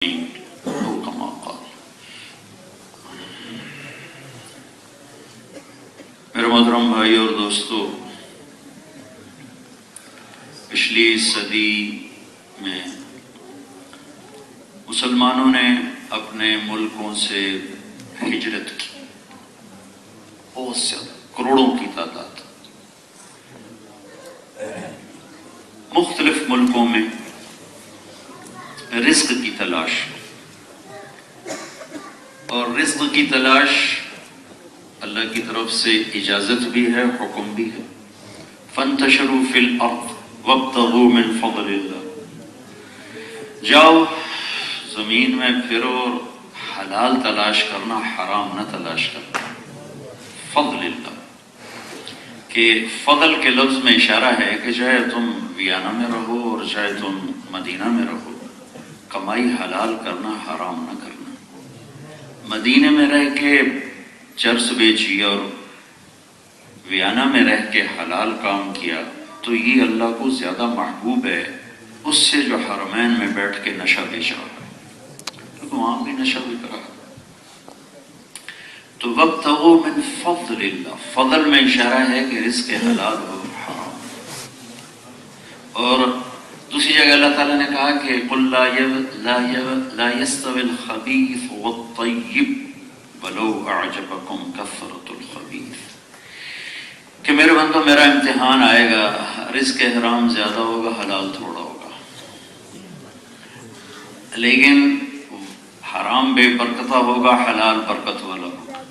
كما قال۔ میرے محترم بھائی اور دوستو، پچھلی صدی میں مسلمانوں نے اپنے ملکوں سے ہجرت کی، بہت زیادہ، کروڑوں کی تعداد، مختلف ملکوں میں رزق کی تلاش، اور رزق کی تلاش اللہ کی طرف سے اجازت بھی ہے، حکم بھی ہے۔ فانتشروا فی الارض وابتغوا من فضل اللہ، جاؤ زمین میں پھرو اور حلال تلاش کرنا، حرام نہ تلاش کرنا۔ فضل اللہ کہ فضل کے لفظ میں اشارہ ہے کہ چاہے تم ویانا میں رہو اور چاہے تم مدینہ میں رہو، کمائی حلال کرنا، حرام نہ کرنا۔ مدینے میں رہ کے چرس بیچی اور ویانا میں رہ کے حلال کام کیا تو یہ اللہ کو زیادہ محبوب ہے اس سے جو حرمین میں بیٹھ کے نشہ بیچ رہا ہے، کیونکہ وہاں بھی نشہ بک رہا ہے۔ تو وابتغوا من فضل اللہ، فضل میں اشارہ ہے کہ رزق حلال ہو، حرام۔ اور دوسری جگہ اللہ تعالیٰ نے کہا کہ قل لا يستوي الخبيث والطيب ولو اعجبكم كثرة الخبيث، کہ میرے بندو میرا امتحان آئے گا، رزق حرام زیادہ ہوگا، حلال تھوڑا ہوگا، لیکن حرام بے برکتہ ہوگا، حلال برکت والا ہوگا۔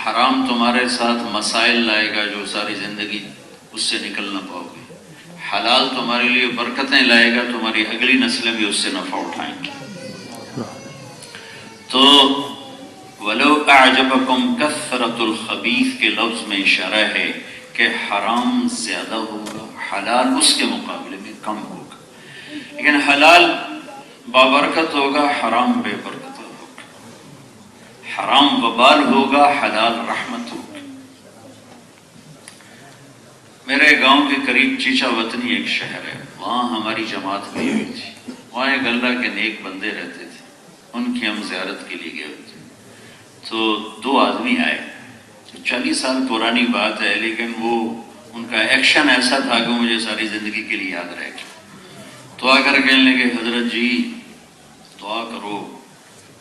حرام تمہارے ساتھ مسائل لائے گا جو ساری زندگی اس سے نکل نہ پاؤ گے، حلال تمہارے لیے برکتیں لائے گا، تمہاری اگلی نسلیں بھی اس سے نفع اٹھائیں گی۔ تو وَلَوْ أَعْجَبَكُمْ كَثْرَةُ الْخَبِيثِ کے لفظ میں اشارہ ہے کہ حرام زیادہ ہوگا، حلال اس کے مقابلے میں کم ہوگا، لیکن حلال بابرکت ہوگا، حرام بے برکت ہوگا، حرام وبال ہوگا، حلال رحمت ہوگا۔ میرے گاؤں کے قریب چیچا وطنی ایک شہر ہے، وہاں ہماری جماعت گئی ہوئی تھی، وہاں ایک اللہ کے نیک بندے رہتے تھے، ان کی ہم زیارت کے لیے گئے ہوئے تھے۔ تو دو آدمی آئے، 40 سال پرانی بات ہے، لیکن وہ ان کا ایکشن ایسا تھا کہ مجھے ساری زندگی کے لیے یاد رہے گا۔ تو آ کر کہنے لگے حضرت جی دعا کرو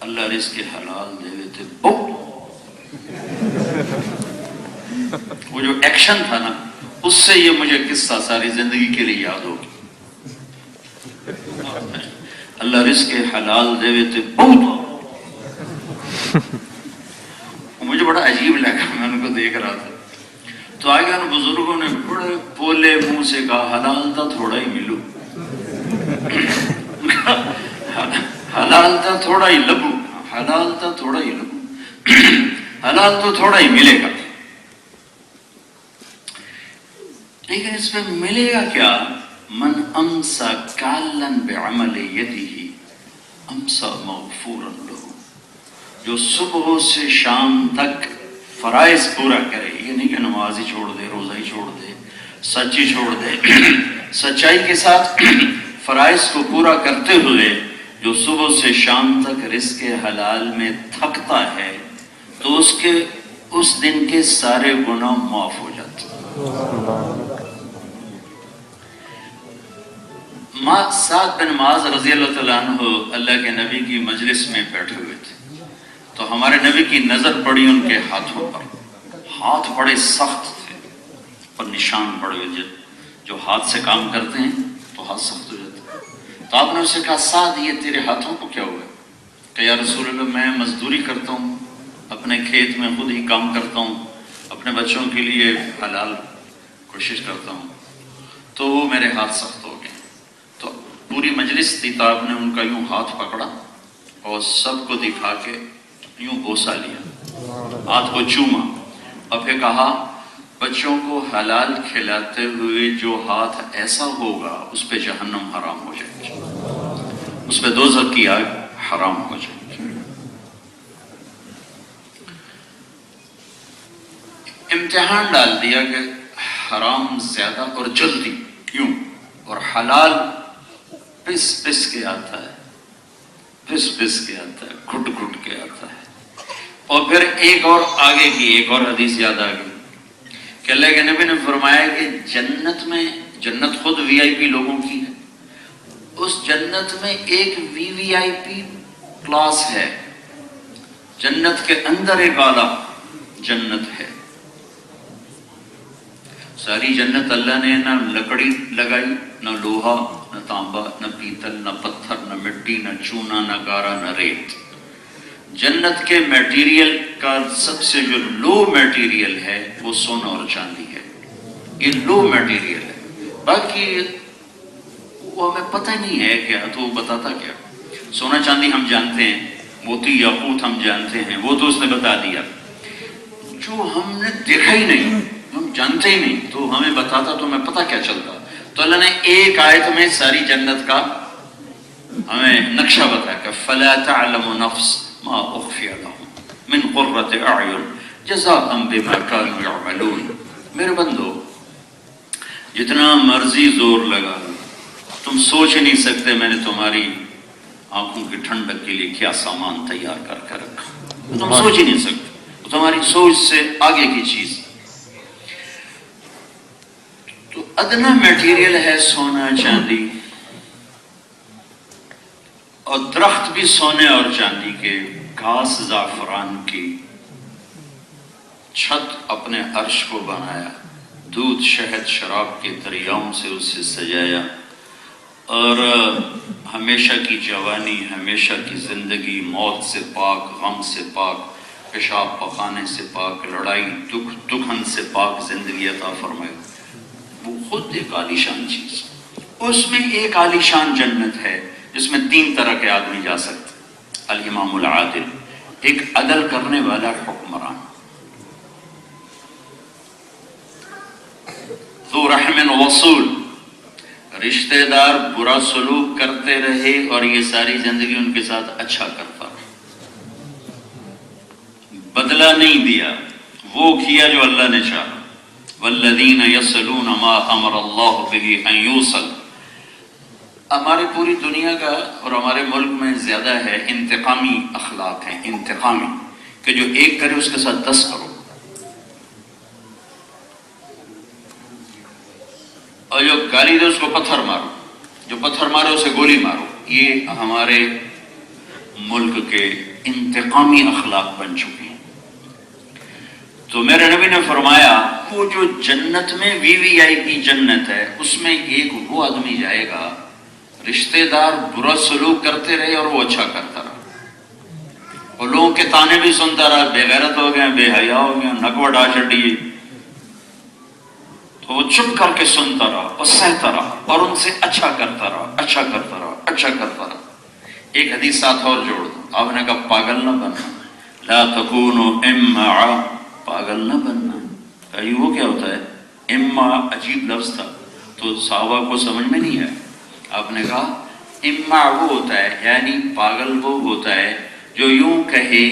اللہ رزق حلال دے دیتے۔ وہ جو ایکشن تھا نا، اس سے یہ مجھے قصہ ساری زندگی کے لیے یاد ہوگی۔ اللہ رزق حلال دے دیتے بہت، مجھے بڑا عجیب لگا، میں ان کو دیکھ رہا تھا۔ تو آگے ان بزرگوں نے بڑے پولے منہ سے کہا حلال تھا تھوڑا ہی ملو، حلال تھا تھوڑا ہی لبو، حلال تھا تھوڑا ہی لبو، حلال تو تھوڑا ہی ملے گا، لیکن اس میں ملے گا کیا؟ من امسا کالن بعمل یدہ امسا مغفورا لہ، جو صبح سے شام تک فرائض پورا کرے، یہ نہیں کہ نماز ہی چھوڑ دے، روزہ ہی چھوڑ دے، سچ ہی چھوڑ دے، سچائی کے ساتھ فرائض کو پورا کرتے ہوئے جو صبح سے شام تک رزق حلال میں تھکتا ہے تو اس دن کے سارے گناہ معاف ہو جاتے ہیں۔ سعد بن معاذ رضی اللہ تعالیٰ عنہ اللہ کے نبی کی مجلس میں بیٹھے ہوئے تھے، تو ہمارے نبی کی نظر پڑی ان کے ہاتھوں پر، ہاتھ بڑے سخت تھے اور نشان پڑے ہوئے، جو ہاتھ سے کام کرتے ہیں تو ہاتھ سخت ہو جاتے ہیں۔ تو آپ نے اسے کہا سعد یہ تیرے ہاتھوں کو کیا ہوا؟ کہ یا رسول اللہ میں مزدوری کرتا ہوں، اپنے کھیت میں خود ہی کام کرتا ہوں، اپنے بچوں کے لیے حلال کوشش کرتا ہوں، تو وہ میرے ہاتھ سخت ہو گئے۔ تو پوری مجلس تھی تو آپ نے ان کا یوں ہاتھ پکڑا اور سب کو دکھا کے یوں بوسا لیا، ہاتھ کو چوما، اور پھر کہا بچوں کو حلال کھلاتے ہوئے جو ہاتھ ایسا ہوگا اس پہ جہنم حرام ہو جائے گی، اس پہ دوزخ کی آگ حرام ہو جائے گی۔ امتحان ڈال دیا کہ حرام زیادہ اور جلدی یوں، اور حلال پس پس کے آتا ہے، پس پس کے آتا ہے، گھٹ گھٹ کے آتا ہے۔ اور پھر ایک اور آگے کی ایک اور حدیث یاد آ گئی کہ اللہ کے نبی نے فرمایا کہ جنت میں، جنت خود وی آئی پی لوگوں کی ہے، اس جنت میں ایک وی وی آئی پی کلاس ہے، جنت کے اندر ایک اعلیٰ جنت ہے۔ ساری جنت اللہ نے نہ لکڑی لگائی، نہ لوہا، نہ تانبا، نہ پیتل، نہ پتھر، نہ مٹی، نہ چونا، نہ گارا، نہ ریت۔ جنت کے میٹیریل کا سب سے جو لو میٹیریل ہے وہ سونا اور چاندی ہے، یہ لو میٹیریل ہے۔ باقی وہ ہمیں پتہ نہیں ہے کیا، تو وہ بتاتا کیا؟ سونا چاندی ہم جانتے ہیں، موتی یاقوت ہم جانتے ہیں، وہ تو اس نے بتا دیا۔ جو ہم نے دیکھا ہی نہیں، ہم جانتے ہی نہیں، تو ہمیں بتاتا تو ہمیں پتہ کیا چلتا؟ تو اللہ نے ایک آیت میں ساری جنت کا ہمیں نقشہ بتایا کہ فَلَا تَعْلَمُ نَفْسٌ مَا أُخْفِيَ لَهُم مِّن قُرَّةِ أَعْيُنٍ جَزَاءً بِمَا كَانُوا يَعْمَلُونَ۔ میرے بندو، جتنا مرضی زور لگا لو، تم سوچ نہیں سکتے میں نے تمہاری آنکھوں کی ٹھنڈک کے لیے کیا سامان تیار کر کے رکھا، تم سوچ ہی نہیں سکتے، تمہاری سوچ سے آگے کی چیز۔ تو ادنا میٹیریل ہے سونا چاندی، اور درخت بھی سونے اور چاندی کے، گھاس زعفران کی، چھت اپنے عرش کو بنایا، دودھ شہد شراب کے دریاؤں سے اسے سجایا، اور ہمیشہ کی جوانی، ہمیشہ کی زندگی، موت سے پاک، غم سے پاک، پیشاب پخانے سے پاک، لڑائی دکھن سے پاک زندگی عطا فرمائے۔ وہ خود ایک عالیشان چیز۔ اس میں ایک عالیشان جنت ہے جس میں 3 طرح کے آدمی جا سکتے۔ الامام العادل، ایک عدل کرنے والا حکمران، ذو رحم وصول، رشتہ دار برا سلوک کرتے رہے اور یہ ساری زندگی ان کے ساتھ اچھا کرتا رہا، بدلہ نہیں دیا، وہ کیا جو اللہ نے چاہا۔ والذین یصلون ما امر اللہ بہ ان یوصل۔ ہماری پوری دنیا کا اور ہمارے ملک میں زیادہ ہے انتقامی اخلاق ہیں، انتقامی، کہ جو ایک کرے اس کے ساتھ 10 کرو، اور جو گالی دے اس کو پتھر مارو، جو پتھر مارو اسے گولی مارو۔ یہ ہمارے ملک کے انتقامی اخلاق بن چکے ہیں۔ تو میرے نبی نے فرمایا وہ جو جنت میں وی وی آئی پی جنت ہے، اس میں ایک وہ آدمی جائے گا، رشتہ دار برا سلوک کرتے رہے اور وہ اچھا کرتا رہا، اور لوگوں کے تانے بھی سنتا رہا، بے غیرت ہو گئے، بے حیا ہو گئے، نکوڑا چڑھی، تو وہ چپ کر کے سنتا رہا اور سہتا رہا اور ان سے اچھا کرتا رہا، اچھا کرتا رہا، اچھا کرتا رہا۔ ایک حدیث ساتھ اور جوڑ دو، آپ نے کہا پاگل نہ بننا، لا تکونوا امعا، پاگل نہ بننا۔ کہا وہ کیا ہوتا ہے؟ اما عجیب لفظ تھا تو صحابہ کو سمجھ میں نہیں آیا۔ آپ نے کہا اما وہ ہوتا ہے، یعنی پاگل وہ ہوتا ہے جو یوں کہے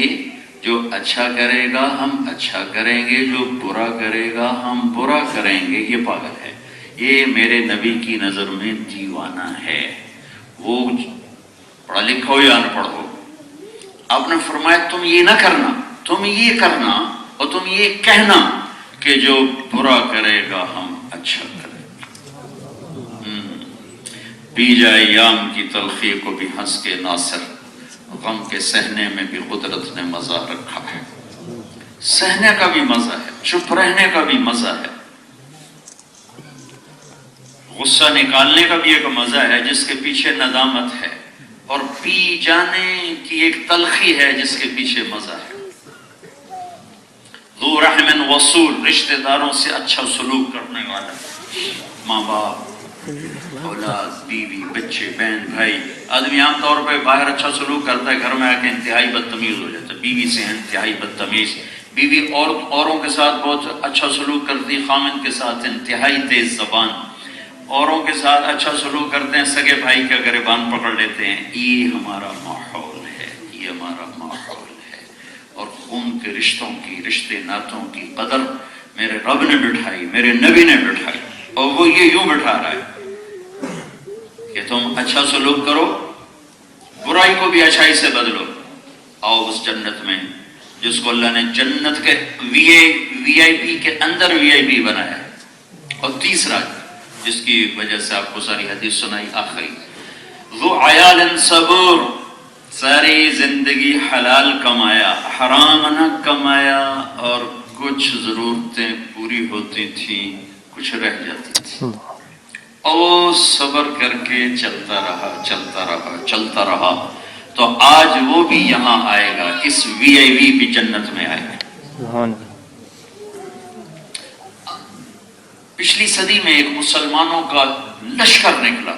جو اچھا کرے گا ہم اچھا کریں گے، جو برا کرے گا ہم برا کریں گے، یہ پاگل ہے۔ یہ میرے نبی کی نظر میں دیوانہ ہے، وہ پڑھا لکھا ہو یا ان پڑھ ہو۔ آپ نے فرمایا تم یہ نہ کرنا، تم یہ کرنا، اور تم یہ کہنا کہ جو برا کرے گا ہم اچھا کریں۔ پی جائے یام کی تلخی کو بھی ہنس کے ناصر، غم کے سہنے میں بھی قدرت نے مزہ رکھا ہے۔ سہنے کا بھی مزہ ہے، چپ رہنے کا بھی مزہ ہے، غصہ نکالنے کا بھی ایک مزہ ہے جس کے پیچھے ندامت ہے، اور پی جانے کی ایک تلخی ہے جس کے پیچھے مزہ ہے۔ ذو رحم وصول، رشتہ داروں سے اچھا سلوک کرنے والا، ماں باپ، اولاد، بیوی، بچے، بہن، بھائی۔ آدمی عام طور پہ باہر اچھا سلوک کرتا ہے، گھر میں آ کے انتہائی بدتمیز ہو جاتا ہے، بیوی سے انتہائی بدتمیز، بیوی اوروں کے ساتھ بہت اچھا سلوک کرتی، خامن کے ساتھ انتہائی تیز زبان، اوروں کے ساتھ اچھا سلوک کرتے ہیں، سگے بھائی کا گریبان پکڑ لیتے ہیں۔ یہ ہمارا ماحول ہے، یہ ہمارا ماحول ہے۔ اور خون کے رشتوں کی، رشتے ناتوں کی قدر میرے رب نے بٹھائی، میرے نبی نے بٹھائی، اور وہ یہ یوں بٹھا رہا ہے کہ تم اچھا سلوک کرو، برائی کو بھی اچھائی سے بدلو. آؤ اس جنت میں جس کو اللہ نے جنت کے وی آئی پی کے اندر وی آئی پی بنایا. اور تیسرا جس کی وجہ سے آپ کو ساری حدیث سنائی آخری، ذو عیال صبور، ساری زندگی حلال کمایا، حرام نہ کمایا، اور کچھ ضرورتیں پوری ہوتی تھیں، کچھ رہ جاتی تھی، اور صبر کر کے چلتا رہا چلتا رہا چلتا رہا. تو آج وہ بھی یہاں آئے گا، اس وی آئی وی بھی جنت میں آئے گا. پچھلی صدی میں ایک مسلمانوں کا لشکر نکلا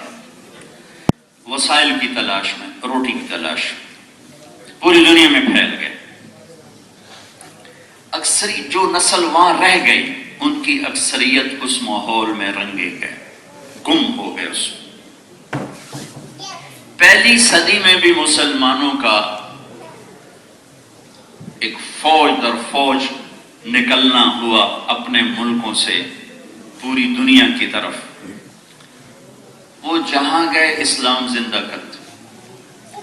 وسائل کی تلاش میں، روٹی کی تلاش میں، پوری دنیا میں پھیل گئے. اکثریت جو نسل وہاں رہ گئی ان کی اکثریت اس ماحول میں رنگے گئے، گم ہو گئے. اس پہلی صدی میں بھی مسلمانوں کا ایک فوج در فوج نکلنا ہوا اپنے ملکوں سے پوری دنیا کی طرف. وہ جہاں گئے اسلام زندہ کرتے،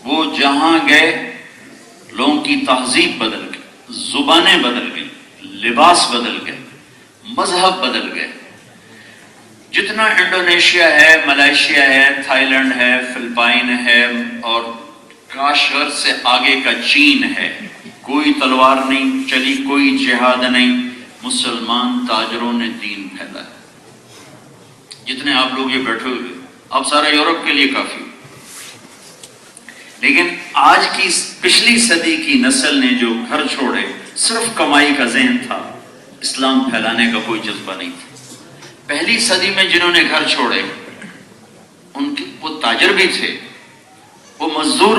وہ جہاں گئے لوگوں کی تہذیب بدل گئی، زبانیں بدل گئی، لباس بدل گئے، مذہب بدل گئے. جتنا انڈونیشیا ہے، ملائیشیا ہے، تھائی لینڈ ہے، فلپائن ہے، اور کاشغر سے آگے کا چین ہے، کوئی تلوار نہیں چلی، کوئی جہاد نہیں، مسلمان تاجروں نے دین پھیلا. جتنے آپ لوگ یہ بیٹھے ہوئے اب سارا یورپ کے لیے کافی. لیکن آج کی پچھلی صدی کی نسل نے جو گھر چھوڑے، صرف کمائی کا ذہن تھا، اسلام پھیلانے کا کوئی جذبہ نہیں تھا. پہلی صدی میں جنہوں نے گھر چھوڑے وہ تاجر بھی تھے، وہ مزدور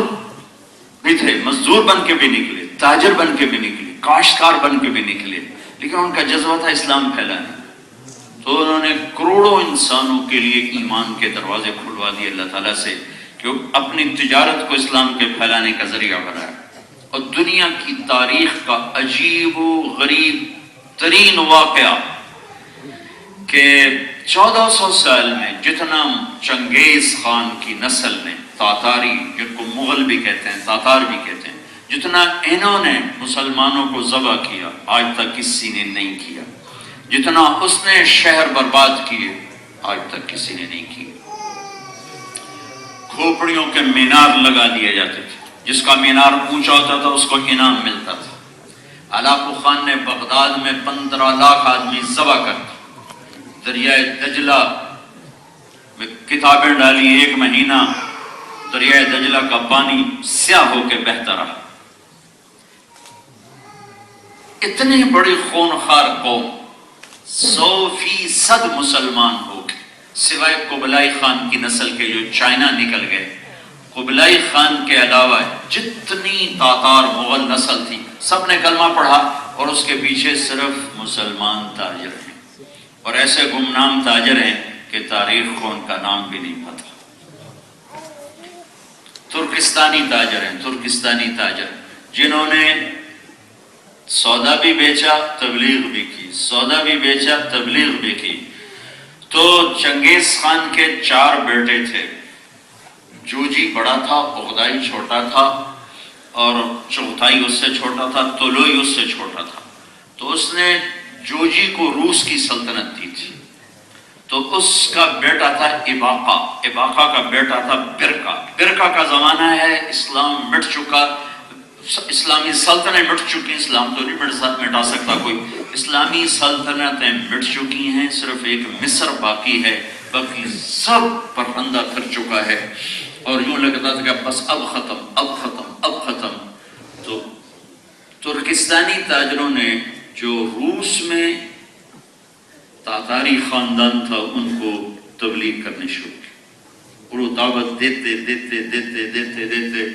بھی تھے، مزدور بن کے بھی نکلے، تاجر بن کے بھی نکلے، کاشتکار بن کے بھی نکلے، لیکن ان کا جذبہ تھا اسلام پھیلانے. تو انہوں نے کروڑوں انسانوں کے لیے ایمان کے دروازے کھلوا دیے اللہ تعالیٰ سے، کہ اپنی تجارت کو اسلام کے پھیلانے کا ذریعہ بنایا. اور دنیا کی تاریخ کا عجیب و غریب ترین واقعہ کہ 1400 سال میں جتنا چنگیز خان کی نسل نے، تاتاری جن کو مغل بھی کہتے ہیں، تاتار بھی کہتے ہیں، جتنا انہوں نے مسلمانوں کو ذبح کیا آج تک کسی نے نہیں کیا. جتنا اس نے شہر برباد کیے آج تک کسی نے نہیں کیے. کھوپڑیوں کے مینار لگا دیے جاتے تھے، جس کا مینار اونچا ہوتا تھا اس کو انعام ملتا تھا. ہلاکو خان نے بغداد میں 15 لاکھ آدمی ذبح کر دی. دریائے دجلہ میں کتابیں ڈالی، 1 مہینہ دریائے دجلہ کا پانی سیاہ ہو کے بہتا رہا. اتنی بڑی خونخوار قوم 100% مسلمان ہو گئے، سوائے قبلائی خان کی نسل کے جو چائنا نکل گئے. قبلائی خان کے علاوہ جتنی تاتار مغل نسل تھی سب نے کلمہ پڑھا، اور اس کے پیچھے صرف مسلمان تاجر ہیں، اور ایسے گمنام تاجر ہیں کہ تاریخ کو ان کا نام بھی نہیں پتا. ترکستانی تاجر ہیں، ترکستانی تاجر جنہوں نے سودا بھی بیچا، تبلیغ بھی کی، سودا بھی بیچا، تبلیغ بھی کی. تو چنگیز خان کے 4 بیٹے تھے. جوجی بڑا تھا، اغدائی چھوٹا تھا، اور چغتائی اس سے چھوٹا تھا، طلوئی اس سے چھوٹا تھا. تو اس نے جوجی کو روس کی سلطنت دی تھی. تو اس کا بیٹا تھا اباقہ، اباقہ کا بیٹا تھا برقہ. برقہ کا زمانہ ہے، اسلام مٹ چکا، اسلامی سلطنتیں مٹ چکی. اسلام تو نہیں مٹا سکتا کوئی، اسلامی سلطنتیں مٹ چکی ہیں، صرف ایک مصر باقی ہے، باقی سب پرندہ کر چکا ہے. اور یوں لگتا تھا کہ بس اب ختم اب ختم اب ختم. تو ترکستانی تاجروں نے جو روس میں تاتاری خاندان تھا ان کو تبلیغ کرنے شروع کی، اور وہ دعوت دیتے دیتے دیتے دیتے دیتے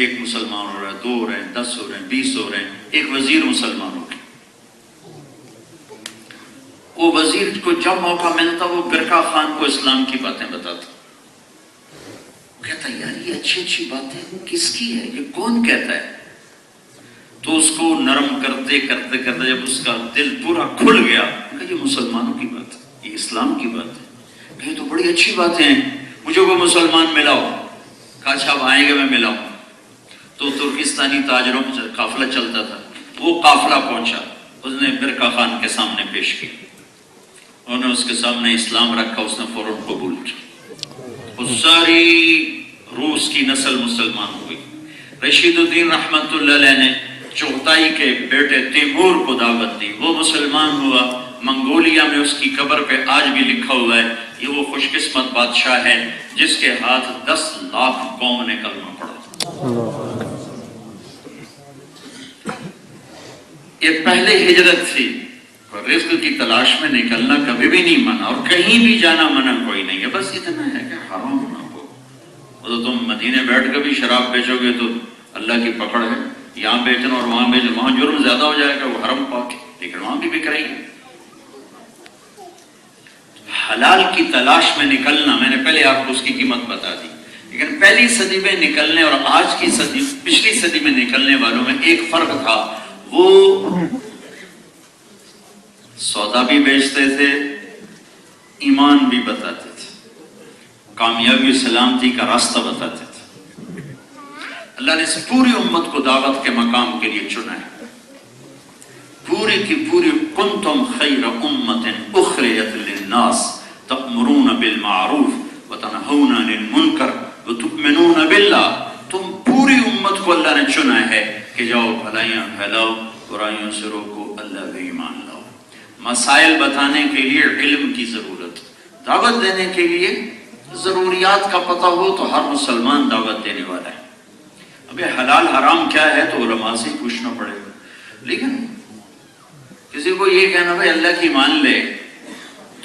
1 مسلمان ہو رہا ہے، 2 ہو رہے ہیں، 10 ہو رہے ہیں، 20 ہو رہے ہیں. ایک وزیر مسلمان ہو گیا. وہ وزیر کو جب موقع ملتا وہ برقہ خان کو اسلام کی باتیں بتاتا. وہ کہتا یار یہ اچھی اچھی باتیں کس کی ہے، یہ کون کہتا ہے؟ تو اس کو نرم کرتے کرتے کرتے جب اس کا دل پورا کھل گیا کہ یہ مسلمانوں کی بات ہے، یہ اسلام کی بات ہے، یہ تو بڑی اچھی باتیں ہیں، مجھے وہ مسلمان ملاؤ. کہا اچھا اب آئیں گے میں ملاؤں. پاکستانی تاجروں کا قافلہ چلتا تھا، وہ قافلہ پہنچا، اس نے برقع خان کے سامنے پیش کیا، انہوں نے اس کے سامنے اسلام رکھا، اس نے فوراً قبول کیا، وہ ساری روس کی نسل مسلمان ہوئی۔ رشید الدین رحمت اللہ علیہ نے چغتائی کے بیٹے تیمور کو دعوت دی، وہ مسلمان ہوا، منگولیا میں اس کی قبر پہ آج بھی لکھا ہوا ہے یہ وہ خوش قسمت بادشاہ ہے جس کے ہاتھ 10 لاکھ قوم نے کلمہ پڑھا۔ یہ پہلے ہجرت تھی، رزق کی تلاش میں نکلنا کبھی بھی نہیں منع، اور کہیں بھی جانا منع کوئی نہیں ہے، بس اتنا ہے کہ حرام نہ ہو۔ تو تم مدینے بیٹھ کے بھی شراب بیچو گے تو اللہ کی پکڑ ہے، یہاں بیچنا اور وہاں بیچنا، وہاں جرم زیادہ ہو جائے گا، وہ حرم پاک ہے، لیکن وہاں بھی بک رہی ہے۔ حلال کی تلاش میں نکلنا، میں نے پہلے آپ کو اس کی قیمت بتا دی، لیکن پہلی صدی میں نکلنے اور آج کی صدی، پچھلی صدی میں نکلنے والوں میں ایک فرق تھا، وہ سودا بھی بیچتے تھے، ایمان بھی بتاتے تھے، کامیابی و سلامتی کا راستہ بتاتے تھے۔ اللہ نے اس پوری امت کو دعوت کے مقام کے لیے چنا ہے، پوری کی پوری، کنتم خیر امت اخرجت للناس تأمرون بالمعروف وتنہون عن المنکر وتؤمنون باللہ، تم پوری امت کو اللہ نے چنا ہے کہ جاؤ بھلائیاں پھیلاؤ، برائیوں سے روکو، اللہ پہ ایمان لاؤ۔ مسائل بتانے کے لیے علم کی ضرورت، دعوت دینے کے لیے ضروریات کا پتہ ہو تو ہر مسلمان دعوت دینے والا ہے۔ اب یہ حلال حرام کیا ہے تو علماء سے پوچھنا پڑے گا، لیکن کسی کو یہ کہنا بھائی اللہ کی مان لے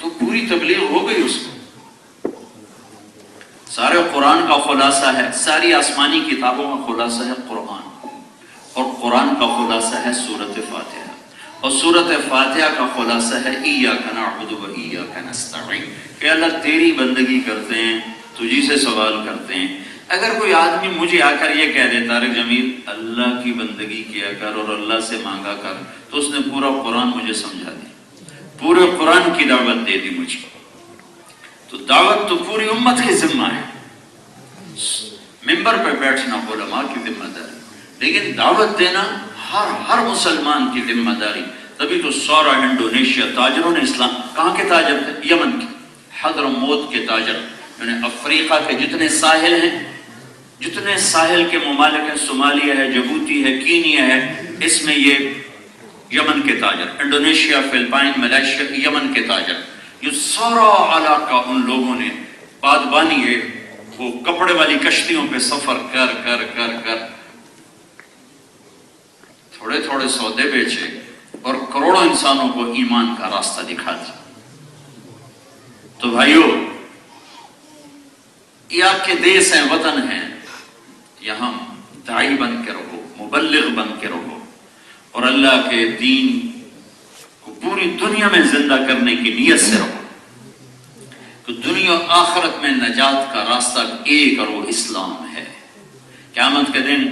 تو پوری تبلیغ ہو گئی اس کو۔ سارے قرآن کا خلاصہ ہے، ساری آسمانی کتابوں کا خلاصہ ہے قرآن، اور قرآن کا خلاصہ ہے سورۃ فاتحہ، اور سورۃ فاتحہ کا خلاصہ ہے ایاک نعبد و ایاک نستعین، کہ اللہ تیری بندگی کرتے ہیں، تجھی سے سوال کرتے ہیں۔ اگر کوئی آدمی مجھے آ کر یہ کہہ دے طارق جمیل اللہ کی بندگی کیا کر اور اللہ سے مانگا کر، تو اس نے پورا قرآن مجھے سمجھا دی، پورے قرآن کی دعوت دے دی مجھے۔ تو دعوت تو پوری امت کی ذمہ ہے، ممبر پہ بیٹھنا علماء کی ذمہ داری، لیکن دعوت دینا ہر مسلمان کی ذمہ داری۔ تبھی تو سورا انڈونیشیا تاجروں نے اسلام، کہاں کے تاجر تھے؟ یمن کے، حضرموت کے تاجر، یعنی افریقہ کے جتنے ساحل ہیں، جتنے ساحل کے ممالک ہیں، صومالیہ ہے، جبوتی ہے، کینیا ہے، اس میں یہ یمن کے تاجر، انڈونیشیا، فلپائن، ملائیشیا، یمن کے تاجر، یہ سارا علاقہ ان لوگوں نے بادبانی ہے، وہ کپڑے والی کشتیوں پہ سفر کر کر کر کر تھوڑے تھوڑے سودے بیچے اور کروڑوں انسانوں کو ایمان کا راستہ دکھا دیا۔ تو بھائیو، یہ آپ کے دیس ہیں، وطن ہیں، یہاں داعی بن کے رہو، مبلغ بن کے رہو، اور اللہ کے دین کو پوری دنیا میں زندہ کرنے کی نیت سے رہو، کہ دنیا و آخرت میں نجات کا راستہ ایک اور وہ اسلام ہے۔ قیامت کے دن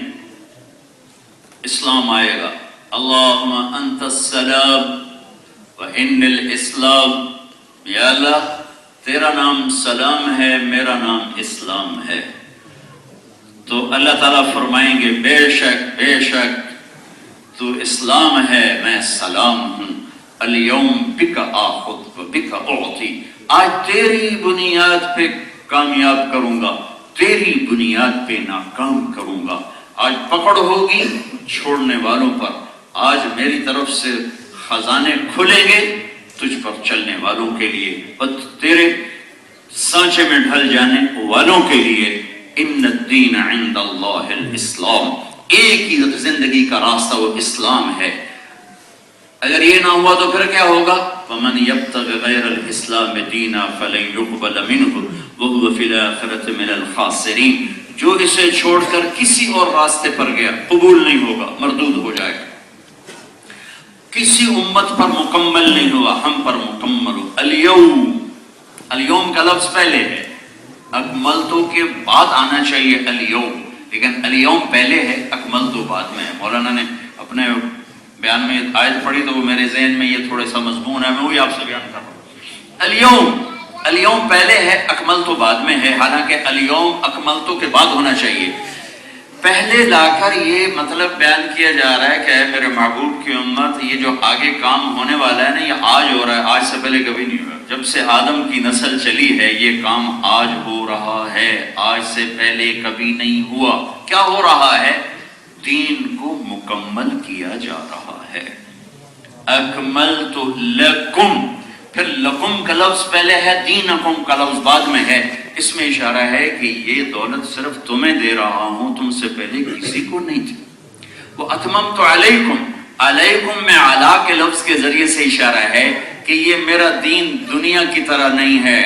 اسلام آئے گا، اللہم انت السلام وان الاسلام، یا اللہ تیرا نام سلام ہے، میرا نام اسلام ہے۔ تو اللہ تعالیٰ فرمائیں گے بے شک تو اسلام ہے، میں سلام ہوں، الیوم بک آخذ و بک اعطی، آج تیری بنیاد پہ کامیاب کروں گا، تیری بنیاد پہ ناکام کروں گا۔ آج پکڑ ہوگی چھوڑنے والوں پر، آج میری طرف سے خزانے کھلیں گے تجھ پر چلنے والوں کے لیے، اور تیرے سانچے میں ڈھل جانے والوں کے لیے۔ ان الدین عند اللہ الاسلام، ایک ہی زندگی کا راستہ وہ اسلام ہے۔ اگر یہ نہ ہوا تو پھر کیا ہوگا؟ وَمَنْ يَبْتَغِ غَيْرَ الْإِسْلَامِ دِينًا فَلَنْ يُقْبَلَ مِنْهُ وَهُوَ فِي الْآخِرَةِ مِنَ الْخَاسِرِينَ، جو اسے چھوڑ کر کسی اور راستے پر گیا قبول نہیں ہوگا، مردود ہو جائے گا۔ کسی امت پر مکمل نہیں ہوا، ہم پر مکمل ہو۔ الیوم کا لفظ پہلے ہے، اکملتو کے بعد آنا چاہیے الیوم، لیکن الیوم پہلے ہے، اکملتو بعد میں ہے۔ مولانا نے اپنے بیان میں آیت پڑھی تو وہ میرے ذہن میں یہ تھوڑا سا مضمون ہے، میں وہی آپ سے بیان کر رہا ہوں۔ الیوم پہلے ہے، اکملتو بعد میں ہے، حالانکہ الیوم اکملتو کے بعد ہونا چاہیے۔ پہلے لا کر یہ مطلب بیان کیا جا رہا ہے کہ اے میرے محبوب کی امت، یہ جو آگے کام ہونے والا ہے نا، یہ آج ہو رہا ہے، آج سے پہلے کبھی نہیں ہوا۔ جب سے آدم کی نسل چلی ہے یہ کام آج ہو رہا ہے، آج سے پہلے کبھی نہیں ہوا۔ کیا ہو رہا ہے؟ دین کو مکمل کیا جا رہا ہے۔ اکملت لکم، پھر لکم کا لفظ پہلے ہے، دینکم کا لفظ بعد میں ہے۔ اس میں اشارہ ہے کہ یہ دولت صرف تمہیں دے رہا ہوں، تم سے پہلے کسی کو نہیں تھی۔ وہ اتممت علیکم، علیکم میں علا کے لفظ کے ذریعے سے اشارہ ہے کہ یہ میرا دین دنیا کی طرح نہیں ہے۔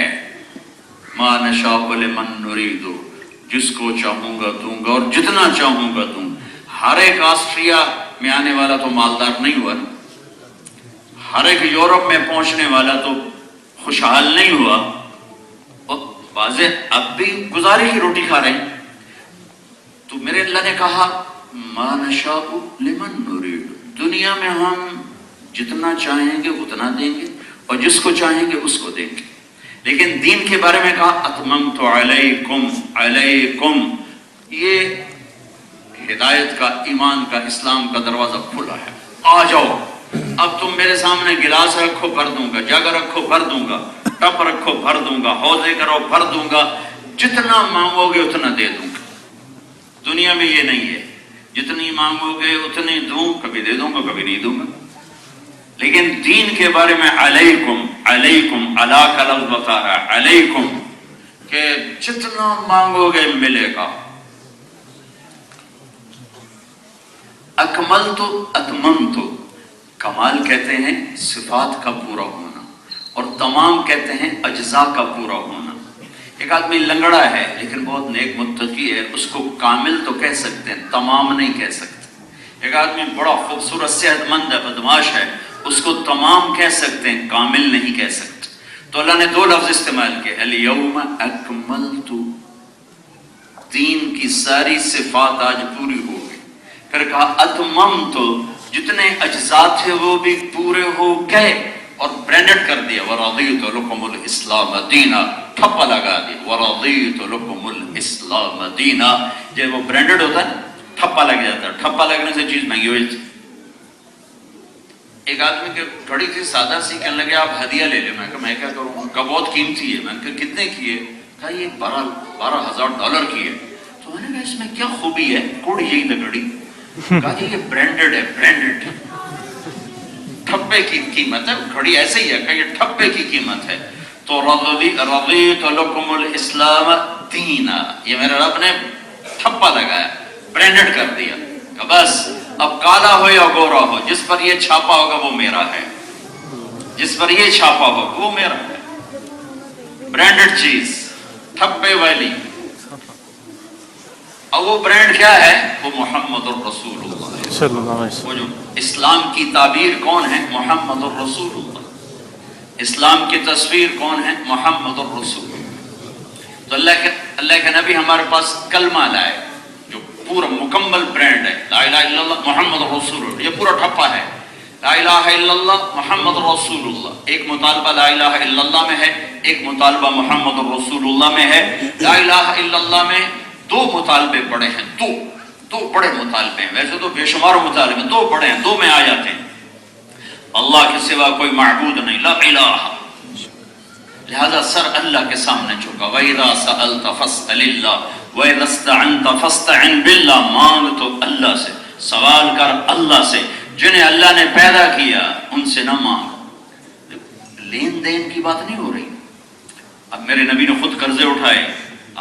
ما نشاء لمن نرید، جس کو چاہوں گا دوں گا اور جتنا چاہوں گا دوں گا۔ ہر ایک آسٹریا میں آنے والا تو مالدار نہیں ہوا، ہر ایک یورپ میں پہنچنے والا تو خوشحال نہیں ہوا۔ واضح اب بھی گزارے کی روٹی کھا رہے ہیں۔ تو میرے اللہ نے کہا ما نشاء لمن نرید، دنیا میں ہم جتنا چاہیں گے اتنا دیں گے اور جس کو چاہیں گے اس کو دیں گے، لیکن دین کے بارے میں کہا اتممت علیکم، علیکم، یہ ہدایت کا، ایمان کا، اسلام کا دروازہ کھلا ہے، آ جاؤ۔ اب تم میرے سامنے گلاس رکھو بھر دوں گا، جگ رکھو بھر دوں گا، ٹپ رکھو بھر دوں گا، حوضے کرو بھر دوں گا، جتنا مانگو گے اتنا دے دوں گا۔ دنیا میں یہ نہیں ہے، جتنی مانگو گے اتنی دوں، کبھی دے دوں گا کبھی نہیں دوں گا۔ لیکن دین کے بارے میں علیکم، علیکم، علا کا لفظ بتا رہا ہے، علیکم، کہ جتنا مانگو گے ملے گا۔ اکملت، اتممت، کمال کہتے ہیں صفات کا پورا ہونا، اور تمام کہتے ہیں اجزاء کا پورا ہونا۔ ایک آدمی لنگڑا ہے لیکن بہت نیک متقی ہے، اس کو کامل تو کہہ سکتے ہیں، تمام نہیں کہہ سکتے۔ ایک آدمی بڑا خوبصورت صحت مند ہے، بدماش ہے، اس کو تمام کہہ سکتے ہیں، کامل نہیں کہہ سکتے۔ تو اللہ نے دو لفظ استعمال کیے، الیوم اکملت، دین کی ساری صفات آج پوری ہو گئی۔ پھر کہا اتممت، جتنے اجزاء تھے وہ بھی پورے ہو گئے، اور برینڈڈ کر دیا، ورضیت لکم الاسلام دینا، ٹھپا لگا دیا، ورضیت لکم الاسلام دینا۔ جب وہ برینڈڈ ہوتا ہے ٹھپا لگ جاتا ہے، ٹھپا لگنے سے چیز مہنگی ہو جاتی۔ ایک آدمی کی گھڑی تھی سادہ سی، کہنے لگے آپ ہدیہ لے لیں۔ میں کہا میں کیا کروں، کا بہت قیمتی ہے۔ میں نے کہا کتنے کی ہے؟ کہا یہ $12,000 کی ہے۔ تو میں نے کہا اس میں کیا خوبی ہے؟ کوڑ یہی نہ گھڑی۔ کہا جی یہ برینڈڈ ہے، برینڈڈ، ٹھپے کی قیمت ہے، گھڑی ایسے ہی ہے کہ یہ ٹھپے کی قیمت ہے۔ تو رضیت لکم الاسلام دینا، یہ میرے رب نے ٹھپا لگایا، برینڈڈ کر دیا کہ بس اب کالا ہو یا گورا ہو، جس پر یہ چھاپا ہوگا وہ میرا ہے، جس پر یہ چھاپا ہوگا وہ میرا ہے۔ برینڈڈ چیز، ٹھپے والی، اور وہ برانڈ کیا ہے؟ وہ محمد الرسول اللہ صلی اللہ علیہ وسلم۔ وہ جو اسلام کی تعبیر کون ہے؟ محمد الرسول اللہ۔ اسلام کی تصویر کون ہے؟ محمد الرسول اللہ۔ تو اللہ کے نبی ہمارے پاس کلمہ لائے جو پورا مکمل برانڈ ہے، لا الہ الا اللہ محمد الرسول اللہ، یہ پورا ٹھپا ہے۔ لا الہ الا اللہ محمد الرسول اللہ، ایک مطالبہ لا الہ الا اللہ میں ہے، ایک مطالبہ محمد الرسول اللہ میں ہے۔ لا الہ الا اللہ میں دو مطالبے بڑے ہیں، دو بڑے مطالبے ہیں، ویسے تو بے شمار مطالبے، دو بڑے ہیں، دو میں آ جاتے ہیں۔ اللہ کے سوا کوئی معبود نہیں، لا الہ، لہذا سر اللہ کے سامنے جھکا۔ وَإِذَا سَأَلْتَ فَاسْأَلِ اللَّهَ وَإِذَا اسْتَعَنْتَ فَاسْتَعِنْ بِاللَّهِ، مانگ تو اللہ سے، سوال کر اللہ سے، جنہیں اللہ نے پیدا کیا ان سے نہ مانگ۔ لین دین کی بات نہیں ہو رہی۔ اب میرے نبی نے خود قرضے اٹھائے،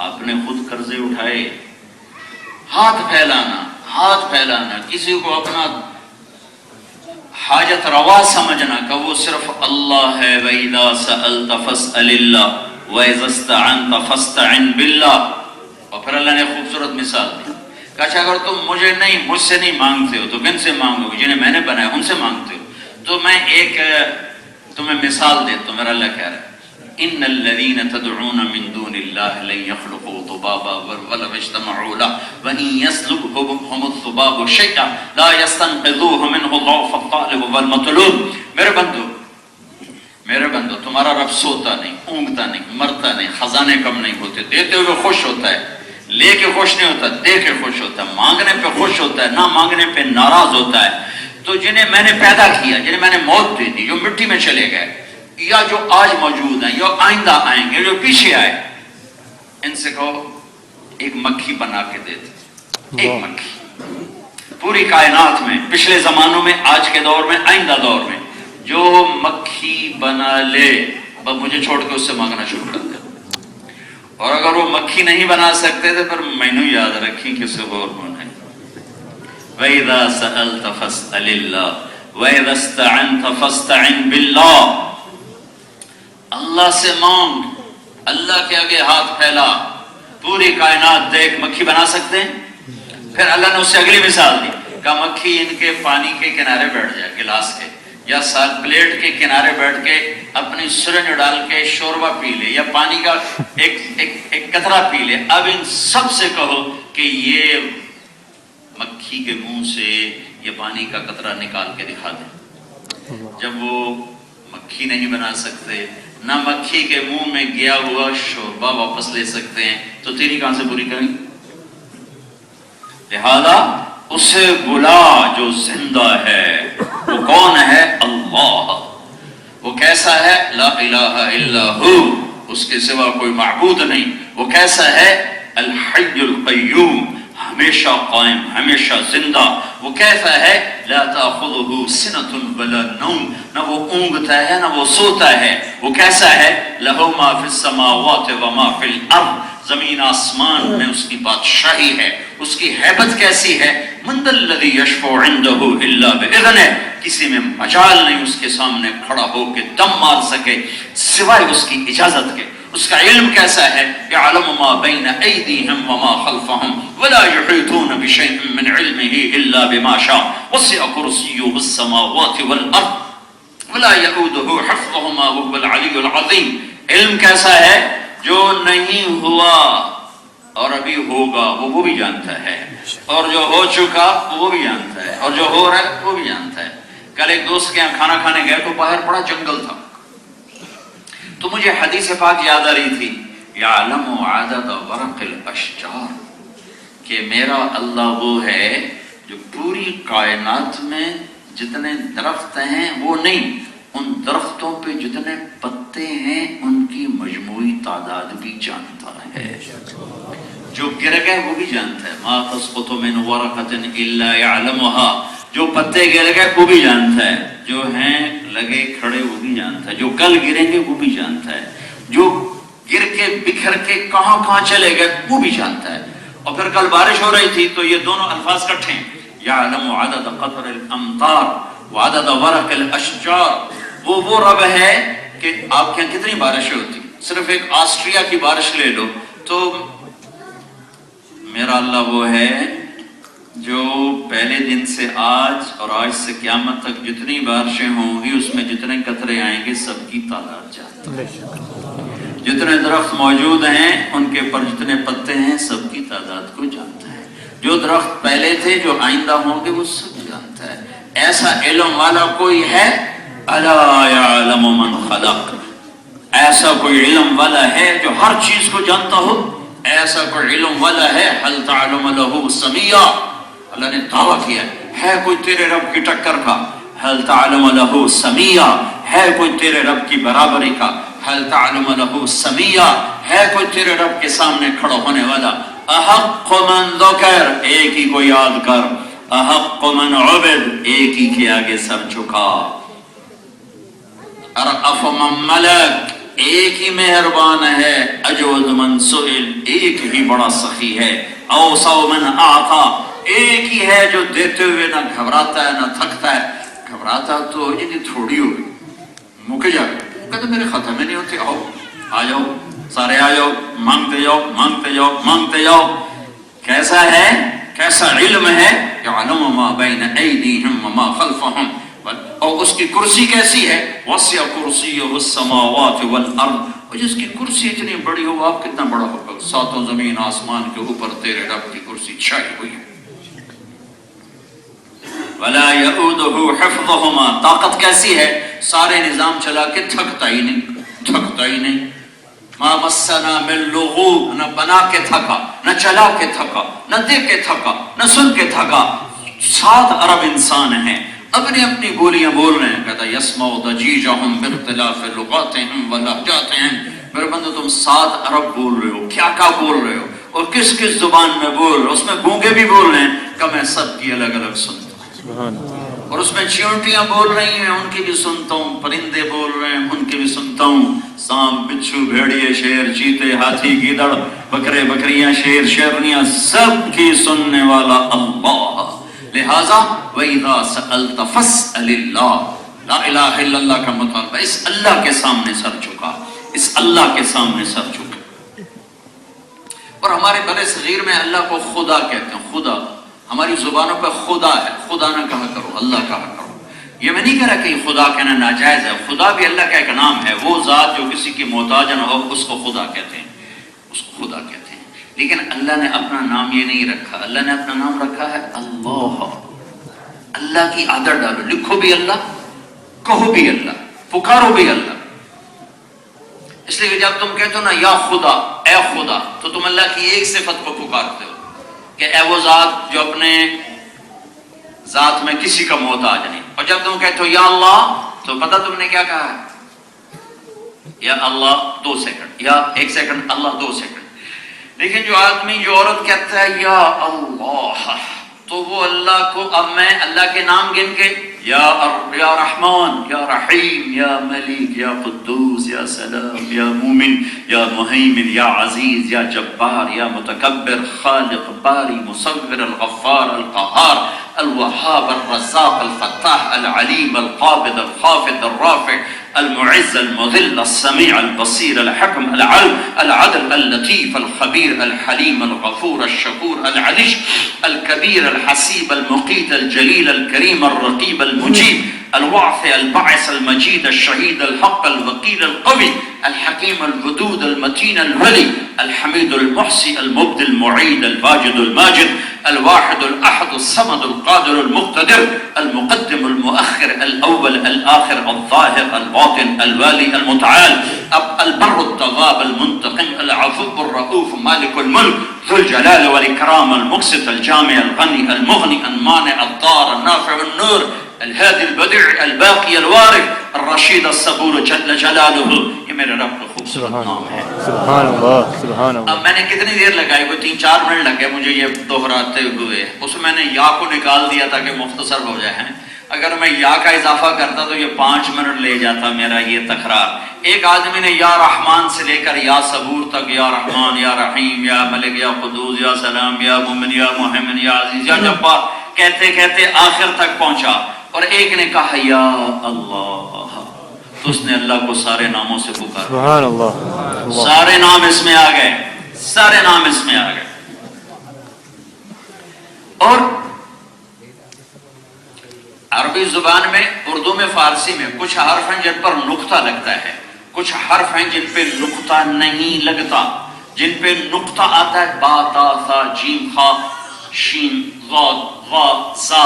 آپ نے خود قرضے اٹھائے، ہاتھ پھیلانا، کسی کو اپنا حاجت روا سمجھنا کہ وہ صرف اللہ ہے۔ وَإِذَا سَأَلْتَ فَاسْأَلِ اللَّهَ وَإِذَا اسْتَعَنْتَ فَاسْتَعِنْ بِاللَّهِ۔ اور پھر اللہ نے خوبصورت مثال دی کہ اچھا اگر تم مجھ سے نہیں مانگتے ہو تو کن سے مانگو گے؟ جنہیں میں نے بنایا ان سے مانگتے ہو۔ تو میں ایک تمہیں مثال دیتا ہوں، میرا اللہ کہہ رہا ہے ان الذين تدعون من دون الله لن يخلقوا ذبابا ولو اجتمعوا له وان يسلبهم الذباب شيئا لا يستنقذوه منه ضعف الطالب والمطلوب۔ میرے بندو تمہارا رب سوتا نہیں، اونگتا نہیں، مرتا نہیں، خزانے کم نہیں ہوتے، دیتے ہوئے خوش ہوتا ہے، لے کے خوش نہیں ہوتا، دے کے خوش ہوتا ہے، مانگنے پہ خوش ہوتا ہے، نہ مانگنے پہ ناراض ہوتا ہے۔ تو جنہیں میں نے پیدا کیا، جنہیں میں نے موت دے دی، جو مٹی میں چلے گئے یا جو آج موجود ہیں یا آئندہ آئیں گے، جو پیچھے آئے، ان سے کہو ایک مکھی بنا کے دے دے، ایک مکھی پوری کائنات میں، پچھلے زمانوں میں، آج کے دور میں، آئندہ دور میں، جو مکھی بنا لے بس مجھے چھوڑ کے اس سے مانگنا شروع کر دے۔ اور اگر وہ مکھی نہیں بنا سکتے تو پھر مینوں یاد رکھیں کہ اسے غور ہونا ہے۔ وَإِذَا سَأَلْتَ فَاسْأَلِ اللَّهِ وَإِذَا اسْتَعَنْتَ فَاسْتَعِنْ بِاللَّهِ، اللہ سے مانگ، اللہ کے آگے ہاتھ پھیلا، پوری کائنات دیکھ، مکھی بنا سکتے ہیں؟ پھر اللہ نے اس سے اگلی مثال دی، کہا مکھی ان کے پانی کے کنارے بیٹھ جائے، گلاس کے یا پلیٹ کے کنارے بیٹھ کے اپنی سرنج ڈال کے شوربہ پی لے یا پانی کا ایک قطرہ پی لے۔ اب ان سب سے کہو کہ یہ مکھی کے منہ سے یہ پانی کا قطرہ نکال کے دکھا دیں۔ جب وہ مکھی نہیں بنا سکتے، نہ مکھی کے منہ میں گیا ہوا شوربہ واپس لے سکتے ہیں، تو تیری کہاں سے پوری کریں؟ لہذا اسے بلا جو زندہ ہے، وہ کون ہے؟ اللہ۔ وہ کیسا ہے؟ لا الہ الا ہو، اس کے سوا کوئی معبود نہیں۔ وہ کیسا ہے؟ الحی القیوم، ہمیشہ قائم، ہمیشہ زندہ۔ وہ کیسا ہے؟ لا تاخذہ سنۃ ولا نوم، نہ وہ اونگتا ہے نہ وہ سوتا ہے۔ وہ کیسا ہے؟ لہ ما فی السماوات وما فی الارض، زمین آسمان میں اس کی بادشاہی ہے، اس کی ہیبت کیسی ہے؟ من ذا الذی یشفع عندہ الا باذنہ، کسی میں مجال نہیں اس کے سامنے کھڑا ہو کے دم مار سکے سوائے اس کی اجازت کے۔ اس کا علم کیسا ہے؟ یعلم ما بین ایدیہم وما خلفہم ولا یحیطون بشیء من علمہ الا بما شاء وسع کرسیہ السماوات والارض ولا یؤودہ حفظہما وهو العلی العظیم۔ علم کیسا ہے؟ جو نہیں ہوا اور ابھی ہوگا وہ بھی جانتا ہے، اور جو ہو چکا وہ بھی جانتا ہے، اور جو ہو رہا ہے وہ بھی جانتا ہے۔ کل ایک دوست کے یہاں کھانا کھانے گئے تو باہر بڑا جنگل تھا، تو مجھے حدیث پاک یاد آ رہی تھی، یعلم عدد ورق الاشجار، کہ میرا اللہ وہ ہے جو پوری کائنات میں جتنے درخت ہیں وہ نہیں، ان درختوں پہ جتنے پتے ہیں ان کی مجموعی تعداد بھی جانتا ہے۔ جو گر گئے وہ بھی جانتا ہے، ما تسقط من ورقۃ الا يعلمها، جو پتے گر گئے وہ بھی جانتا ہے، جو ہیں لگے کھڑے وہ بھی جانتا ہے، جو کل گریں گے وہ بھی جانتا ہے، جو گر کے بکھر کے کہاں کہاں چلے گئے وہ بھی جانتا ہے۔ اور پھر کل بارش ہو رہی تھی تو یہ دونوں الفاظ کٹھے ہیں، یعلم عدد قطر الامطار وعدد ورق الاشجار۔ وہ رب ہے کہ آپ کے یہاں کتنی بارشیں ہوتی، صرف ایک آسٹریا کی بارش لے لو تو میرا اللہ وہ ہے جو پہلے دن سے آج اور آج سے قیامت تک جتنی بارشیں ہوں گی اس میں جتنے قطرے آئیں گے سب کی تعداد جانتا ہے۔ جتنے درخت موجود ہیں ان کے پر جتنے پتے ہیں سب کی تعداد کو جانتا ہے۔ جو درخت پہلے تھے جو آئندہ ہوں گے وہ سب جانتا ہے۔ ایسا علم والا کوئی ہے؟ الا یعلم من خلق، ایسا کوئی علم والا ہے جو ہر چیز کو جانتا ہو؟ ایسا کوئی علم والا ہے؟ هل تعلم له سمیہ، اللہ نے دعویٰ کیا ہے کوئی تیرے رب کی ٹکر کا؟ هل تعلم له سمیہ، ہے کوئی تیرے رب کی برابری کا؟ هل تعلم له سمیہ، ہے کوئی تیرے رب کے سامنے کھڑا ہونے والا؟ احق من ذکر، ایک ہی کو یاد کر، احق من عبد، ایک ہی کے آگے سر جھکا، ارأف من ملک، ایک ہی مہربان ہے، اجود من سئل، ایک ہی بڑا سخی ہے، اوصى من اعطى، ایک ہی ہے جو دیتے ہوئے نہ گھبراتا ہے نہ تھکتا ہے۔ گھبراتا تو جنہیں تھوڑی ہوئی مک جائے، کہتے میرے ختم ہی نہیں ہوتے، آؤ آ جاؤ سارے آ جاؤ، مانگتے جاؤ مانگتے جاؤ مانگتے جاؤ۔ کیسا ہے؟ کیسا علم ہے؟ یعلم ما بین ایدیہم وما خلفہم، اور اس کی کرسی کیسی ہے؟ وسع کرسیہ السماوات والارض، اور جس کی کرسی اتنی بڑی ہو آپ کتنا بڑا ہوگا؟ ساتوں زمین آسمان کے اوپر تیرے رب کی کرسی چھائی ہوئی ہے۔ ولا یؤودہ حفظہما، طاقت کیسی ہے؟ سارے نظام چلا کے تھکتا ہی نہیں، تھکتا ہی نہیں۔ ما مسنا من لغوب، نہ بنا کے تھکا، نہ چلا کے تھکا، نہ دیکھ کے تھکا، نہ سن کے تھکا. 7 ارب انسان ہیں، اپنی اپنی بولیاں بول رہے ہیں. کہتا یسمع ضجیجہم باختلاف لغاتہم ولہجاتہم. میرے بندو تم 7 ارب بول رہے ہو، کیا کیا بول رہے ہو اور کس کس زبان میں بول رہے ہو. اس میں گونگے بھی بول رہے ہیں کہ میں سب کی الگ الگ سنتا ہوں. اور اس میں چیونٹیاں بول رہی ہیں، ان کی بھی سنتا ہوں. پرندے بول رہے ہیں، ان کی بھی سنتا ہوں. سانپ، بچھو، بھیڑیے، شیر، چیتے، ہاتھی، گیدڑ، بکرے، بکریاں، شیر، شیرنیاں، سب کی سننے والا اللہ. لہذا وَإِذَا سَأَلْتَ فَاسْأَلِ اللَّهِ، لا الہ الا اللہ کا مطالبہ. اس اللہ کے سامنے سر جھکا، اس اللہ کے سامنے سر جھکا. اور ہمارے بڑے صغیر میں اللہ کو خدا کہتے ہیں. خدا ہماری زبانوں پہ خدا ہے. خدا نہ کہا کرو، اللہ کہا کرو. یہ میں نہیں کہہ رہا کہ خدا کہنا ناجائز ہے. خدا بھی اللہ کا ایک نام ہے. وہ ذات جو کسی کی محتاج نہ ہو اس کو خدا کہتے ہیں، اس کو خدا کہتے ہیں. لیکن اللہ نے اپنا نام یہ نہیں رکھا. اللہ نے اپنا نام رکھا ہے اللہ. اللہ کی عادت ڈالو، لکھو بھی اللہ، کہو بھی اللہ، پکارو بھی اللہ. اس لیے جب تم کہتے ہو نا یا خدا، اے خدا، تو تم اللہ کی ایک صفت کو پکارتے ہو کہ اے وہ ذات جو اپنے ذات میں کسی کا محتاج نہیں. اور جب تم کہتے ہو یا اللہ، تو پتہ تم نے کیا کہا ہے؟ یا اللہ 2 سیکنڈ، یا 1 سیکنڈ، اللہ 2 سیکنڈ. لیکن جو آدمی، جو عورت کہتا ہے یا اللہ، تو وہ اللہ کو، اب میں اللہ کے نام گن کے یا رحمان، یا رحیم، یا ملک، یا قدوس، یا سلام، یا مومن، یا مہیمن، یا عزیز، یا جبار، یا متکبر، خالق، باری، مصور، الغفار، القہار، الوہاب، الرزاق، الفتاح، العلیم، القابض، الخافض، الرافع، المعز، المذل، السمیع، البصیر، الحکم، العلم، العدل، اللطیف، الخبیر، الحلیم، الغفور، الشکور، العلیش، الکبیر، الحسیب، المقیت، الجلیل، الکریم، الرقیب، المجیب، الواعث، الباعث، المجید، الشہید، الحق، الوکیل، القوی، الحکیم، الودود، المتین، الولی، الحمید، المحصی، المبدی، المعید، الواجد، الماجد، الواحد، الأحد، الصمد، القادر، المقتدر، المقدم، المؤخر، الأول، الآخر، الظاهر، الباطن، الوالي، المتعال، البر، التواب، المنتقم، العفو، الرؤوف، مالك الملك، ذو الجلال والإكرام، المقسط، الجامع، الغني، المغني، المانع، الضار، النافع، النور، الهادي، البديع، الباقي، الوارث، الرشيد، الصبور، جل جلاله. یہ میرے رب کا خوبصورت نام ہے. سبحان اللہ، سبحان اللہ. اب میں نے کتنی دیر لگائی؟ کوئی 3-4 منٹ لگے مجھے یہ دہراتے ہوئے. اس میں نے یا کو نکال دیا تھا کہ مختصر ہو جائے. اگر میں یا کا اضافہ کرتا تو یہ 5 منٹ لے جاتا میرا یہ تکرار. ایک آدمی نے یا رحمان سے لے کر یا صبور تک، یا رحمان، یا رحیم، یا ملک، یا قدوس، یا سلام، یا مومن، یا مہیمن، یا عزیز، یا جبار، کہتے کہتے آخر تک پہنچا. اور ایک نے کہا یا اللہ، تو اس نے اللہ کو سارے ناموں سے پکارا. سبحان اللہ. سارے نام اس میں آ گئے، سارے نام اس میں آ گئے. اور عربی زبان میں، اردو میں، فارسی میں کچھ حرف ہیں جن پر نقطہ لگتا ہے، کچھ حرف ہیں جن پہ نقطہ نہیں لگتا. جن پہ نقطہ آتا ہے با، تا، ثا، جیم، خا، شین، ضاد، غا، زا،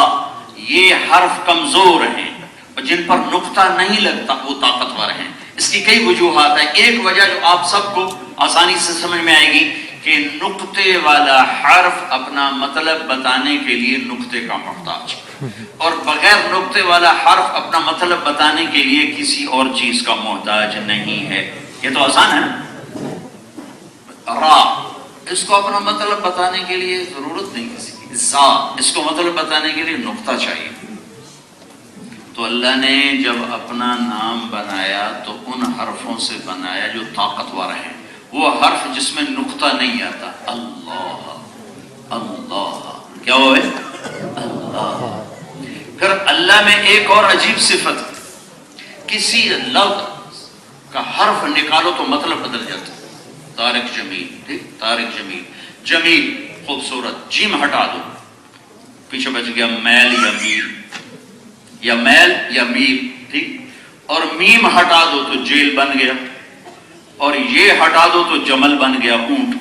یہ حرف کمزور ہیں. اور جن پر نقطہ نہیں لگتا وہ طاقتور ہیں. اس کی کئی وجوہات ہیں. ایک وجہ جو آپ سب کو آسانی سے سمجھ میں آئے گی کہ نقطے والا حرف اپنا مطلب بتانے کے لیے نقطے کا محتاج، اور بغیر نقطے والا حرف اپنا مطلب بتانے کے لیے کسی اور چیز کا محتاج نہیں ہے. یہ تو آسان ہے نا. را، اس کو اپنا مطلب بتانے کے لیے ضرورت نہیں کسی کی. زا، اس کو مطلب بتانے کے لیے نقطہ چاہیے. تو اللہ نے جب اپنا نام بنایا تو ان حرفوں سے بنایا جو طاقتور ہیں. وہ حرف جس میں نقطہ نہیں آتا. اللہ، اللہ، کیا ہوئے؟ اللہ. پھر اللہ میں ایک اور عجیب صفت، کسی لفظ کا حرف نکالو تو مطلب بدل جاتا. طارق جمیل، ٹھیک، طارق جمیل، جمیل خوبصورت. جیم ہٹا دو، پیچھے بچ گیا میل یا میل، یا میل یا میم، ٹھیک. اور میم ہٹا دو تو جیل بن گیا، اور یہ ہٹا دو تو جمل بن گیا، اونٹ.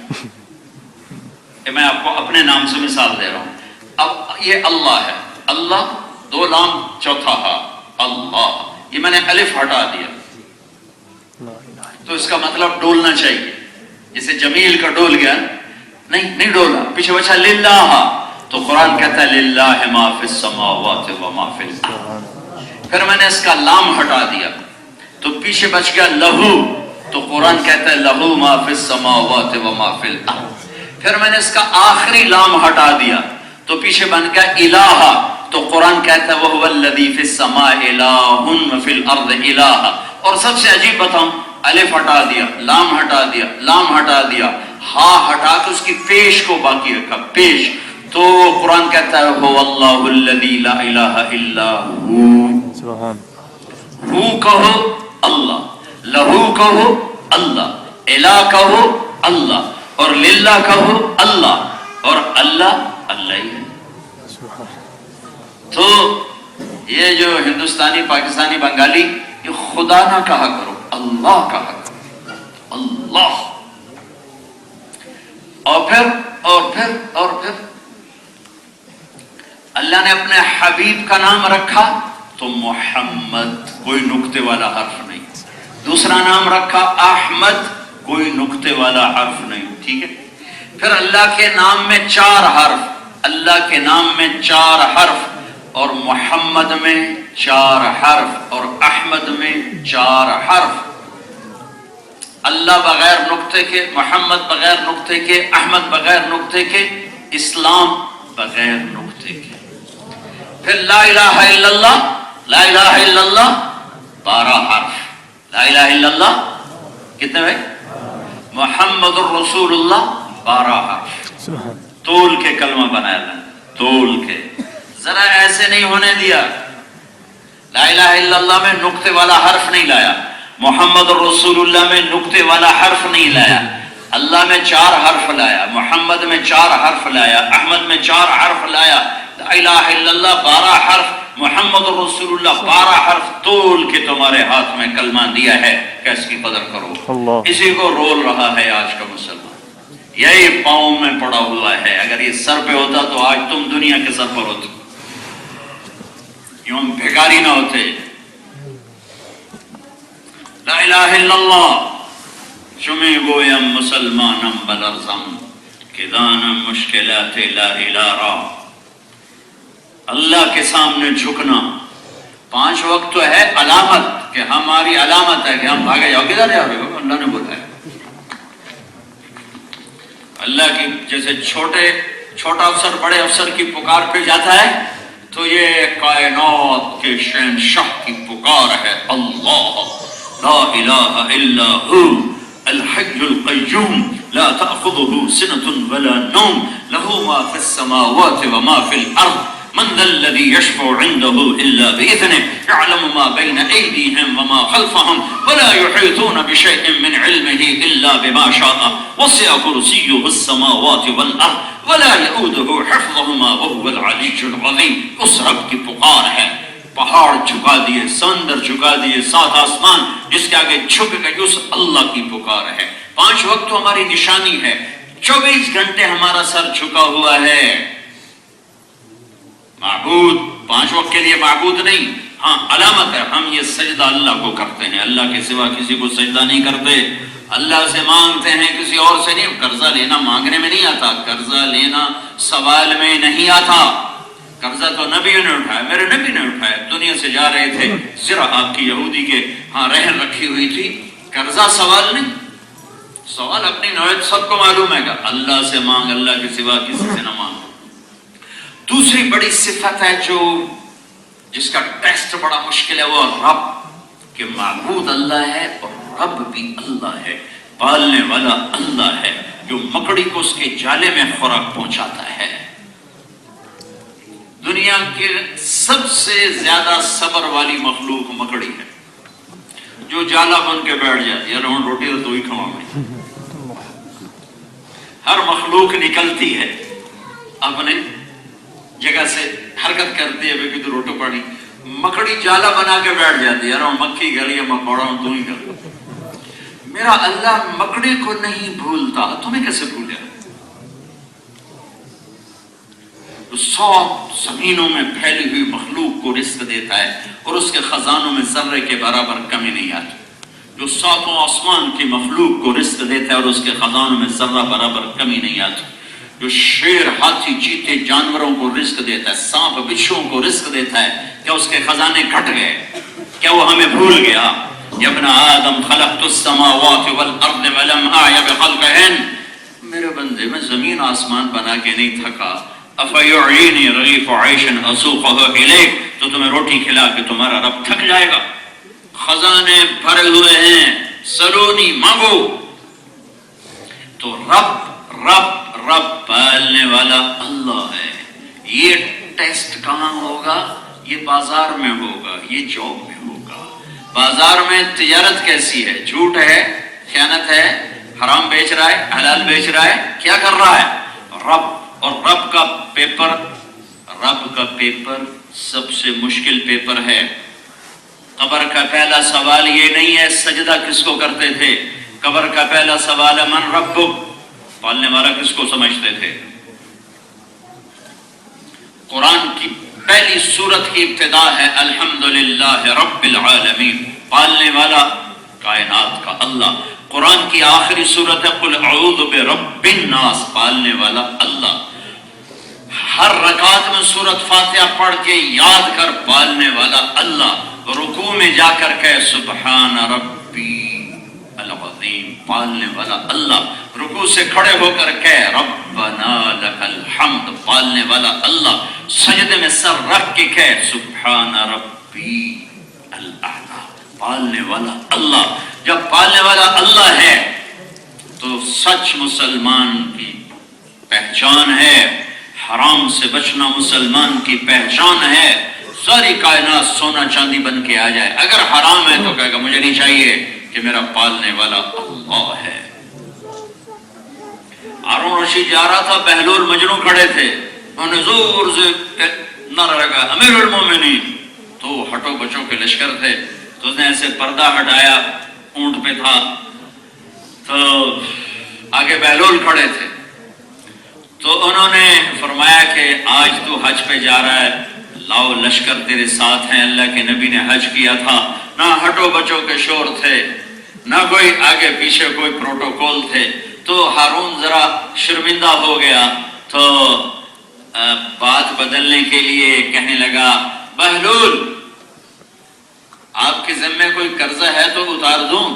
میں آپ کو اپنے نام سے مثال دے رہا ہوں. اب یہ اللہ ہے، اللہ، 2 لام، چوتھا ہا، اللہ. یہ میں نے الف ہٹا دیا تو اس کا مطلب ڈولنا چاہیے. جیسے جمیل کا ڈول گیا، نہیں ڈولا, پیچھے بچا للہ, تو قرآن کہتا ہے للہ ما فی السماوات و ما فی الارض. پھر میں نے اس کا لام ہٹا دیا تو پیچھے بچ گیا لہو, تو قرآن کہتا ہے لہو ما فی السماوات و ما فی الارض. پھر میں نے اس کا آخری لام ہٹا دیا تو پیچھے بن گیا الہ, تو قرآن کہتا ہے وَهُوَ الَّذِي فِي السَّمَاءِ إِلَٰهٌ وَفِي الْأَرْضِ إِلَٰهٌ. اور سب سے عجیب بتاؤں, الف ہٹا دیا, لام ہٹا دیا, لام ہٹا دیا, ہا ہٹا کے اس کی پیش کو باقی رکھا, پیش. تو قرآن کہتا ہے هُوَ اللَّهُ الَّذِي لَا إِلَٰهَ إِلَّا هُوَ. سبحان. ہو کہو اللہ, لہو کہو اللہ, الہ کہو اللہ, اور للہ کہو اللہ, اور اللہ اللہ ہی ہے. تو یہ جو ہندوستانی, پاکستانی, بنگالی, یہ خدا نہ کہا کرو, اللہ کہا کرو, اللہ. اور پھر اللہ نے اپنے حبیب کا نام رکھا تو محمد, کوئی نقطے والا حرف نہیں. دوسرا نام رکھا احمد, کوئی نقطے والا حرف نہیں. ٹھیک ہے. پھر اللہ کے نام میں 4 حرف, اللہ کے نام میں 4 حرف, اور محمد میں 4 حرف, اور احمد میں 4 حرف. اللہ بغیر نقطے کے, محمد بغیر نقطے کے, احمد بغیر نقطے کے, اسلام بغیر نقطے کے. پھر لا الہ الا اللہ, لا الہ الا اللہ 12 حرف, لا الہ الا اللہ کتنے بھائی, محمد الرسول اللہ 12 حرف. تول کے کلمہ بنایا تھا, تول کے, ذرا ایسے نہیں ہونے دیا. لا الہ الا اللہ میں نقطے والا حرف نہیں لایا, محمد الرسول اللہ میں نقطے والا حرف نہیں لایا, اللہ میں 4 حرف لایا, محمد میں 4 حرف لایا, احمد میں 4 حرف لایا. لا الہ الا اللہ 12 حرف, محمد الرسول اللہ 12 حرف. تول کے تمہارے ہاتھ میں کلمہ دیا ہے, کیس کی قدر کرو. اسی کو رول رہا ہے آج کا مسلمان, یہی پاؤں میں پڑا ہوا ہے. اگر یہ سر پہ ہوتا تو آج تم دنیا کے سر پر ہوتے, یوں بھیکاری نہ ہوتے. لا الہ الا اللہ شمی گویم مسلمانم بلرزم کہ دانم مشکلات لا الہ را. اللہ کے سامنے جھکنا 5 وقت تو ہے علامت, کہ ہماری علامت ہے کہ ہم بھاگے جاؤ, کدھر جا رہے ہو, اللہ نے بولا ہے. اللہ کی جیسے چھوٹا افسر بڑے افسر کی پکار پہ جاتا ہے, تو یہ کائنات کے شہنشاہ کی پکار ہے, اللہ لا الہ الا ہو الحی القیوم لا تأخذه سنة ولا نوم له ما في السماوات وما في الأرض من ذا الذي يشفع عنده إلا بإذنه يعلم ما بين أيديهم وما خلفهم ولا يحيطون بشيء من علمه إلا بما شاء وسع كرسيه السماوات والأرض ولا يؤوده حفظهما وهو العلي العظيم. اس رب کی پکار ہے, پہاڑ جھکا دیے, سمندر جھکا دیے, 7 آسمان جس کے آگے جھک گئے, اس اللہ کی پکار ہے. 5 وقت تو ہماری نشانی ہے, 24 گھنٹے ہمارا سر جھکا ہوا ہے. معبود 5 وقت کے لیے معبود نہیں, ہاں علامت ہے, ہم یہ سجدہ اللہ کو کرتے ہیں, اللہ کے سوا کسی کو سجدہ نہیں کرتے. اللہ سے مانگتے ہیں, کسی اور سے نہیں. قرضہ لینا مانگنے میں نہیں آتا, قرضہ لینا سوال میں نہیں آتا. قرضہ تو نبیوں نے اٹھایا, میرے نبی نے اٹھایا. دنیا سے جا رہے تھے, ذرا آپ کی یہودی کے ہاں رہن رکھی ہوئی تھی. قرضہ سوال نہیں, سوال اپنی نوعیت سب کو معلوم ہے کہ اللہ سے مانگ, اللہ کے سوا کسی سے نہ مانگ. دوسری بڑی صفت ہے جو جس کا ٹیسٹ بڑا مشکل ہے, وہ رب, کہ معبود اللہ ہے اور رب بھی اللہ ہے, پالنے والا اللہ ہے, جو مکڑی کو اس کے جالے میں خوراک پہنچاتا ہے. دنیا کے سب سے زیادہ صبر والی مخلوق مکڑی ہے, جو جالا بن کے بیٹھ جاتی ہے, روٹی تو ہی کھواؤں. ہر مخلوق نکلتی ہے اپنے جگہ سے, حرکت کرتی ہے, بے تو روٹو پڑی. مکڑی جالا بنا کے بیٹھ جاتی ہے, مکھی گلی ہے, مکوڑا ہوں تو ہی کر. میرا اللہ مکڑی کو نہیں بھولتا, تمہیں کیسے بھولے؟ 100 زمینوں میں پھیلی ہوئی مخلوق کو رزق دیتا ہے اور اس کے خزانوں میں ذرے کے برابر کمی نہیں آتی. جو 7 آسمان کی مخلوق کو رزق دیتا ہے اور اس کے خزانوں میں ذرہ برابر کمی نہیں آتی. جو شیر ہاتھی چیتے جانوروں کو رزق دیتا ہے، سانپ بچھوؤں کو رزق دیتا ہے، کیا اس کے خزانے گھٹ گئے؟ کیا وہ ہمیں بھول گیا؟ یا ابن آدم خلقت السماوات والارض ولم اعی بخلقہن، میرے بندے میں زمین آسمان بنا کے نہیں تھکا، افیعینی رغیف عیش اسوقہ الیک، تو تمہیں روٹی کھلا کے تمہارا رب تھک جائے گا؟ خزانے بھرے ہوئے ہیں، سلونی مانگو۔ تو رب پالنے والا اللہ ہے۔ یہ ٹیسٹ کہاں ہوگا؟ یہ بازار میں ہوگا، یہ جاب میں ہوگا۔ بازار میں تجارت کیسی ہے؟ جھوٹ ہے، خیانت ہے، حرام بیچ رہا ہے، حلال بیچ رہا ہے، کیا کر رہا ہے؟ اور رب کا پیپر سب سے مشکل پیپر ہے۔ قبر کا پہلا سوال یہ نہیں ہے سجدہ کس کو کرتے تھے، قبر کا پہلا سوال ہے من ربک، پالنے والا کس کو سمجھتے تھے؟ قرآن کی پہلی سورت کی ابتدا ہے الحمدللہ رب العالمین، پالنے والا کائنات کا اللہ۔ قرآن کی آخری سورت ہے قل اعوذ برب الناس، پالنے والا اللہ۔ ہر رکعت میں سورت فاتحہ پڑھ کے یاد کر پالنے والا اللہ، رکوع میں جا کر کہ سبحان ربی العظیم، پالنے والا اللہ، رکوع سے کھڑے ہو کر کہ ربنا لک الحمد، پالنے والا اللہ، سجدے میں سر رکھ کے کہ سبحان ربی الاعلی، پالنے والا اللہ۔ جب پالنے والا اللہ ہے تو سچ مسلمان کی پہچان ہے، حرام سے بچنا مسلمان کی پہچان ہے۔ ساری کائنات سونا چاندی بن کے آ جائے، اگر حرام ہے تو کہے گا مجھے نہیں چاہیے کہ میرا پالنے والا اللہ ہے۔ ہارون رشید جا رہا تھا، بہلول مجنوں کھڑے تھے، انہوں نے زور سے نعرہ لگا امیر المومنین، تو ہٹو بچوں کے لشکر تھے، تو اس نے ایسے پردہ ہٹایا، اونٹ پہ تھا، تو آگے بہلول کھڑے تھے، تو انہوں نے فرمایا کہ آج تو حج پہ جا رہا ہے، لاؤ لشکر تیرے ساتھ ہیں، اللہ کے نبی نے حج کیا تھا، نہ ہٹو بچوں کے شور تھے، نہ کوئی آگے پیچھے کوئی پروٹوکول تھے۔ تو ہارون ذرا شرمندہ ہو گیا، تو بات بدلنے کے لیے کہنے لگا بہلول آپ کے ذمے کوئی قرضہ ہے تو اتار دوں؟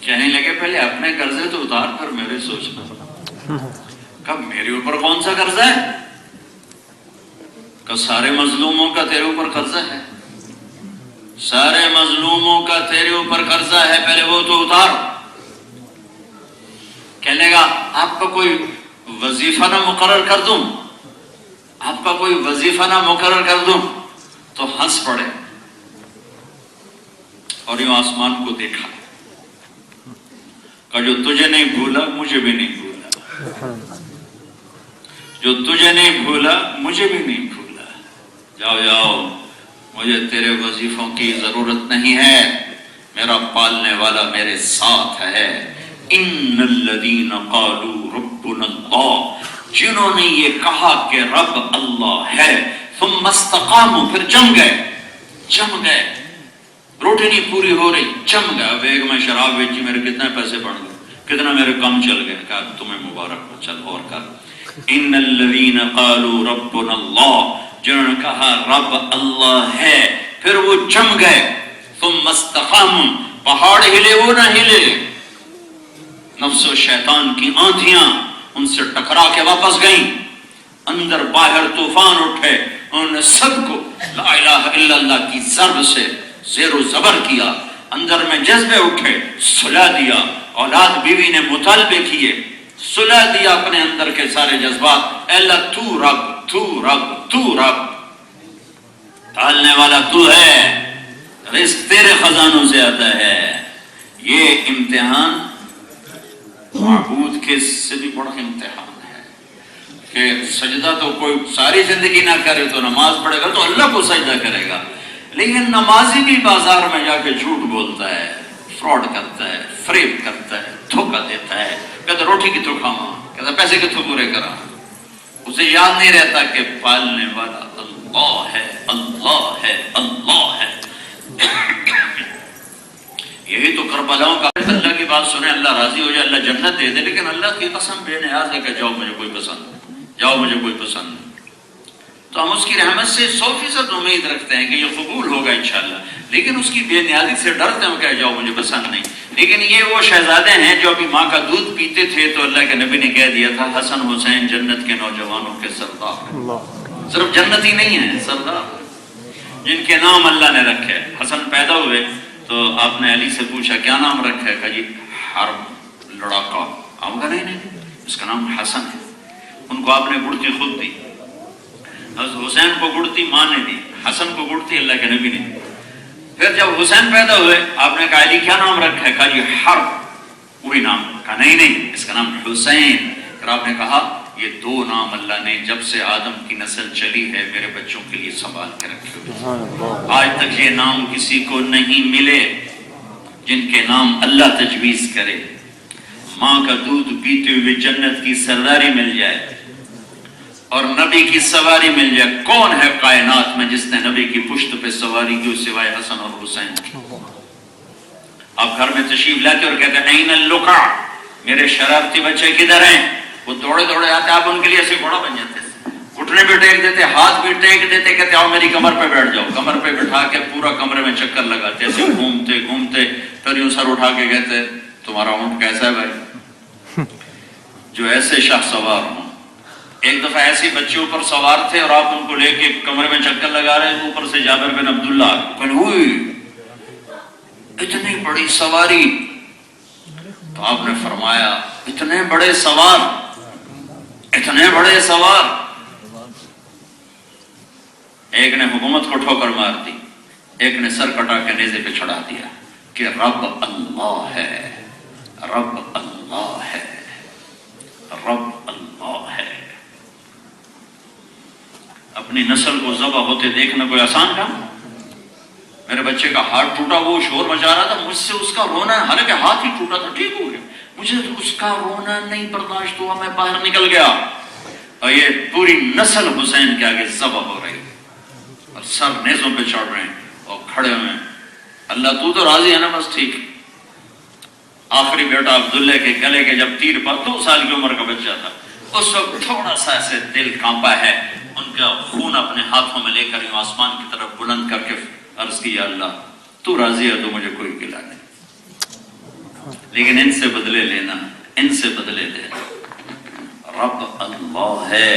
کہنے لگے پہلے اپنے قرضے تو اتار کر میرے سوچنا، کب میرے اوپر کون سا قرضہ ہے؟ کہ سارے مظلوموں کا تیرے اوپر قرضہ ہے، سارے مظلوموں کا تیرے اوپر قرضہ ہے، پہلے وہ تو اتار۔ کہنے لگا آپ کا کوئی وظیفہ نہ مقرر کر دوں، آپ کا کوئی وظیفہ نہ مقرر کر دوں؟ تو ہنس پڑے اور یوں آسمان کو دیکھا کہ جو تجھے نہیں بھولا مجھے بھی نہیں بھولا، جو تجھے نہیں بھولا مجھے بھی نہیں بھولا، جاؤ جاؤ، مجھے تیرے وظیفوں کی ضرورت نہیں ہے، میرا پالنے والا میرے ساتھ ہے۔ ان الذین قالوا ربنا اللہ، جنہوں نے یہ کہا کہ رب اللہ ہے، ثم استقاموا، پھر جم گئے، روٹی نہیں پوری ہو رہی، جم گئے، اب ایک میں شراب بیچی میرے کتنے پیسے بڑھ گئے، کتنا میرے کام چل گئے، کہا تمہیں مبارک ہو، چل اور کر۔ ان الذین قالوا ربنا اللہ، جنہوں نے کہا رب اللہ ہے، پھر وہ جم گئے، ثم استقاموا، پہاڑ ہلے وہ نہ ہلے، نفس و شیطان کی آندھیاں ان سے ٹکرا کے واپس گئیں، اندر باہر طوفان اٹھے، انہوں نے سب کو لا الہ الا اللہ کی ضرب سے زیر و زبر کیا، اندر میں جذبے اٹھے، سلا دیا، اولاد بیوی نے مطالبے کیے، سلا دیا اپنے اندر کے سارے جذبات، اے اللہ تو رب، تو رب، تو رب، پالنے والا تو ہے، رزق تیرے خزانوں سے آتا ہے۔ یہ امتحان معبود کے سے بھی بڑا امتحان ہے کہ سجدہ تو کوئی ساری زندگی نہ کرے تو نماز پڑھے گا تو اللہ کو سجدہ کرے گا، لیکن نمازی بھی بازار میں جا کے جھوٹ بولتا ہے، فراڈ کرتا ہے، فریب کرتا ہے، دھوکہ دیتا ہے، کہتا روٹی کتوں کھاواں، کہتا پیسے کتوں پورے کرا، اسے یاد نہیں رہتا کہ پالنے والا اللہ ہے، اللہ ہے، اللہ ہے۔ یہی تو کربلاؤں کا اللہ کی بات سنیں، اللہ راضی ہو جائے، اللہ جنت دے دے، لیکن اللہ کی قسم بے نیاز ہے کہ جاؤ مجھے کوئی پسند نہیں، جاؤ مجھے کوئی پسند نہیں۔ تو ہم اس کی رحمت سے 100% امید رکھتے ہیں کہ یہ قبول ہوگا انشاءاللہ، لیکن اس کی بے نیازی سے ڈرتے ہیں کہ جاؤ مجھے پسند نہیں۔ لیکن یہ وہ شہزادے ہیں جو ابھی ماں کا دودھ پیتے تھے تو اللہ کے نبی نے کہہ دیا تھا حسن حسین جنت کے نوجوانوں کے سردار، اللہ صرف جنت ہی نہیں ہے، سردار جن کے نام اللہ نے رکھے۔ حسن پیدا ہوئے تو آپ نے علی سے پوچھا کیا نام رکھا ہے؟ کہا جی حرب، لڑاکا۔ آپ کہا نہیں اس کا نام حسن ہے۔ ان کو آپ نے گڑتی خود دی، حضرت حسین کو گڑتی ماں نے دی، حسن کو گڑتی اللہ کے نبی نے دی۔ پھر جب حسین پیدا ہوئے آپ نے کہا علی کیا نام رکھا ہے؟ کہا جی حرب، وہی نام۔ کہا نہیں اس کا نام حسین۔ پھر آپ نے کہا یہ دو نام اللہ نے جب سے آدم کی نسل چلی ہے میرے بچوں کے لیے سنبھال کے رکھے ہوئے، سبحان اللہ آج تک یہ نام کسی کو نہیں ملے جن کے نام اللہ تجویز کرے۔ ماں کا دودھ پیتے ہوئے جنت کی سرداری مل جائے اور نبی کی سواری مل جائے۔ کون ہے کائنات میں جس نے نبی کی پشت پہ سواری کی سوائے حسن اور حسین کی؟ آپ گھر میں تشریف لاتے اور کہتے ہیں این اللقع، میرے شرارتی بچے کدھر ہیں؟ وہ دوڑے دوڑے آتے، آپ ان کے لیے ایسے گھوڑا بن جاتے، گھٹنے بھی ٹیک دیتے، ہاتھ بھی ٹیک دیتے، کہتے آؤ میری کمر پہ بیٹھ جاؤ۔ کمر پہ بٹھا کے پورا کمرے میں چکر لگاتے، ایسے گھومتے گھومتے، پھر یوں سر اٹھا کے کہتے تمہارا اونٹ کیسا ہے بھائی؟ جو ایسے شاہ سوار ہوں۔ ایک دفعہ ایسی بچے اوپر سوار تھے اور آپ ان کو لے کے کمرے میں چکر لگا رہے ہیں، اوپر سے جابر بن عبداللہ اتنی بڑی سواری۔ تو آپ نے فرمایا اتنے بڑے سوار، اتنے بڑے سوار۔ ایک نے حکومت کو ٹھوکر مار دی، ایک نے سر کٹا کے نیزے پہ چڑھا دیا کہ رب اللہ ہے، رب اللہ ہے، رب اللہ ہے۔ اپنی نسل کو ذبح ہوتے دیکھنا کوئی آسان کام؟ میرے بچے کا ہاتھ ٹوٹا، وہ شور مچا رہا تھا، مجھ سے اس کا رونا، حالانکہ ہاتھ ہی ٹوٹا تھا، ٹھیک ہو گیا، مجھے اس کا رونا نہیں برداشت ہوا، میں باہر نکل گیا اور یہ پوری نسل حسین کے آگے ذبح ہو رہی اور سر نیزوں پہ چڑھ رہے ہیں اور کھڑے ہوئے ہیں۔ اللہ تو راضی ہے نا؟ بس ٹھیک۔ آخری بیٹا عبداللہ کے گلے کے جب تیر پا، 2 سال کی عمر کا بچہ تھا، اس وقت تھوڑا سا ایسے دل کانپا ہے، ان کا خون اپنے ہاتھوں میں لے کر یوں آسمان کی طرف بلند کر کے عرض کیا اللہ تو راضی ہے تو مجھے کوئی گلہ نہیں، لیکن ان سے بدلے لینا، ان سے بدلے لینا۔ رب اللہ ہے،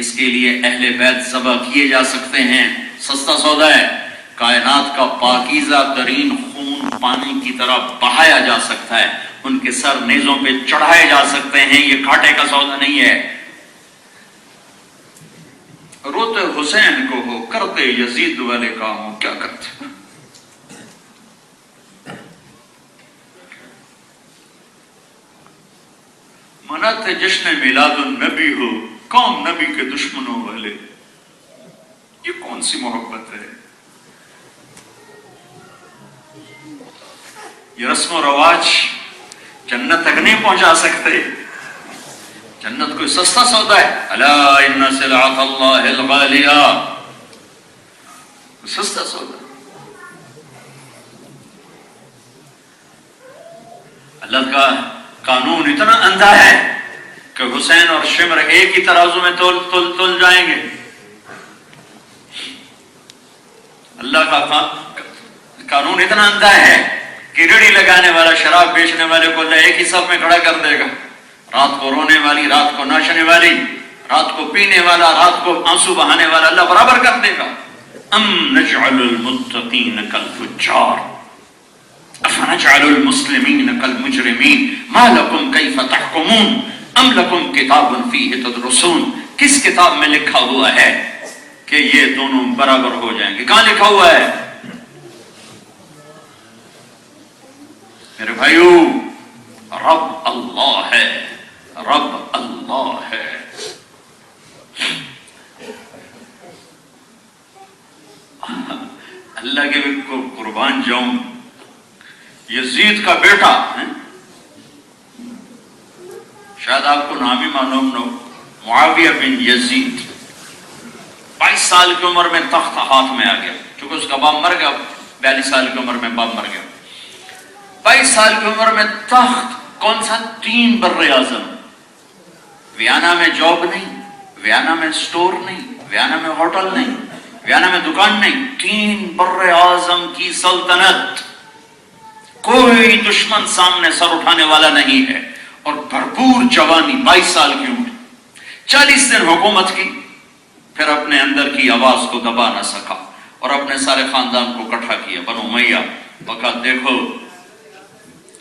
اس کے لیے اہل بیت ذبح کیے جا سکتے ہیں، سستا سودا ہے۔ کائنات کا پاکیزہ ترین خون پانی کی طرح بہایا جا سکتا ہے، ان کے سر نیزوں پہ چڑھائے جا سکتے ہیں، یہ گھاٹے کا سودا نہیں ہے۔ روتے حسین کو ہو، کرتے یزید والے کام ہو، کیا کرتے؟ مناتے جشن میلاد النبی ہو، قوم نبی کے دشمنوں والے، یہ کون سی محبت ہے؟ یہ رسم و رواج جنت تک نہیں پہنچا سکتے۔ جنت کوئی سستا سودا ہے؟ الا ان سلعۃ اللہ الغالیہ، سستا سودا۔ اللہ کا قانون اتنا اندھا ہے کہ حسین اور شمر ایک ہی ترازو میں تول جائیں گے۔ اللہ کا قانون اتنا اندھا ہے کہ ریڑھی لگانے والا شراب بیچنے والے کو اللہ ایک ہی صف میں کھڑا کر دے گا، رات کو رونے والی، رات کو ناچنے والی، رات کو پینے والا، رات کو آنسو بہانے والا، اللہ برابر کر دے گا۔ ام نجعل المتقین کالفجار افنجعل المسلمین کالمجرمین ما لکم کیف تحکمون ام لکم کتاب فیہ تدرسون۔ کس کتاب میں لکھا ہوا ہے کہ یہ دونوں برابر ہو جائیں گے؟ کہاں لکھا ہوا ہے؟ میرے بھائیو، رب اللہ ہے، رب اللہ ہے۔ اللہ کے کو قربان جاؤں، یزید کا بیٹا، شاید آپ کو نام ہی معلوم نہ ہو، معاویہ بن یزید، 22 سال کی عمر میں تخت ہاتھ میں آ گیا، چونکہ اس کا باپ مر گیا، 42 سال کی عمر میں باپ مر گیا۔ 22 سال کی عمر میں تخت کون سا؟ 3 بر اعظم. ویانا میں جاب نہیں، ویانا میں سٹور نہیں، ویانا میں ہوٹل نہیں، ویانا میں دکان نہیں، 3 بر اعظم کی سلطنت. کوئی دشمن سامنے سر اٹھانے والا نہیں ہے. اور بھرپور جوانی، 22 سال کی عمر، 40 دن حکومت کی، پھر اپنے اندر کی آواز کو دبا نہ سکا اور اپنے سارے خاندان کو اکٹھا کیا. بنو امیہ بکا دیکھو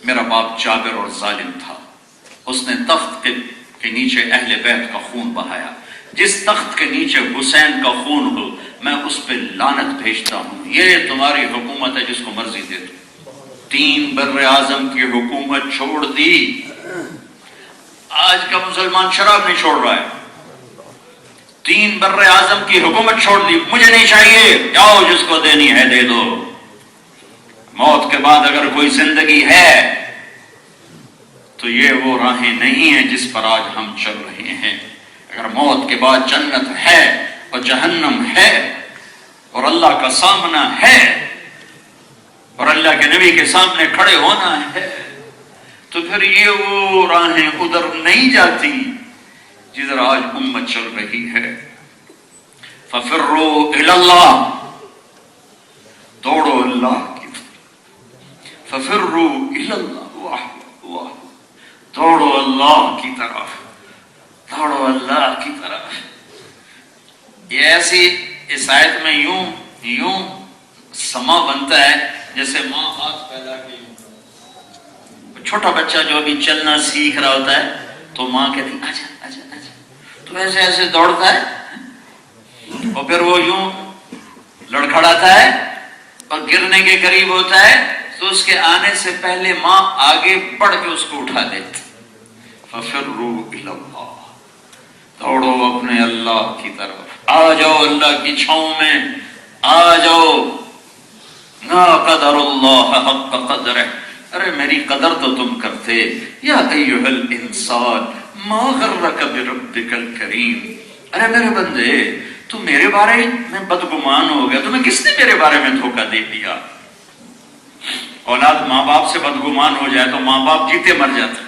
میرا باپ جابر اور ظالم تھا، اس نے تخت کے نیچے اہل بیت کا خون بہایا. جس تخت کے نیچے حسین کا خون ہو میں اس پہ لعنت بھیجتا ہوں. یہ تمہاری حکومت ہے، جس کو مرضی دے دو. 3 بر اعظم کی حکومت چھوڑ دی. آج کا مسلمان شراب نہیں چھوڑ رہا ہے. 3 بر اعظم کی حکومت چھوڑ دی. مجھے نہیں چاہیے، جاؤ جس کو دینی ہے دے دو. موت کے بعد اگر کوئی زندگی ہے تو یہ وہ راہیں نہیں ہیں جس پر آج ہم چل رہے ہیں. اگر موت کے بعد جنت ہے اور جہنم ہے اور اللہ کا سامنا ہے اور اللہ کے نبی کے سامنے کھڑے ہونا ہے تو پھر یہ وہ راہیں ادھر نہیں جاتی جدھر آج امت چل رہی ہے. ففروا الی اللہ، دوڑو اللہ کی طرف. ففروا الی اللہ، واہ واہ، دوڑو اللہ کی طرف، دوڑو اللہ کی طرف. یہ ایسی اس آیت میں یوں سما بنتا ہے جیسے ماں ہاتھ پھیلا کے. چھوٹا بچہ جو ابھی چلنا سیکھ رہا ہوتا ہے تو ماں کہتی آجا آجا آجا، تو ایسے ایسے دوڑتا ہے اور پھر وہ یوں لڑکھڑاتا ہے اور گرنے کے قریب ہوتا ہے تو اس کے آنے سے پہلے ماں آگے بڑھ کے اس کو اٹھا دیتی. ففروا الی اللہ، دوڑو اپنے اللہ کی طرف. آ جاؤ اللہ کی چھاؤں میں، آ جاؤ. نا قدر اللہ حق قدرہ، ارے میری قدر تو تم کرتے. یا ایھا الانسان ما غرک بربک الکریم، ارے میرے بندے تو میرے بارے میں بدگمان ہو گیا، تمہیں کس نے میرے بارے میں دھوکہ دے دیا. اولاد ماں باپ سے بدگمان ہو جائے تو ماں باپ جیتے مر جاتے،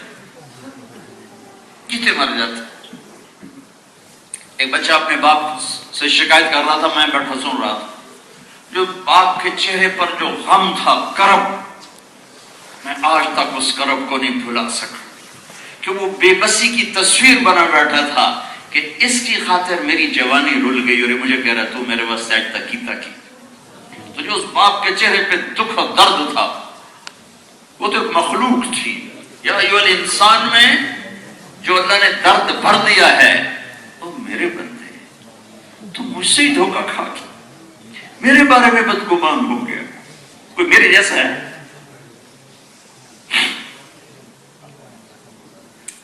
جیتے مر جاتے. ایک بچہ اپنے باپ سے شکایت کر رہا تھا، میں بیٹھا سن رہا تھا. جو باپ کے چہرے پر جو غم تھا، کرب، میں آج تک اس کرب کو نہیں بھلا سکا کہ وہ بے بسی کی تصویر بنا بیٹھا تھا کہ اس کی خاطر میری جوانی رل گئی اور مجھے کہہ رہا تو میرے واسطے آج تک کیتا کی. تو جو اس باپ کے چہرے پہ دکھ اور درد تھا وہ تو ایک مخلوق تھی. یا ایھا الانسان میں جو اللہ نے درد بھر دیا ہے، او میرے بندے تو مجھ سے ہی دھوکہ کھا کے میرے بارے میں بدگمان ہو گیا. کوئی میرے جیسا ہے؟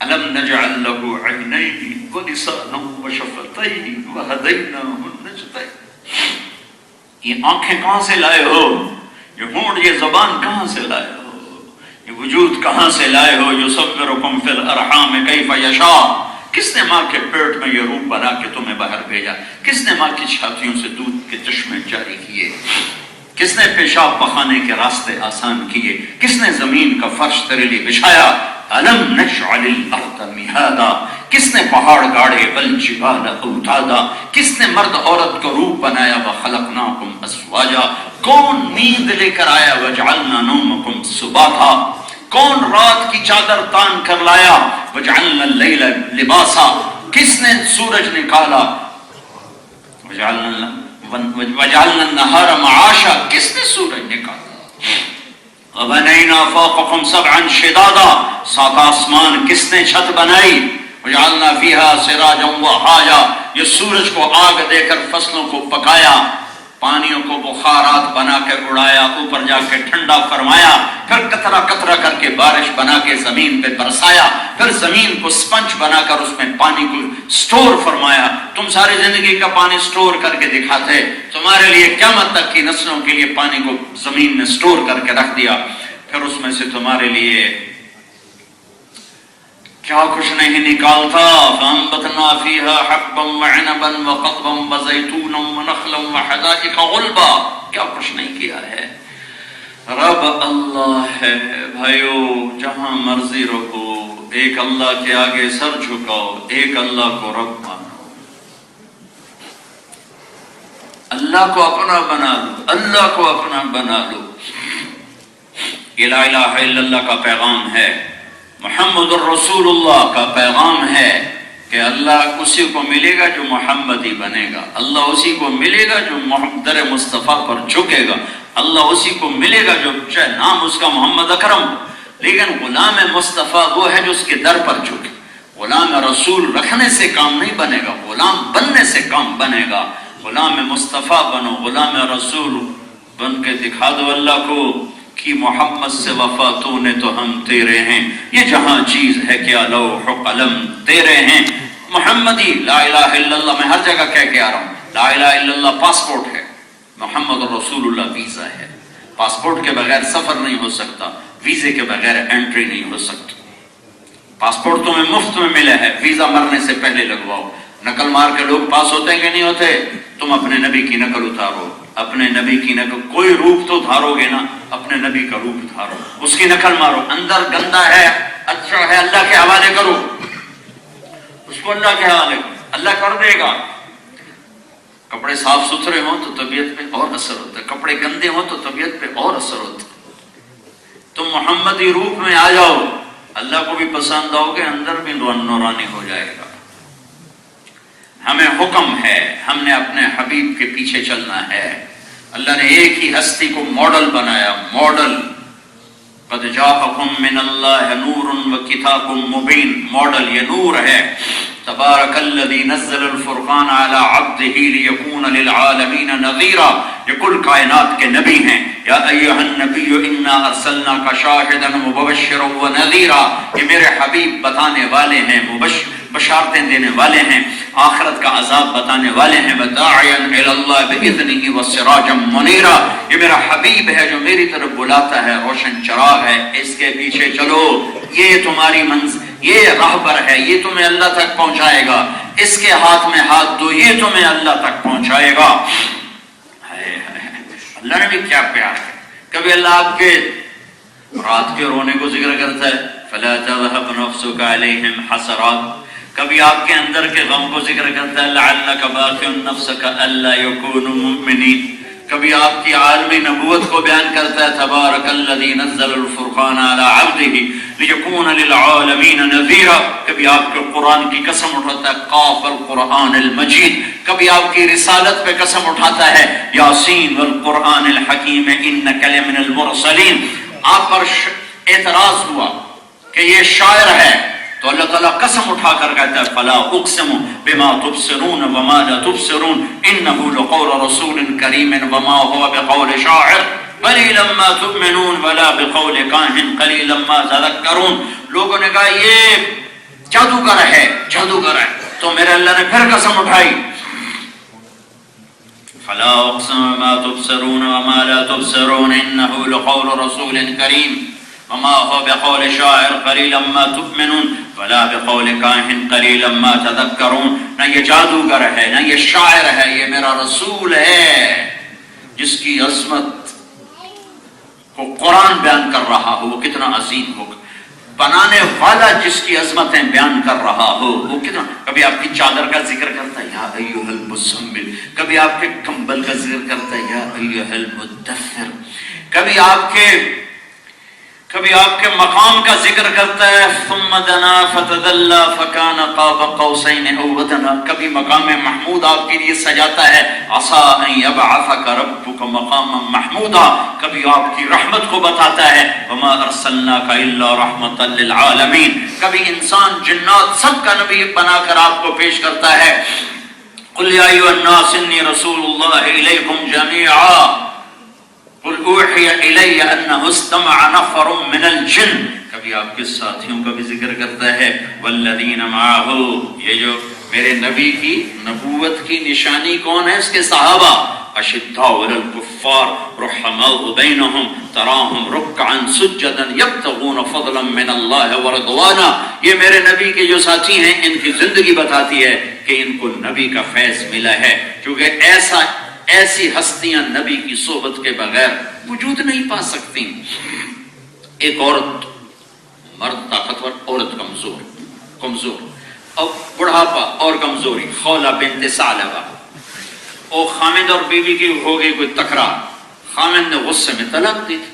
الم نجعل له عینین ولسانا وشفتین وہدیناہ النجدین. یہ آنکھیں کہاں سے لائے ہو؟ یہ ہونٹ، یہ زبان کہاں سے لائے ہو؟ یہ وجود کہاں سے لائے ہو؟ یصورکم فی الارحام کیف یشاء. کس نے ماں کے پیٹ میں یہ روح بنا کے تمہیں باہر بھیجا؟ کس نے ماں کی چھاتیوں سے دودھ کے چشمے جاری کیے؟ کس نے پیشاب پخانے کے راستے آسان کیے؟ کس نے زمین کا فرش تیرے لیے بچھایا؟ الم نجعل الارض مہادا، کس نے پہاڑ گاڑے؟ والجبال اوتادا، کس نے مرد عورت کو روپ بنایا؟ وخلقناکم ازواجا، کون نیند لے کر آیا؟ وجعلنا نومکم سباتا، کون رات کی چادر تان کر لایا؟ وجعلنا اللیل لباسا، کس نے سورج نکالا؟ وجعلنا النہار معاشا، کس نے سورج نکالا؟ وبنینا فوقکم سبعا شدادا، 7 آسمان کس نے چھت بنائی؟ وجعلنا فیہا سراجا وہاجا، یہ سورج کو آگ دے کر فصلوں کو پکایا، پانیوں کو بخارات بنا کے اڑایا، اوپر جا کے ٹھنڈا فرمایا، پھر قطرہ قطرہ کر کے بارش بنا کے زمین پہ برسایا، پھر زمین کو سپنج بنا کر اس میں پانی کو سٹور فرمایا. تم ساری زندگی کا پانی سٹور کر کے دکھاتے، تمہارے لیے قیامت تک کی نسلوں کے لیے پانی کو زمین میں سٹور کر کے رکھ دیا. پھر اس میں سے تمہارے لیے کیا کچھ نہیں نکالتا. فانبتنا فیہا حبا وعنبا وقضبا وزیتونا ونخلا وحدائق غلبا، کیا کچھ نہیں کیا ہے. رب اللہ ہے بھائیو، جہاں مرضی رہو ایک اللہ کے آگے سر جھکاؤ، ایک اللہ کو رب مانو، اللہ کو اپنا بنا لو، اللہ کو اپنا بنا لو۔ یہ لا الہ الا اللہ کا پیغام ہے، محمد الرسول اللہ کا پیغام ہے کہ اللہ اسی کو ملے گا جو محمدی بنے گا، اللہ اسی کو ملے گا جو محمد مصطفیٰ پر جھکے گا، اللہ اسی کو ملے گا جو چاہے نام اس کا محمد اکرم ہو، لیکن غلام مصطفیٰ وہ ہے جو اس کے در پر جھکے۔ غلام رسول رکھنے سے کام نہیں بنے گا، غلام بننے سے کام بنے گا۔ غلام مصطفیٰ بنو، غلام رسول بن کے دکھا دو اللہ کو کہ محمد سے وفا تو نے تو ہم تیرے ہیں، یہ جہاں چیز ہے کیا لوح و قلم تیرے ہیں۔ محمدی لا الہ الا اللہ میں ہر جگہ کہہ کے آ رہا ہوں، لا الہ الا اللہ پاسپورٹ ہے، محمد رسول اللہ ویزا ہے۔ پاسپورٹ کے بغیر سفر نہیں ہو سکتا، ویزے کے بغیر انٹری نہیں ہو سکتی۔ پاسپورٹ تمہیں مفت میں ملا ہے، ویزا مرنے سے پہلے لگواؤ۔ نقل مار کے لوگ پاس ہوتے ہیں کہ نہیں ہوتے؟ تم اپنے نبی کی نقل اتارو، اپنے نبی کی نقل، کوئی روپ تو دھارو گے نا، اپنے نبی کا روپ دھارو، اس کی نقل مارو۔ اندر گندا ہے، اچھا ہے، اللہ کے حوالے کرو، اس کو اللہ کے حوالے کرو، اللہ کر دے گا۔ کپڑے صاف ستھرے ہوں تو طبیعت پہ اور اثر ہوتا ہے، کپڑے گندے ہوں تو طبیعت پہ اور اثر ہوتا ہے۔ تم محمدی روپ میں آ جاؤ، اللہ کو بھی پسند آؤ گے، اندر بھی نورانی ہو جائے گا۔ ہمیں حکم ہے، ہم نے اپنے حبیب کے پیچھے چلنا ہے۔ اللہ نے ایک ہی ہستی کو ماڈل بنایا، ماڈل۔ قد جاءکم من اللہ نور وکتاب مبین، ماڈل یہ نور ہے۔ تبارک الذی نزل الفرقان علی عبدہ لیکون للعالمین نذیرا، یہ کل کائنات کے نبی ہیں۔ یا ایھا النبی انا ارسلناک شاہدا ومبشرا ونذیرا، یہ میرے حبیب بتانے والے ہیں، بشارتیں دینے والے ہیں، آخرت کا عذاب بتانے والے ہیں۔ وداعیا الی اللہ باذنہ وسراجا منیرا، یہ میرا حبیب ہے جو میری طرف بلاتا ہے، روشن چراغ ہے، اس کے پیچھے چلو، یہ تمہاری منزل، یہ راہبر ہے، یہ تمہیں اللہ تک پہنچائے گا، اس کے ہاتھ میں ہاتھ دو، یہ تمہیں اللہ تک پہنچائے گا۔ اللہ نے بھی کیا پیار ہے۔ کبھی اللہ آپ کے رات کے رونے کو ذکر کرتا ہے، فلا تذهب نفسك عليهم حسرات، کبھی آپ کے اندر کے غم کو ذکر کرتا ہے، لعلك باخع نفسك الا يكونوا مؤمنين، کبھی آپ کی عالمی نبوت کو بیان کرتا ہے، تبارک الذی نزل الفرقان علی عبدہ لیکون للعالمین نذیرا، کبھی آپ کے قرآن کی قسم اٹھاتا ہے، قاف القرآن المجید، کبھی آپ کی رسالت پہ قسم اٹھاتا ہے، یاسین والقرآن الحکیم انک لمن المرسلین۔ آپ پر اعتراض ہوا کہ یہ شاعر ہے تو اللہ تعالیٰ قسم اٹھا کر کہتا ہے، فلا اقسم بما تبصرون وما لا تبصرون انه لقول رسول کریم وما هو بقول شاعر قلیلا ما تؤمنون ولا بقول کاہن قلیلا ما تذکرون۔ لوگوں نے کہا یہ جادوگر ہے، جادوگر ہے، تو میرے اللہ نے پھر قسم اٹھائی، فلا اقسم بما تبصرون وما لا تبصرون انه لقول رسول کریم وما هو بقول شاعر قلیلا ما تؤمنون ولا بقول کاہن قلیلا ما تذکرون۔ نہ یہ جادوگر ہے، نہ یہ شاعر ہے، یہ میرا رسول ہے جس کی عظمت کو قرآن بیان کر رہا ہو، وہ کتنا عظیم ہوگا۔ بنانے والا جس کی عظمتیں بیان کر رہا ہو وہ کتنا۔ کبھی آپ کی چادر کا ذکر کرتا ہے، یا ایھا المزمل، کبھی آپ کے کمبل کا ذکر کرتا ہے، یا ایھا المدثر، کبھی آپ کے مقام کا ذکر کرتا ہے، ثم دنا فتدلى فكان قاب قوسين او ادنى، کبھی مقام محمود آپ کے لیے سجاتا ہے، عسى ان يبعثك ربك مقاما محمودا، کبھی آپ کی رحمت کو بتاتا ہے، وما ارسلناك الا رحمتا للعالمین، کبھی انسان جنات سب کا نبی بنا کر آپ کو پیش کرتا ہے، قل یا ایھا الناس انی رسول اللہ الیکم جمیعا قل اوحی الی انہ استمع نفر من الجن، کبھی آپ کے ساتھیوں کا بھی ذکر کرتا ہے، والذین معہ، یہ جو میرے نبی کی نبوت کی نشانی کون ہے؟ اس کے صحابہ، اشداء علی الکفار رحماء بینہم تراہم رکعا سجدا یبتغون فضلا من اللہ ورضوانا، یہ میرے نبی کے جو ساتھی ہیں ان کی زندگی بتاتی ہے کہ ان کو نبی کا فیض ملا ہے، کیونکہ ایسی ہستیاں نبی کی صحبت کے بغیر وجود نہیں پا سکتی. ایک عورت، مرد طاقتور، عورت کمزور، اور بڑھاپا اور کمزوری. خولہ بنت ثعلبہ، اور خامد اور بیوی کی ہو گئی کوئی تکرار. خامد نے غصے میں طلاق دی تھی.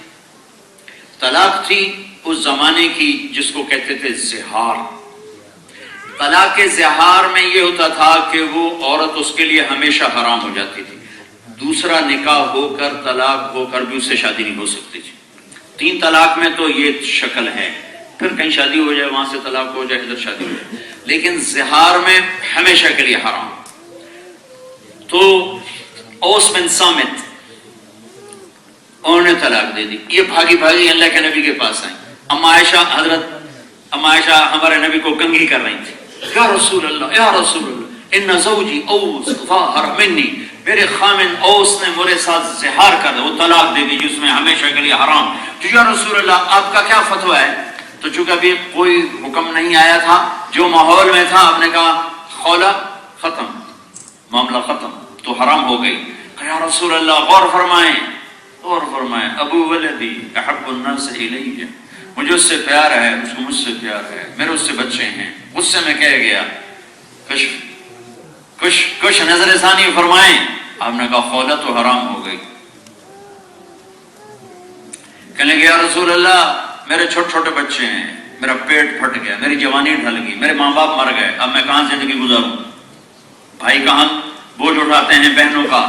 طلاق تھی اس زمانے کی جس کو کہتے تھے زہار. طلاق زہار میں یہ ہوتا تھا کہ وہ عورت اس کے لیے ہمیشہ حرام ہو جاتی تھی. دوسرا نکاح ہو کر، طلاق ہو کر بھی اس سے شادی نہیں ہو سکتی تھی. 3 طلاق میں تو یہ شکل ہے، پھر کہیں شادی ہو جائے، وہاں سے طلاق ہو جائے، ادھر شادی ہو جائے. لیکن زہار میں ہمیشہ کے لیے حرام. تو اوس بن صامت انہوں نے طلاق دے دی. یہ بھاگی اللہ کے نبی کے پاس آئیں. اما عائشہ ہمارے نبی کو کنگھی کر رہی تھی. یا رسول اللہ، یا رسول اللہ، ان زوجی اوس ظاہر منی، میرے خامن اوس نے میرے ساتھ زہار کر دیا، وہ طلاق دے دی جس میں ہمیشہ کے لیے حرام. تو یا رسول اللہ آپ کا کیا فتویٰ ہے؟ تو چونکہ ابھی کوئی حکم نہیں آیا تھا، جو ماحول میں تھا آپ نے کہا خولہ ختم، معاملہ ختم، تو حرام ہو گئی. یا رسول اللہ غور فرمائیں، ابو ولدی احب الناس الیہ، مجھے اس سے پیار ہے، اس کو مجھ سے پیار ہے، میرے اس سے بچے ہیں. غصے میں کہہ گیا، کچھ نظر ثانی فرمائیں. آپ نے کہا خولہ تو حرام ہو گئی. کہنے لگے یا رسول اللہ میرے چھوٹے بچے ہیں، میرا پیٹ پھٹ گیا، میری جوانی ڈھل گئی، میرے ماں باپ مر گئے، اب میں کہاں زندگی گزاروں؟ بھائی کہاں بوجھ اٹھاتے ہیں بہنوں کا،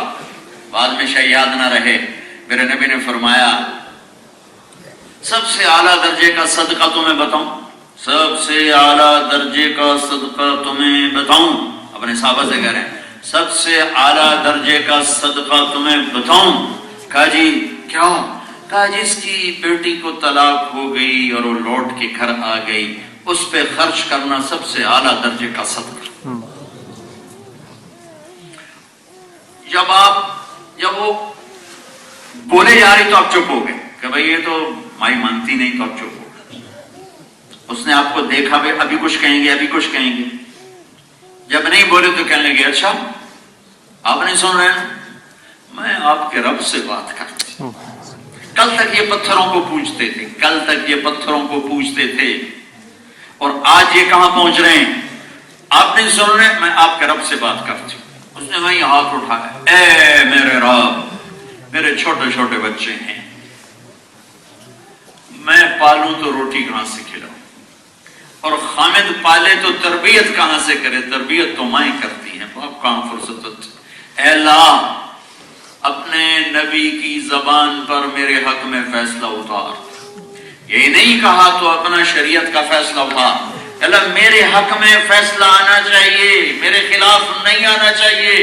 بعد میں شاید یاد نہ رہے. میرے نبی نے فرمایا سب سے اعلیٰ درجے کا صدقہ تمہیں بتاؤں، سب سے اعلیٰ درجے کا صدقہ تمہیں بتاؤں. اپنے صحابہ سے کہہ رہے ہیں سب سے اعلیٰ درجے کا صدقہ تمہیں بتاؤں. کہا جی کیا؟ کہا جس کی بیٹی کو طلاق ہو گئی اور وہ لوٹ کے گھر آ گئی، اس پہ خرچ کرنا سب سے اعلیٰ درجے کا صدقہ. جب وہ بولے جا رہی تو آپ چپ ہو گئے کہ بھئی یہ تو مائی مانتی نہیں، تو آپ چپ ہو گئے. اس نے آپ کو دیکھا بھی ابھی کچھ کہیں گے، ابھی کچھ کہیں گے. جب نہیں بولے تو کہنے لگے اچھا آپ نہیں سن رہے ہیں، میں آپ کے رب سے بات کرتی. کل تک یہ پتھروں کو پوجتے تھے، اور آج یہ کہاں پہنچ رہے ہیں؟ آپ نہیں سن رہے، میں آپ کے رب سے بات کرتی ہوں. اس نے وہیں ہاتھ اٹھایا، اے میرے رب، میرے چھوٹے بچے ہیں، میں پالوں تو روٹی کہاں سے کھلاؤں، اور خامد پالے تو تربیت کہاں سے کرے؟ تربیت تو مائیں کرتی ہیں، باپ کہاں فرصت ہوتی. اے اللہ اپنے نبی کی زبان پر میرے حق میں فیصلہ اتار. یہی نہیں کہا تو اپنا شریعت کا فیصلہ اتار. اللہ میرے حق میں فیصلہ آنا چاہیے، میرے خلاف نہیں آنا چاہیے.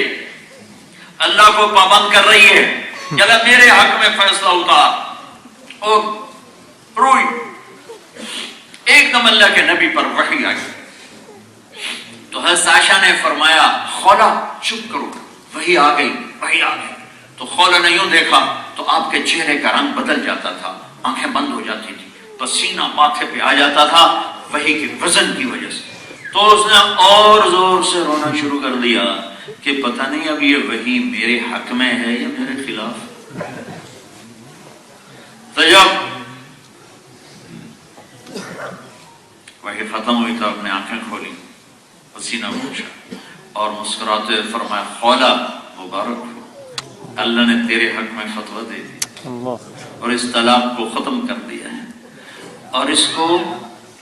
اللہ کو پابند کر رہی ہے، اللہ میرے حق میں فیصلہ اتار. اور روئی. ایک دم اللہ کے نبی پر وحی آئی. تو حضرت عائشہ نے فرمایا خولہ چپ کرو، وحی آ گئی. تو خولہ نے یوں دیکھا تو آپ کے چہرے کا رنگ بدل جاتا تھا، آنکھیں بند ہو جاتی تھی، پسینہ ماتھے پہ آ جاتا تھا وحی کے وزن کی وجہ سے. تو اس نے اور زور سے رونا شروع کر دیا کہ پتہ نہیں اب یہ وحی میرے حق میں ہے یا میرے خلاف. تو جب وحی ختم ہوئی تو اپنے آنکھیں کھولی، پسینہ پوچھا اور مسکراتے ہوئے فرمایا خولہ مبارک ہو، اللہ نے تیرے حق میں فتویٰ دے دی اور اس طلاق کو ختم کر دیا ہے، اور اس کو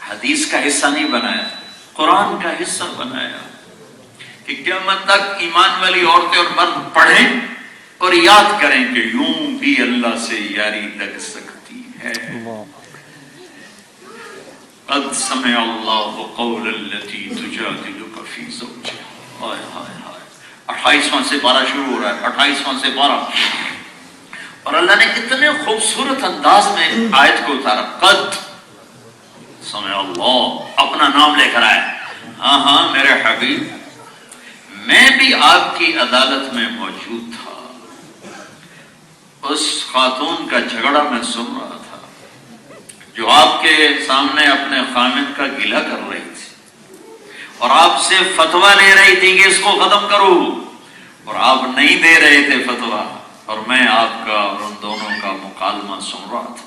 حدیث کا حصہ نہیں بنایا، قرآن کا حصہ بنایا کہ قیامت تک ایمان والی عورتیں اور مرد پڑھیں اور یاد کریں کہ یوں بھی اللہ سے یاری لگ سکتی ہے. قد سمع اللہ قول التي تجادلك في زوجها. ہائے ہائے ہائے. 28واں سے پارہ شروع ہو رہا ہے، 28واں سے پارہ، اور اللہ نے اتنے خوبصورت انداز میں آیت کو اتارا. قد سمع اللہ، اپنا نام لے کر آیا. ہاں میرے حبیب، میں بھی آپ کی عدالت میں موجود تھا، اس خاتون کا جھگڑا میں سن رہا تھا جو آپ کے سامنے اپنے خامد کا گلہ کر رہی تھی اور آپ سے فتویٰ لے رہی تھی کہ اس کو ختم کرو. اور آپ نہیں دے رہے تھے فتویٰ، اور میں آپ کا اور ان دونوں کا مکالمہ سن رہا تھا.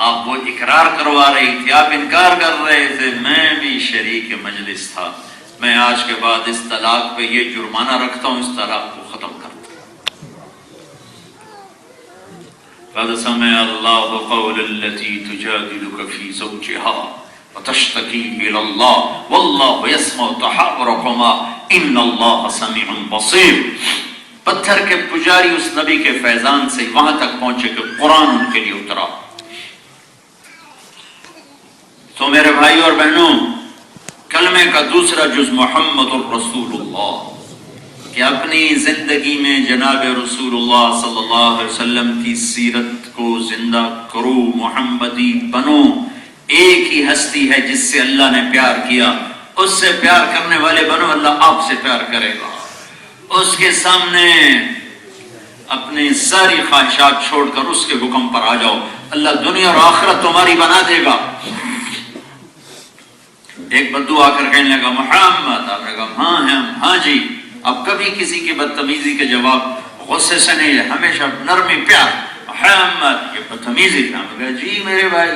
آپ وہ اقرار کروا رہی تھی، آپ انکار کر رہے تھے، میں بھی شریک مجلس تھا. میں آج کے بعد اس طلاق پہ یہ جرمانہ رکھتا ہوں، اس طلاق کو ختم کرتا ہوں. قد سمع اللہ قول التي تجادلك في زوجها وتشتكي الى الله والله يسمع تحاوركما ان اللہ سمیع بصیر. پتھر کے پجاری اس نبی کے فیضان سے وہاں تک پہنچے کہ قرآن ان کے لیے اترا. تو میرے بھائی اور بہنوں، کلمے کا دوسرا جز محمد الرسول اللہ، کہ اپنی زندگی میں جناب رسول اللہ صلی اللہ علیہ وسلم کی سیرت کو زندہ کرو، محمدی بنو. ایک ہی ہستی ہے جس سے اللہ نے پیار کیا، اس سے پیار کرنے والے بنو، اللہ آپ سے پیار کرے گا. اس کے سامنے اپنی ساری خواہشات چھوڑ کر اس کے حکم پر آ جاؤ، اللہ دنیا اور آخرت تمہاری بنا دے گا. ایک بدو آ کر کہنے لگا محمد، آپ نے کہا ہاں ہم ہاں جی. اب کبھی کسی کی بدتمیزی کے جواب غصے سے نہیں ہے، ہمیشہ نرمی پیار. محمد یہ بدتمیزی تھا. میں کہا جی میرے بھائی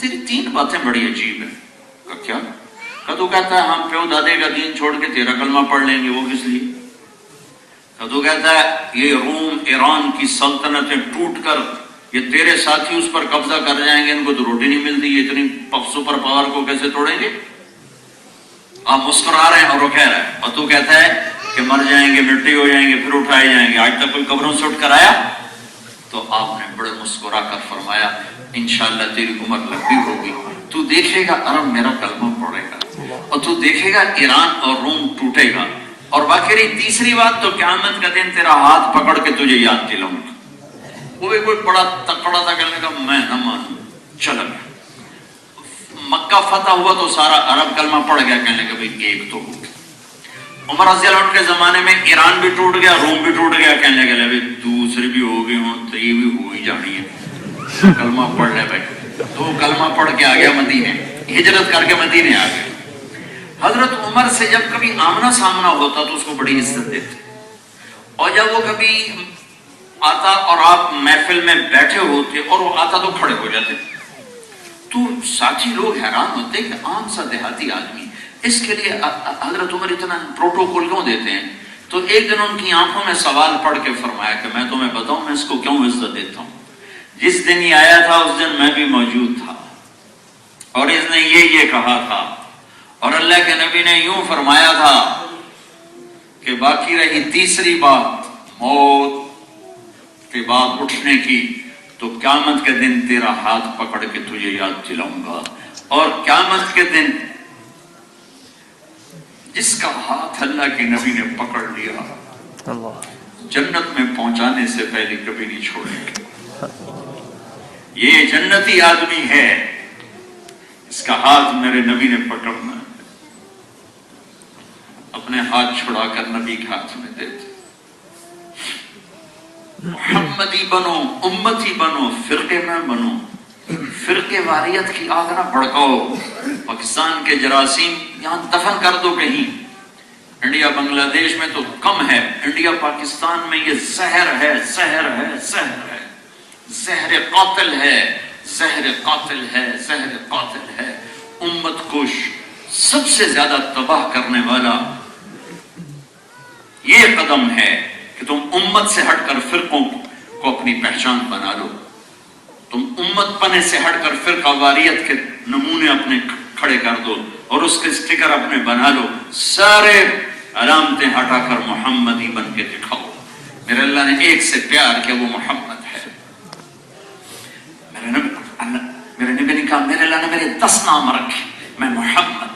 تیری 3 باتیں بڑی عجیب ہیں. کیا؟ کدو کہتا ہے ہم پیو دادے کا دین چھوڑ کے تیرا کلمہ پڑھ لیں گے، وہ کس لیے؟ کدو کہتا ہے یہ روم ایران کی سلطنتیں ٹوٹ کر یہ تیرے ساتھی اس پر قبضہ کر جائیں گے، ان کو تو روٹی نہیں ملتی، یہ اتنی سپر پاور کو کیسے توڑیں گے؟ آپ مسکرا رہے ہیں اور وہ کہہ رہا ہے. اور تو کہتا ہے کہ مر جائیں گے، مٹی ہو جائیں گے، پھر اٹھائے جائیں گے. آج تک کوئی قبروں سے اٹھ کر آیا؟ تو آپ نے بڑے مسکرا کر فرمایا انشاءاللہ تیری عمر لمبی ہوگی، تو دیکھے گا عرب میرا کلمہ پڑھے گا، اور تو دیکھے گا ایران اور روم ٹوٹے گا. اور باقی رہی تیسری بات تو قیامت کا دن تیرا ہاتھ پکڑ کے تجھے یاد دلاؤں گا. وہ بھی کوئی بڑا تکڑا تھا، کہنے کا میں نہ مانوں. چل مکہ فتح ہوا تو سارا عرب کلمہ پڑ گیا، کہنے کا بھئی ایک تو ہو گیا. عمر رضی اللہ عنہ کے زمانے میں ایران بھی ٹوٹ گیا، روم بھی ٹوٹ گیا، کہنے لگے بھئی دوسری بھی ہو گئی ہوں تو یہ بھی ہو ہی جانی ہے. کلمہ پڑھ لے بھائی. تو کلمہ پڑھ کے آ گیا مدینے، ہجرت کر کے مدینے آ گئے. حضرت عمر سے جب کبھی آمنا سامنا ہوتا تو اس کو بڑی عزت دیتے، اور جب وہ کبھی آتا اور آپ محفل میں بیٹھے ہوتے اور وہ آتا تو کھڑے ہو جاتے. تو ساتھی لوگ حیران ہوتے کہ عام سا دیہاتی آدمی اس کے لیے حضرت عمر اتنا پروٹوکول کیوں دیتے ہیں. تو ایک دن ان کی آنکھوں میں سوال پڑھ کے فرمایا کہ میں تمہیں بتاؤں میں اس کو کیوں عزت دیتا ہوں. جس دن یہ آیا تھا اس دن میں بھی موجود تھا، اور اس نے یہ کہا تھا، اور اللہ کے نبی نے یوں فرمایا تھا کہ باقی رہی تیسری بات موت کے بعد اٹھنے کی، تو قیامت کے دن تیرا ہاتھ پکڑ کے تجھے یاد دلاؤں گا. اور قیامت کے دن جس کا ہاتھ اللہ کے نبی نے پکڑ لیا جنت میں پہنچانے سے پہلے کبھی نہیں چھوڑیں گے. یہ جنتی آدمی ہے، اس کا ہاتھ میرے نبی نے پکڑنا ہے. اپنے ہاتھ چھڑا کر نبی کے ہاتھ میں دیتے. محمدی بنو، امتی بنو، فرقے میں بنو. فرقے واریت کی آگ نہ بھڑکاؤ. پاکستان کے جراثیم یہاں دفن کر دو کہیں. انڈیا بنگلہ دیش میں تو کم ہے، انڈیا پاکستان میں یہ زہر ہے، زہر ہے، زہر ہے، زہر قاتل ہے، زہر قاتل ہے، زہر قاتل ہے. امت کو سب سے زیادہ تباہ کرنے والا یہ قدم ہے کہ تم امت سے ہٹ کر فرقوں کو اپنی پہچان بنا لو. تم امت پنے سے ہٹ کر فرقہ واریت کے نمونے اپنے کھڑے کر دو اور اس کے سٹیکر اپنے بنا لو. سارے علامتیں ہٹا کر محمدی بن کے دکھاؤ. میرے اللہ نے ایک سے پیار کیا، وہ محمد ہے. میرے نبی نے کہا میرے اللہ نے میرے 10 نام رکھے، میں محمد.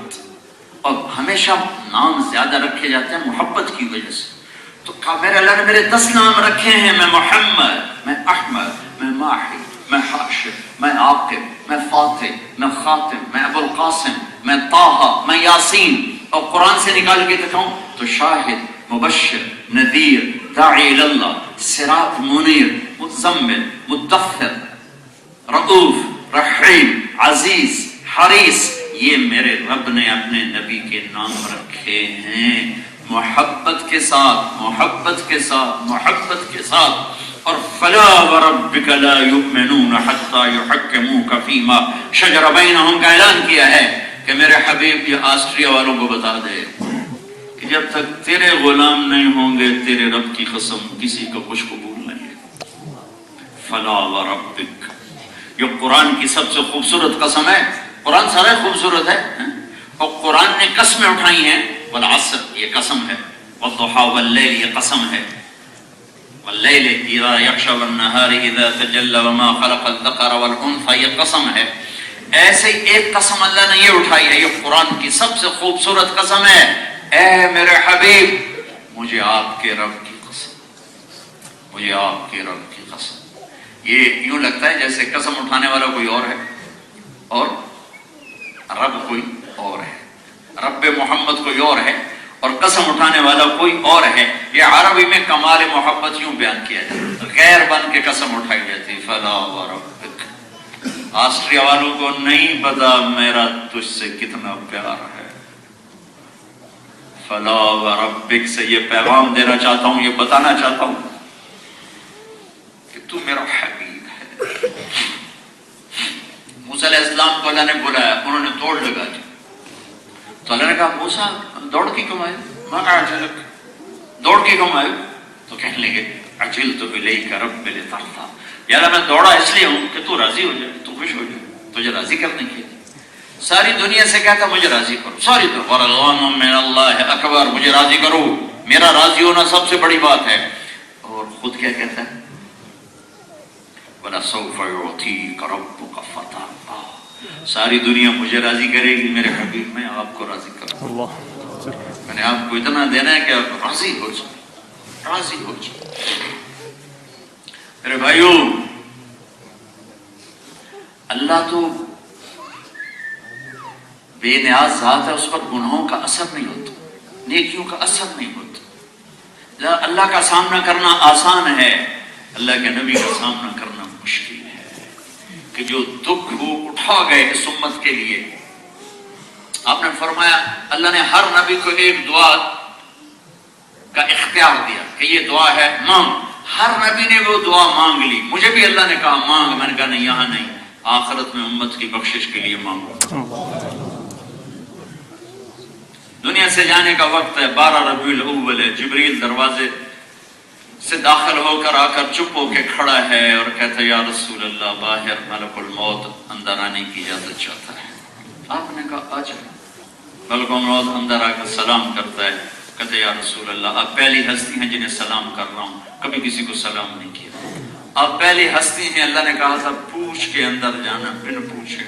اور ہمیشہ نام زیادہ رکھے جاتے ہیں محبت کی وجہ سے. تو کہا میرے اللہ نے میرے 10 نام رکھے ہیں، میں محمد، میں احمد، میں ماحی، میں حاشر، میں عاقب، میں فاتح، میں خاتم، میں ابو القاسم، میں طٰہٰ، میں یاسین. اور قرآن سے نکال کے دکھاؤں تو شاہد، مبشر، نذیر، داعی اللہ، سراج منیر، مزمل، مدثر، رؤوف، رحیم، عزیز، حریص. یہ میرے رب نے اپنے نبی کے نام رکھے ہیں. محبت کے ساتھ محبت کے ساتھ محبت کے ساتھ. اور فلا وربک لا یؤمنون حتی یحکموک فیما شجر بینہم کا اعلان کیا ہے کہ میرے حبیب یہ آسٹریا والوں کو بتا دے کہ جب تک تیرے غلام نہیں ہوں گے تیرے رب کی قسم کسی کو کچھ قبول نہیں ہے. فلا وربک، یہ قرآن کی سب سے خوبصورت قسم ہے. قرآن سارا خوبصورت ہے اور قرآن نے قسمیں اٹھائی ہیں. والعصر یہ قسم ہے، والضحى واللیل یہ قسم ہے، واللیل اذا یغشی والنہار اذا تجلی وما خلق الذکر والانثى یہ قسم ہے. ایسے ایک قسم اللہ نے یہ اٹھائی ہے، یہ قرآن کی سب سے خوبصورت قسم ہے. اے میرے حبیب مجھے آپ کے رب کی قسم، مجھے آپ کے رب کی قسم. یہ یوں لگتا ہے جیسے قسم اٹھانے والا کوئی اور ہے اور رب کوئی اور ہے، رب محمد کوئی اور ہے اور قسم اٹھانے والا کوئی اور ہے. یہ عربی میں کمال محبت یوں بیان کیا جاتا ہے، غیر بن کے قسم اٹھائی جاتی. فلا وربک، آسٹریا والوں کو نہیں پتا میرا تجھ سے کتنا پیار ہے. فلا وربک سے یہ پیغام دینا چاہتا ہوں، یہ بتانا چاہتا ہوں کہ تو میرا حبیب ہے. موسیٰ علیہ السلام کو اللہ نے بلایا، انہوں نے دوڑ لگا دی تو اللہ نے کہا موسیٰ دوڑ کے کیوں آئے؟ ما اعجلک، دوڑ کے کیوں آئے؟ تو کہنے لگے عجلت الیک رب لترضی، یا اللہ میں دوڑا اس لیے ہوں کہ تو راضی ہو جائے، تو خوش ہو جائے، تجھے راضی کرنے کے لیے. ساری دنیا سے کہتا مجھے راضی کرو، ساری ورضوان من اللہ اکبر، مجھے راضی کرو، میرا راضی ہونا سب سے بڑی بات ہے. اور خود کیا کہتا ہے؟ وَلَسَوْفَ يُعْطِيكَ رَبُّكَ فَتَرْضَىٰ، ساری دنیا مجھے راضی کرے گی، میرے حبیب میں آپ کو راضی کروں. میں نے آپ کو اتنا دینا ہے کہ آپ راضی ہو جائیں، راضی ہو جائیں. میرے بھائیوں، اللہ تو بے نیاز ذات ہے، اس پر گناہوں کا اثر نہیں ہوتا، نیکیوں کا اثر نہیں ہوتا. اللہ کا سامنا کرنا آسان ہے، اللہ کے نبی کا سامنا کرنا مشکل ہے کہ جو دکھ وہ اٹھا گئے اس امت کے لیے. آپ نے فرمایا اللہ نے ہر نبی کو ایک دعا کا اختیار دیا کہ یہ دعا ہے مانگ. ہر نبی نے وہ دعا مانگ لی. مجھے بھی اللہ نے کہا مانگ، میں نے کہا نہیں یہاں نہیں، آخرت میں امت کی بخشش کے لیے مانگو. دنیا سے جانے کا وقت ہے، 12 ربیع الاول ہے. جبریل دروازے سے داخل ہو کر آ کر چپ ہو کے کھڑا ہے اور کہتا ہے یا رسول اللہ باہر ملک الموت اندر آنے کی اجازت چاہتا ہے. آپ نے کہا آ جائے. ملک الموت اندر آ کر سلام کرتا ہے، کہتے یا رسول اللہ آپ پہلی ہستی ہیں جنہیں سلام کر رہا ہوں، کبھی کسی کو سلام نہیں کیا. آپ پہلی ہستی ہیں، اللہ نے کہا تھا پوچھ کے اندر جانا بن پوچھے.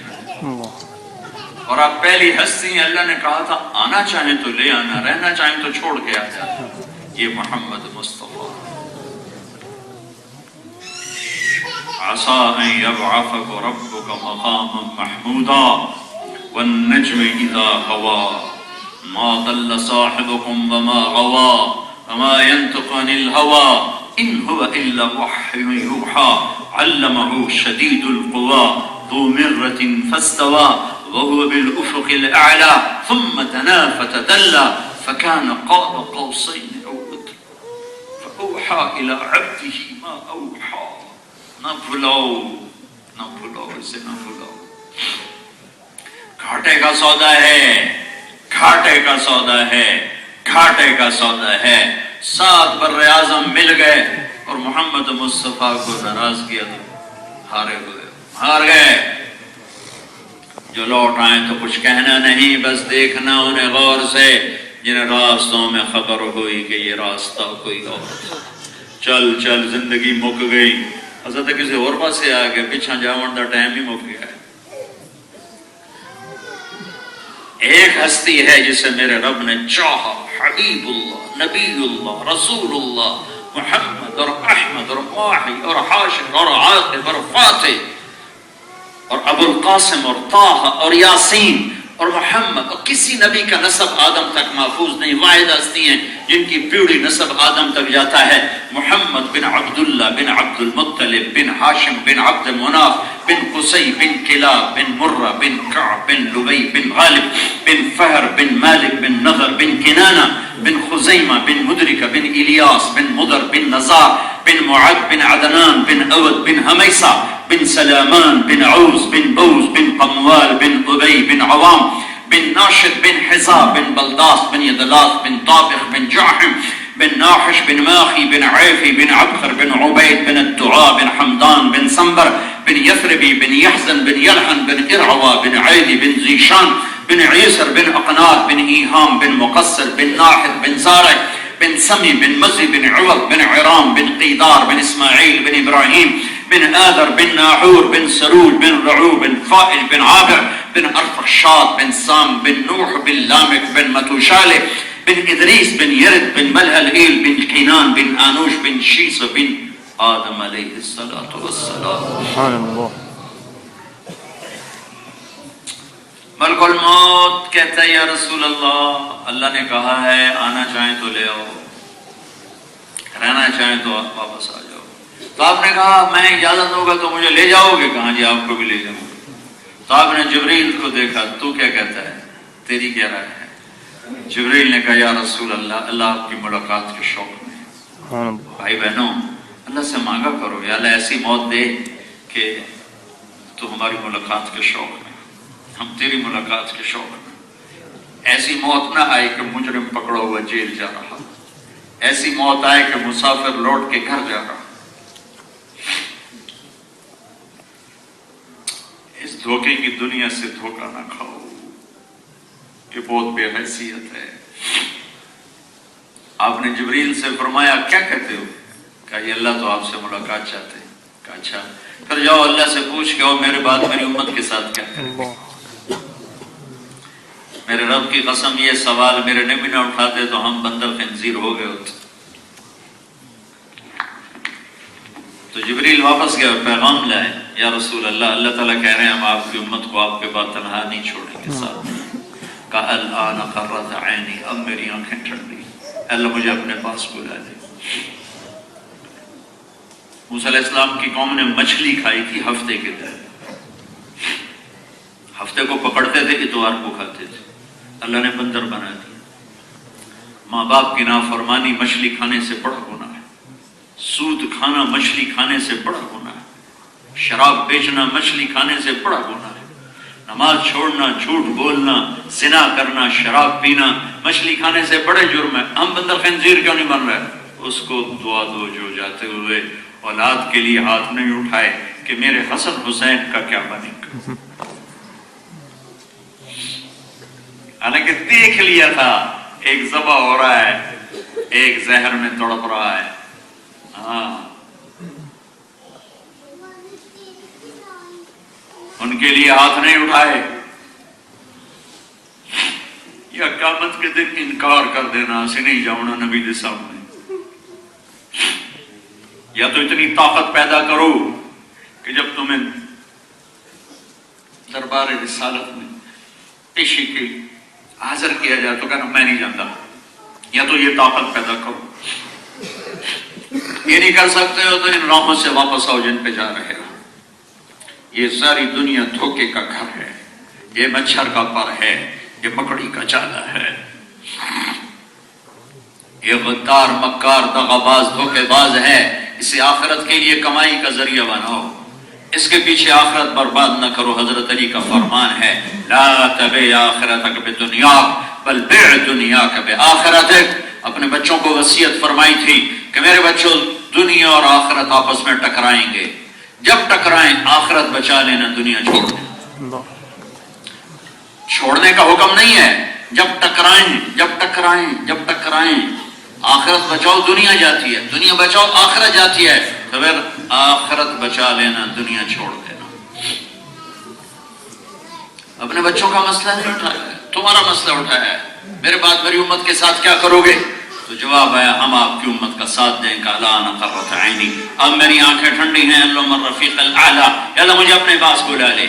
اور آپ پہلی ہستی ہیں، اللہ نے کہا تھا آنا چاہیں تو لے آنا، رہنا چاہیں تو چھوڑ کے آ جانا. یہ محمد مصطفیٰ. عسى أن يبعثك ربك مقاما محمودا والنجم إذا هوى ما ضل صاحبكم وما غوى وما ينطق عن الهوى إن هو إلا وحي يوحى علمه شديد القوى ذو مرة فاستوى وهو بالأفق الأعلى ثم دنا فتدلى فكان قاب قوسين أو أدنى فأوحى إلى عبده ما أوحى. نہ بھلاؤ، نہ بھلاؤ، اسے نہ بھلاؤ. گھاٹے کا سودا ہے، گھاٹے کا سودا ہے، گھاٹے کا سودا ہے. 7 بر اعظم مل گئے اور محمد مصطفیٰ کو ناراض کیا تو ہارے ہوئے، ہار گئے. جو لوٹ آئے تو کچھ کہنا نہیں، بس دیکھنا انہیں غور سے جنہیں راستوں میں خبر ہوئی کہ یہ راستہ کوئی اور تھا. چل چل زندگی مک گئی. حضرت کسی اور پاس سے آ گیا، پیچھا جاون دا ٹائم ہی مک گیا ہے. ایک ہستی ہے جسے میرے رب نے چاہا، حبیب اللہ، نبی اللہ، رسول اللہ، محمد اور احمد اور ماحی اور حاشر اور عاقب اور فاتح اور ابو القاسم اور طہ اور یاسین اور محمد. اور کسی نبی کا نسب آدم تک محفوظ نہیں. واحد ہستی ہیں جن کی پیڑھی نسب آدم تک جاتا ہے. محمد بن عبداللہ بن عبد المطلب بن ہاشم بن عبد مناف بن قصی بن کلاب بن مرہ بن کعب بن لبی بن غالب بن فہر بن مالک بن نضر بن کنانہ بن خزیمہ بن مدرکہ بن الیاس بن مضر بن نزار بن معد بن عدنان بن اود بن حمیسہ بن سلامان بن عوز بن بوز بن قموال بن ابی بن عوام بن ناشد بن حزا بن بلداس بن یدلاس بن طابخ بن جعحم بن ناحش بن ماخی بن عیفی بن عبخر بن عبید بن الدعاء بن حمدان بن سنبر بن یثربی بن یحزن بن یلحن بن ارعوا بن عیدی بن زیشان بن عیسر بن اقنات بن ایہام بن مقصر بن ناحد بن زارع بن سمی بن مزی بن عوض بن عرام بن قیدار بن اسماعیل بن ابراہیم بن آذر بن ناحور بن سرول بن رعو بن فائل بن عابر بن ارفخشاد بن سام بن نوح بن لامک بن متوشالہ بن ادریس بن یرد بن ملہلئیل بن کینان بن آنوش بن شیس بن آدم علیہ السلام. سبحان اللہ. ملک الموت کہتا ہے یا رسول اللہ، اللہ نے کہا ہے آنا چاہیں تو لے آؤ، رہنا چاہیں تو واپس آ جاؤ. تو آپ نے کہا میں اجازت دوں گا تو مجھے لے جاؤ گے؟ کہاں جی آپ کو بھی لے جاؤں گا. تو آپ نے جبریل کو دیکھا، تو کیا کہتا ہے، تیری کیا رائے ہے؟ جبریل نے کہا یا رسول اللہ، اللہ آپ کی ملاقات کے شوق میں. بھائی بہنوں، اللہ سے مانگا کرو یا اللہ ایسی موت دے کہ تو ہماری ملاقات کے شوق میں، ہم تیری ملاقات کے شوق میں. ایسی موت نہ آئے کہ مجرم پکڑا ہوا جیل جا رہا، ایسی موت آئے کہ مسافر لوٹ کے گھر جا رہا. اس دھوکے کی دنیا سے دھوکہ نہ کھاؤ، یہ بہت بے حیثیت ہے. آپ نے جبریل سے فرمایا کیا کہتے ہو؟ کہا یہ اللہ تو آپ سے ملاقات چاہتے ہیں. کہا اچھا، پھر جاؤ اللہ سے پوچھ کے آؤ میرے بعد میری امت کے ساتھ کیا کریں. میرے رب کی قسم یہ سوال میرے نبی نہ اٹھاتے تو ہم بندر خنزیر ہو گئے ہوتے. تو جبریل واپس گیا اور پیغام لائے، یا رسول اللہ، اللہ تعالیٰ کہہ رہے ہیں ہم آپ کی امت کو آپ کے بعد تنہا نہیں چھوڑیں گے ساتھ. کہا الآن قرۃ عینی، اب میری آنکھیں ٹھنڈی، اللہ مجھے اپنے پاس بلا لے. موسیٰ علیہ السلام کی قوم نے مچھلی کھائی تھی ہفتے کے دن، ہفتے کو پکڑتے تھے، اتوار کو کھاتے تھے. اللہ نے بندر بنا دیا. ماں باپ کی نافرمانی مچھلی کھانے سے بڑا گناہ ہے، سود کھانا مچھلی کھانے سے بڑا گناہ ہے، شراب بیچنا مچھلی کھانے سے بڑا گناہ ہے، نماز چھوڑنا، جھوٹ بولنا، زنا کرنا، شراب پینا مچھلی کھانے سے بڑے جرم ہے. ہم بندر خنزیر کیوں نہیں بن رہے؟ اس کو دعا دو جو جاتے ہوئے اولاد کے لیے ہاتھ نہیں اٹھائے کہ میرے حسن حسین کا کیا بنے گا. حالانکہ دیکھ لیا تھا ایک ذبح ہو رہا ہے، ایک زہر میں تڑپ رہا ہے. ہاں، ان کے لیے ہاتھ نہیں اٹھائے. یا قیامت کے دن انکار کر دینا، اسے نہیں جاؤنا نبی دے سامنے. یا تو اتنی طاقت پیدا کرو کہ جب تمہیں دربار رسالت میں پیشی کے حاضر کیا جائے تو کہنا میں نہیں جانتا. یا تو یہ طاقت پیدا کرو. یہ نہیں کر سکتے ہو تو ان راہوں سے واپس آؤ جن پہ جا رہے ہو. یہ ساری دنیا دھوکے کا گھر ہے، یہ مچھر کا پر ہے، یہ مکڑی کا جالا ہے. یہ غدار، مکار، دغاباز، دھوکے باز ہے. اسے آخرت کے لیے کمائی کا ذریعہ بناؤ، اس کے پیچھے آخرت برباد نہ کرو. حضرت علی کا فرمان ہے لا تبع آخرتک بدنیاک بل بع دنیاک بآخرتک. اپنے بچوں کو وصیت فرمائی تھی کہ میرے بچوں دنیا اور آخرت آپس میں ٹکرائیں گے، جب ٹکرائیں آخرت بچا لینا، دنیا چھوڑ دینا. چھوڑنے کا حکم نہیں ہے، جب ٹکرائیں، جب ٹکرائیں، جب ٹکرائیں. آخرت بچاؤ دنیا جاتی ہے، دنیا بچاؤ آخرت جاتی ہے. تو پھر آخرت بچا لینا، دنیا چھوڑ دینا. اپنے بچوں کا مسئلہ نہیں اٹھایا ہے، تمہارا مسئلہ اٹھایا ہے. میرے بعد میری امت کے ساتھ کیا کرو گے؟ تو جواب ہے ہم آپ کی امت کا ساتھ دیں. کہ الآن قرۃ عینی، اب میری آنکھیں ٹھنڈی ہیں. اللہم الرفیق الاعلیٰ، یا اللہ مجھے اپنے پاس بلا لے.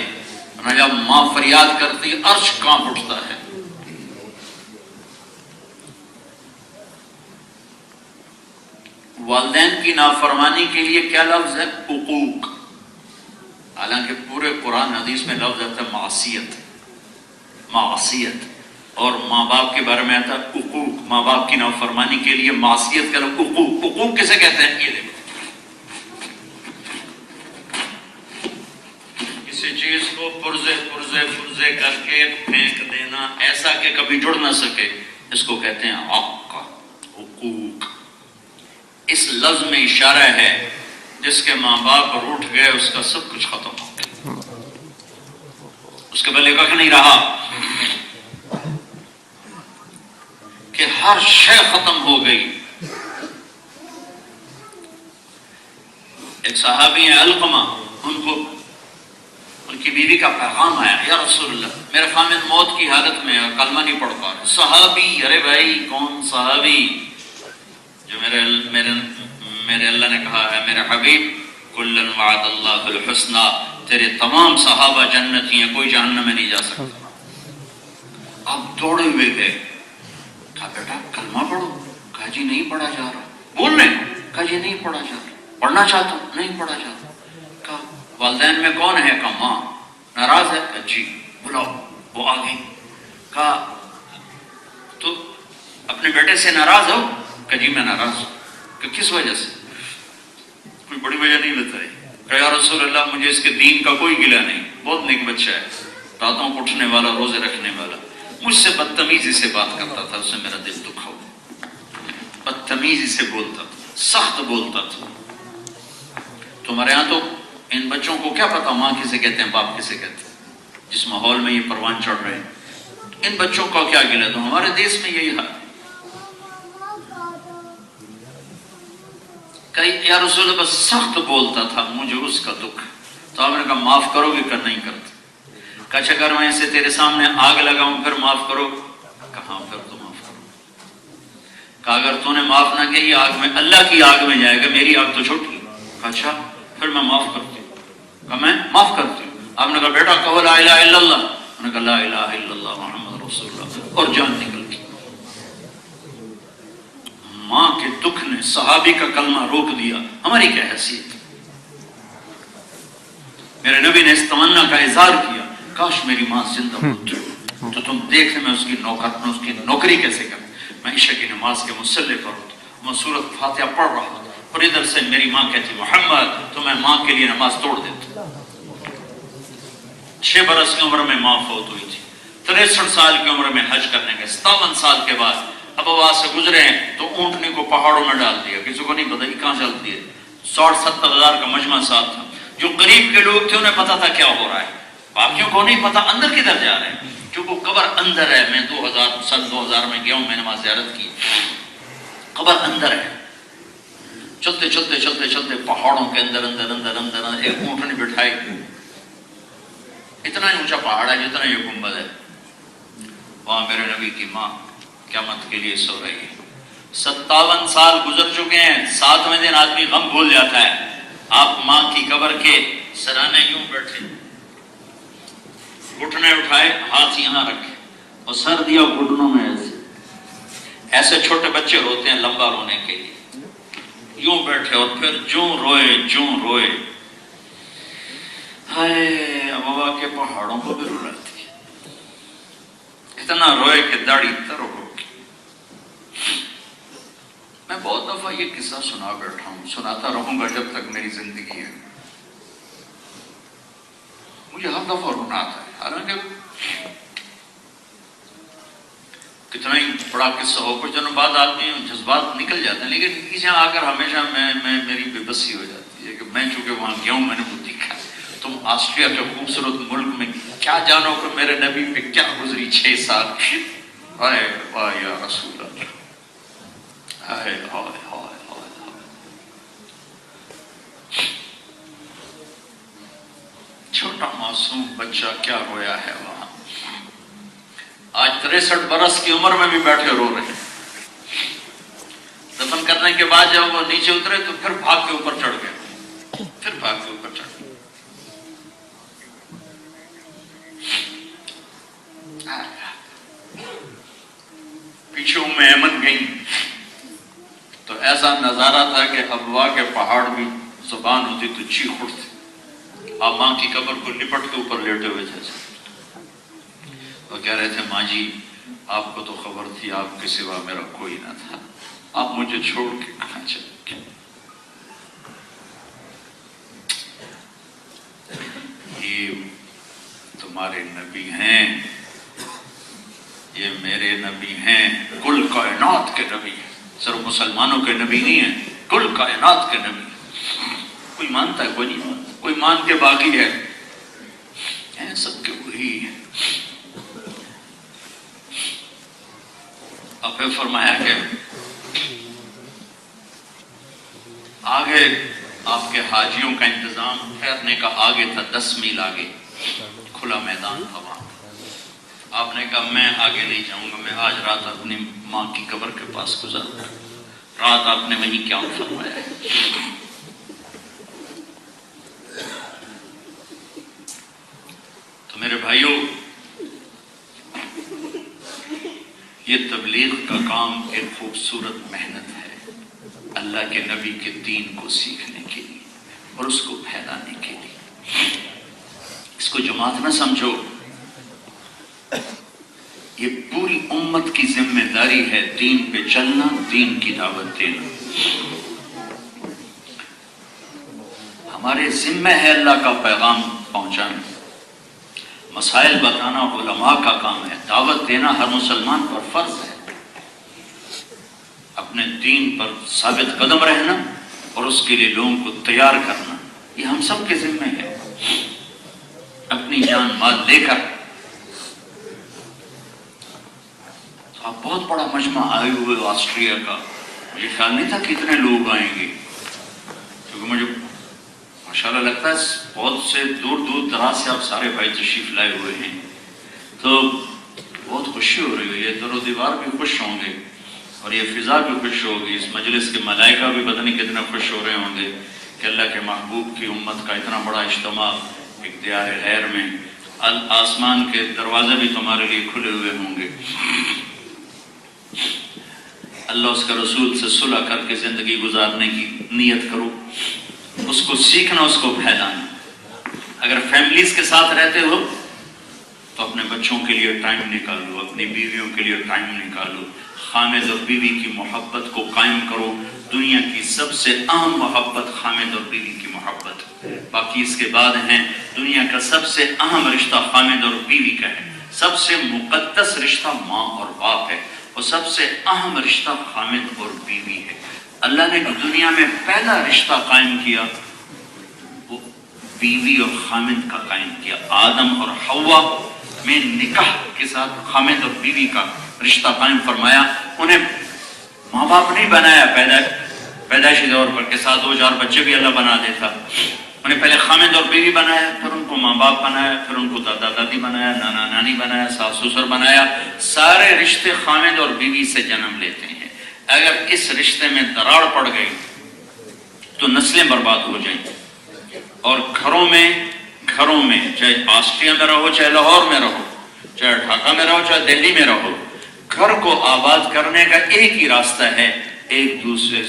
جب ماں فریاد کرتی عرش کانپ اٹھتا ہے. والدین کی نافرمانی کے لیے کیا لفظ ہے؟ حقوق. حالانکہ پورے قرآن حدیث میں لفظ آتا ہے معصیت، معصیت. اور ماں باپ کے بارے میں آتا ہے حقوق. ماں باپ کی نافرمانی کے لیے معصیت کرو. عقوق کسے کہتے ہیں؟ یہ دیکھو، کسی چیز کو پرزے کر کے پھینک دینا ایسا کہ کبھی جڑ نہ سکے، اس کو کہتے ہیں عق. حقوق اس لفظ میں اشارہ ہے جس کے ماں باپ روٹھ گئے اس کا سب کچھ ختم ہو گیا، اس کے پہلے کچھ نہیں رہا، کہ ہر شے ختم ہو گئی. ایک صحابی ہیں علقمہ، ان کی بیوی کا پیغام آیا، یا رسول اللہ میرا خامد موت کی حالت میں ہے، کلمہ نہیں پڑھ پا رہا. صحابی، ارے بھائی کون صحابی؟ جو میرے اللہ نے کہا ہے میرے حبیب کلن وعد اللہ الحسنى، تیرے تمام صحابہ جنتی ہیں، کوئی جہنم میں نہیں جا سکتا. اب دوڑے ہوئے گئے، کہا بیٹا کلمہ پڑھو. کہا جی نہیں پڑھا جا رہا. بول رہے ہیں؟ کہا جی نہیں پڑھا جا رہا. پڑھنا چاہتا ہوں؟ نہیں پڑھا جا رہا. کہا والدین میں کون ہے؟ کہا ماں. ناراض ہے؟ کہا جی. بلاؤ. وہ آ گئی. کہا تو اپنے بیٹے سے ناراض ہو؟ کہ جی میں ناراض ہوں. کہ کس وجہ سے؟ کوئی بڑی وجہ نہیں بتائی. کہ یا رسول اللہ مجھے اس کے دین کا کوئی گلہ نہیں، بہت نیک بچہ ہے، راتوں کو اٹھنے والا، روزے رکھنے والا، مجھ سے بدتمیزی سے بات کرتا تھا، اس سے میرا دل دکھا ہوا، بدتمیزی سے بولتا تھا، سخت بولتا تھا. تمہارے یہاں تو ان بچوں کو کیا پتا ماں کسے کہتے ہیں، باپ کسے کہتے ہیں؟ جس ماحول میں یہ پروان چڑھ رہے ہیں ان بچوں کا کیا گلہ؟ تو ہمارے دیش میں یہی حال. یا رسول اللہ بس سخت بولتا تھا، مجھے اس کا دکھ. تو آپ نے کہا معاف کرو گے؟ کہ نہیں کرتے. کہا اچھا اگر میں اسے تیرے سامنے آگ لگاؤں پھر معاف کرو؟ کہاں پھر تو معاف کرو. کہا اگر تو نے معاف نہ کیا یہ آگ میں، اللہ کی آگ میں جائے گا، میری آگ تو چھوٹی. کہا اچھا پھر میں معاف کرتی ہوں. کہا میں معاف کرتی ہوں. آپ نے کہا بیٹا کہو لا الہ الا اللہ. انہوں نے کہا لا الہ الا اللہ محمد رسول اللہ، اور جان نکل گئی. ماں کے دکھ نے صحابی کا کلمہ روک دیا. ہماری کیا حیثیت؟ میرے نبی نے اس تمنا کا اظہار کیا، کاش میری ماں زندہ ہوتی تو تم دیکھ میں اس کی نوکری کیسے کروں. میں عشاء کی نماز کے مصلی پر ہوتا، میں سورۃ فاتحہ پڑھ رہا ہوتا، اور ادھر سے میری ماں کہتی محمد، تو میں ماں کے لیے نماز توڑ دیتا. 6 برس کی عمر میں ماں فوت ہوئی تھی. 63 سال کی عمر میں حج کرنے گئے. 57 سال کے بعد اب وہاں سے گزرے ہیں تو اونٹنی کو پہاڑوں میں ڈال دیا. کسی کو نہیں پتا یہ کہاں چلتی ہے. 60-70 ہزار کا مجمع ساتھ تھا. جو قریب کے لوگ تھے انہیں پتا تھا کیا ہو رہا ہے، باقیوں کو نہیں پتا اندر کدھر جا رہے ہیں. چونکہ قبر اندر ہے. میں 2000 میں گیا ہوں، میں نے وہاں زیارت کی. قبر اندر ہے. چلتے پہاڑوں کے اندر ایک اونٹنی بٹھائی. اتنا ہی اونچا پہاڑ ہے جتنا یہ گنبد ہے. وہاں میرے نبی کی ماں قیامت کے لیے سو رہی ہے. 57 سال گزر چکے ہیں. 7ویں دن آدمی غم بھول جاتا ہے. آپ ماں کی قبر کے سرانے یوں بیٹھے، گھٹنے اٹھائے، ہاتھ یہاں رکھے اور سر دیا گھٹنوں میں. ایسے چھوٹے بچے روتے ہیں لمبا رونے کے لیے. یوں بیٹھے اور پھر جوں روئے. ہائے ابوا کے پہاڑوں کو بھی رلاتی ہے. اتنا روئے کہ داڑھی تر ہو گئی. میں بہت دفعہ یہ قصہ سنا بیٹھا ہوں، سناتا رہوں گا جب تک میری زندگی ہے. مجھے ہر دفعہ رونا آتا ہے، حالانکہ کتنا ہی بڑا قصہ ہو، کچھ دنوں بعد آدمی جذبات نکل جاتے ہیں، لیکن پیچھے آ کر ہمیشہ میری بے بسی ہو جاتی ہے کہ میں چونکہ وہاں گیا ہوں، میں نے وہ دیکھا. تم آسٹریا کے خوبصورت ملک میں کیا جانو کہ میرے نبی پہ کیا گزری 6 سال. ہائے ہائے یا رسول اللہ، ہائے ہائے ہائے. چھوٹا معصوم بچہ کیا رویا ہے وہاں. آج 63 برس کی عمر میں بھی بیٹھے رو رہے ہیں. دفن کرنے کے بعد جب وہ نیچے اترے تو پھر بھاگ کے اوپر چڑھ گئے. پیچھے ایمن گئی تو ایسا نظارہ تھا کہ ابوا کے پہاڑ بھی زبان ہوتی تو چیخ اٹھتی. آپ ماں کی قبر کو لپٹ کے اوپر لیٹے ہوئے تھے. وہ کہہ رہے تھے ماں جی آپ کو تو خبر تھی آپ کے سوا میرا کوئی نہ تھا، آپ مجھے چھوڑ کے کہاں چلے گئے؟ یہ تمہارے نبی ہیں، یہ میرے نبی ہیں، کل کائنات کے نبی ہیں، صرف مسلمانوں کے نبی نہیں ہیں، کل کائنات کے نبی ہیں۔ کوئی مانتا ہے، کوئی نہیں مانتا، کوئی مان کے باقی ہے، سب کے وہی ہیں۔ اب پھر فرمایا کہ آگے آپ کے حاجیوں کا انتظام ٹھہرنے کا آگے تھا، 10 میل آگے کھلا میدان تھا وہاں۔ آپ نے کہا میں آگے نہیں جاؤں گا، میں آج رات اپنی ماں کی قبر کے پاس گزاروں گا۔ رات آپ نے وہیں کیا فرمایا ہے؟ تو میرے بھائیوں، یہ تبلیغ کا کام ایک خوبصورت محنت ہے، اللہ کے نبی کے دین کو سیکھنے کے لیے اور اس کو پھیلانے کے لیے۔ اس کو جماعت نہ سمجھو، یہ پوری امت کی ذمہ داری ہے، دین پہ چلنا، دین کی دعوت دینا۔ ہمارے ذمہ ہے اللہ کا پیغام پہنچانا، مسائل بتانا علماء کا کام ہے، دعوت دینا ہر مسلمان پر فرض ہے۔ اپنے دین پر ثابت قدم رہنا اور اس کے لیے لوگوں کو تیار کرنا، یہ ہم سب کے ذمہ ہے، اپنی جان مال لے کر۔ تو آپ بہت بڑا مجمع آئے ہوئے آسٹریا کا، مجھے خیال نہیں تھا کتنے لوگ آئیں گے، کیونکہ مجھے ماشاءاللہ لگتا ہے بہت سے دور دور دراز سے آپ سارے بھائی تشریف لائے ہوئے ہیں، تو بہت خوشی ہو رہی ہے۔ یہ در و دیوار بھی خوش ہوں گے اور یہ فضا بھی خوش ہوگی، اس مجلس کے ملائکہ بھی پتہ نہیں کتنے خوش ہو رہے ہوں گے کہ اللہ کے محبوب کی امت کا اتنا بڑا اجتماع ایک دیار غیر میں۔ آسمان کے دروازے بھی تمہارے لیے کھلے ہوئے ہوں گے۔ اللہ اس کے رسول سے صلح کر کے زندگی گزارنے کی نیت کرو، اس کو سیکھنا، اس کو پھیلانا۔ اگر فیملیز کے ساتھ رہتے ہو تو اپنے بچوں کے لیے ٹائم نکالو، اپنی بیویوں کے لیے ٹائم نکالو، خامد اور بیوی کی محبت کو قائم کرو۔ دنیا کی سب سے اہم محبت خامد اور بیوی کی محبت، باقی اس کے بعد ہیں۔ دنیا کا سب سے اہم رشتہ خامد اور بیوی کا ہے، سب سے مقدس رشتہ ماں اور باپ ہے، اور سب سے اہم رشتہ خامد اور بیوی ہے۔ اللہ نے دنیا میں پہلا رشتہ قائم کیا وہ بیوی اور خامد کا قائم کیا، آدم اور حوا میں نکاح کے ساتھ خامد اور بیوی کا رشتہ قائم فرمایا۔ انہیں ماں باپ نہیں بنایا پیدائشی طور پر کہ 2-4 بچے بھی اللہ بنا دیتا، انہیں پہلے خامد اور بیوی بنایا، پھر ان کو ماں باپ بنایا، پھر ان کو دادا دادی بنایا، نانا نانی بنایا، ساس سسر بنایا۔ سارے رشتے خامد اور بیوی سے جنم لیتے ہیں۔ اگر اس رشتے میں دراڑ پڑ گئی تو نسلیں برباد ہو جائیں، اور گھروں میں چاہے آسٹریا میں رہو، چاہے لاہور میں رہو، چاہے ڈھاکہ میں رہو، چاہے دہلی میں رہو، گھر کو آباد کرنے کا ایک ہی راستہ ہے، ایک دوسرے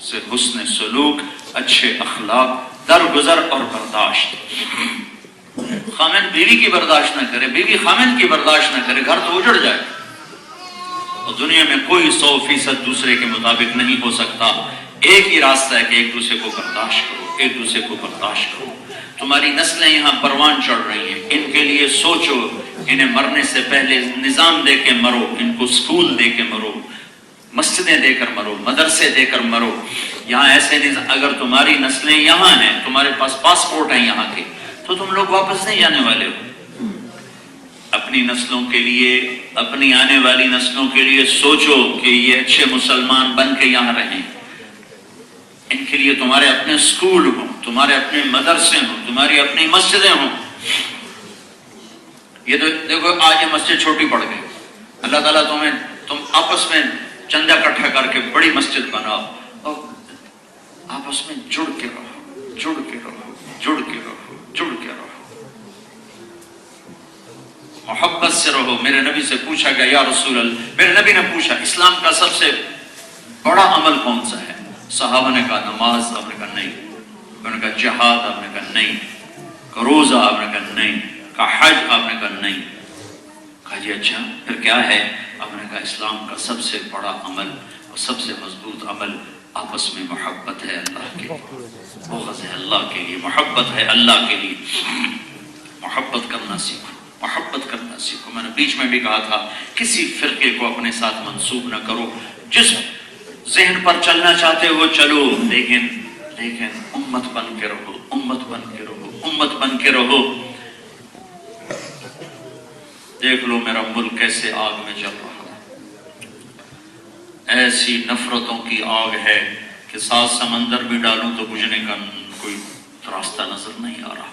سے حسن سلوک، اچھے اخلاق، درگزر اور برداشت۔ خامد بیوی کی برداشت نہ کرے، بیوی خامد کی برداشت نہ کرے، گھر تو اجڑ جائے۔ اور دنیا میں کوئی 100% دوسرے کے مطابق نہیں ہو سکتا۔ ایک ہی راستہ ہے کہ ایک دوسرے کو برداشت کرو، ایک دوسرے کو برداشت کرو۔ تمہاری نسلیں یہاں پروان چڑھ رہی ہیں، ان کے لیے سوچو، انہیں مرنے سے پہلے نظام دے کے مرو، ان کو سکول دے کے مرو، مسجدیں دے کر مرو، مدرسے دے کر مرو۔ یہاں ایسے اگر تمہاری نسلیں یہاں ہیں، تمہارے پاس پاسپورٹ ہیں یہاں کے، تو تم لوگ واپس نہیں جانے والے ہو۔ اپنی نسلوں کے لیے، اپنی آنے والی نسلوں کے لیے سوچو کہ یہ اچھے مسلمان بن کے یہاں رہیں۔ ان کے لیے تمہارے اپنے سکول ہوں، تمہارے اپنے مدرسے ہوں، تمہاری اپنی مسجدیں ہوں۔ یہ تو دیکھو آج یہ مسجد چھوٹی پڑ گئی، اللہ تعالیٰ تم آپس میں چندہ اکٹھا کر کے بڑی مسجد بناؤ، اور آپس میں جڑ کے رہو، جڑ کے رہو، جڑ کے رہو، جڑ کے رہو، محبت سے رہو۔ میرے نبی سے پوچھا گیا، یا رسول اللہ، میرے نبی نے پوچھا اسلام کا سب سے بڑا عمل کون سا ہے؟ صحابہ نے کہا نماز، آپ نے کہا نہیں، انہوں نے کہا جہاد، آپ نے کہا نہیں، کہ روزہ، آپ نے کہا نہیں، کہ حج، آپ نے کہا نہیں، کہا جی اچھا پھر کیا ہے؟ آپ نے کہا اسلام کا سب سے بڑا عمل اور سب سے مضبوط عمل آپس میں محبت ہے اللہ کے لیے، بغض ہے اللہ کے لیے، محبت ہے اللہ کے لیے۔ محبت کرنا سیکھو، محبت کرنا سیکھو۔ میں نے بیچ میں بھی کہا تھا کسی فرقے کو اپنے ساتھ منسوب نہ کرو، جس ذہن پر چلنا چاہتے ہو چلو، لیکن امت بن کے رہو، امت بن کے رہو، امت بن کے رہو۔ دیکھ لو میرا ملک کیسے آگ میں چل رہا ہے، ایسی نفرتوں کی آگ ہے کہ 7 سمندر بھی ڈالوں تو بجھنے کا کوئی راستہ نظر نہیں آ رہا۔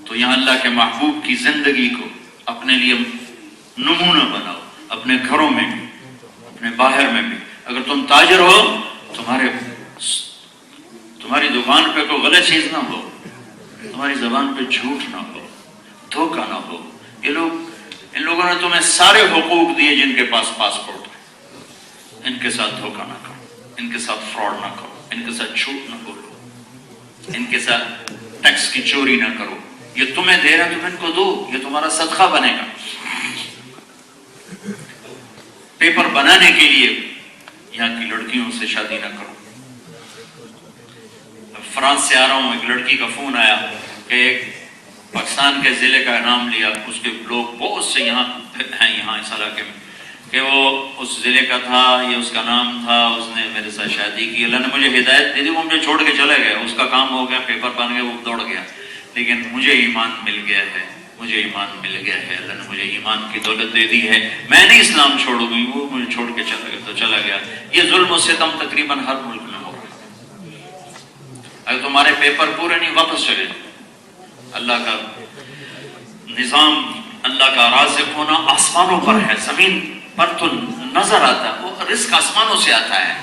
تو یہاں اللہ کے محبوب کی زندگی کو اپنے لیے نمونہ بناؤ، اپنے گھروں میں بھی، اپنے باہر میں بھی۔ اگر تم تاجر ہو، تمہاری دکان پہ کوئی غلط چیز نہ ہو، تمہاری زبان پہ جھوٹ نہ ہو، دھوکہ نہ ہو۔ ان لوگوں نے تمہیں سارے حقوق دیے جن کے پاس پاسپورٹ ہے، ان کے ساتھ دھوکہ نہ کرو، ان کے ساتھ فراڈ نہ کرو، ان کے ساتھ جھوٹ نہ بولو، ان کے ساتھ ٹیکس کی چوری نہ کرو۔ یہ تمہیں دے رہا تم ان کو دو، یہ تمہارا صدقہ بنے گا۔ پیپر بنانے کے لیے یہاں کی لڑکیوں سے شادی نہ کرو۔ فرانس سے آ رہا ہوں، ایک لڑکی کا فون آیا کہ ایک پاکستان کے ضلع کا نام لیا، اس کے لوگ بہت سے یہاں ہیں، یہاں اس علاقے میں، کہ وہ اس ضلع کا تھا، یہ اس کا نام تھا، اس نے میرے ساتھ شادی کی۔ اللہ نے مجھے ہدایت دے دی، وہ مجھے چھوڑ کے چلا گیا، اس کا کام ہو گیا، پیپر بن گیا، وہ دوڑ گیا، لیکن مجھے ایمان مل گیا ہے، مجھے ایمان مل گیا ہے، اللہ نے مجھے ایمان کی دولت دے دی ہے۔ میں نہیں اسلام چھوڑوں گی، وہ مجھے چھوڑ کے چلا گیا تو چلا گیا۔ یہ ظلم و ستم تقریباً ہر ملک میں ہو رہا ہے۔ اگر تمہارے پیپر پورے نہیں، واپس چلے جاؤ۔ اللہ کا نظام، اللہ کا رازق ہونا آسمانوں پر ہے، زمین پر تو نظر آتا ہے، وہ رزق آسمانوں سے آتا ہے۔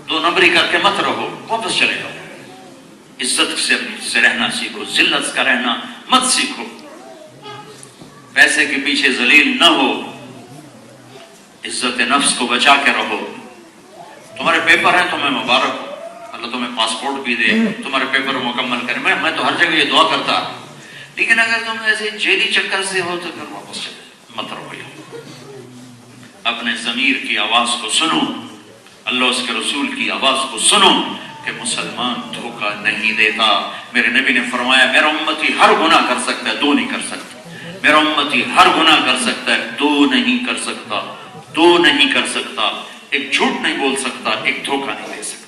2 نمبری کر کے مت رہو، واپس چلے جاؤ۔ عزت سے رہنا سیکھو، ذلت کا رہنا مت سیکھو، پیسے کے پیچھے ذلیل نہ ہو، عزت نفس کو بچا کے رہو۔ تمہارے پیپر ہیں تمہیں مبارک ہو، اللہ تمہیں پاسپورٹ بھی دے، تمہارے پیپر مکمل کرے۔ میں تو ہر جگہ یہ دعا کرتا، لیکن اگر تم ایسے جیلی چکر سے ہو تو پھر واپس چلے مت رہو۔ اپنے ضمیر کی آواز کو سنو، اللہ اس کے رسول کی آواز کو سنو کہ مسلمان دھوکہ نہیں دیتا۔ میرے نبی نے فرمایا میرا امتی ہر گناہ کر سکتا ہے، 2 نہیں کر سکتا۔ میرا امتی ہر گناہ کر سکتا ہے، 2 نہیں کر سکتا، 2 نہیں کر سکتا۔ ایک جھوٹ نہیں بول سکتا، ایک دھوکہ نہیں دے سکتا۔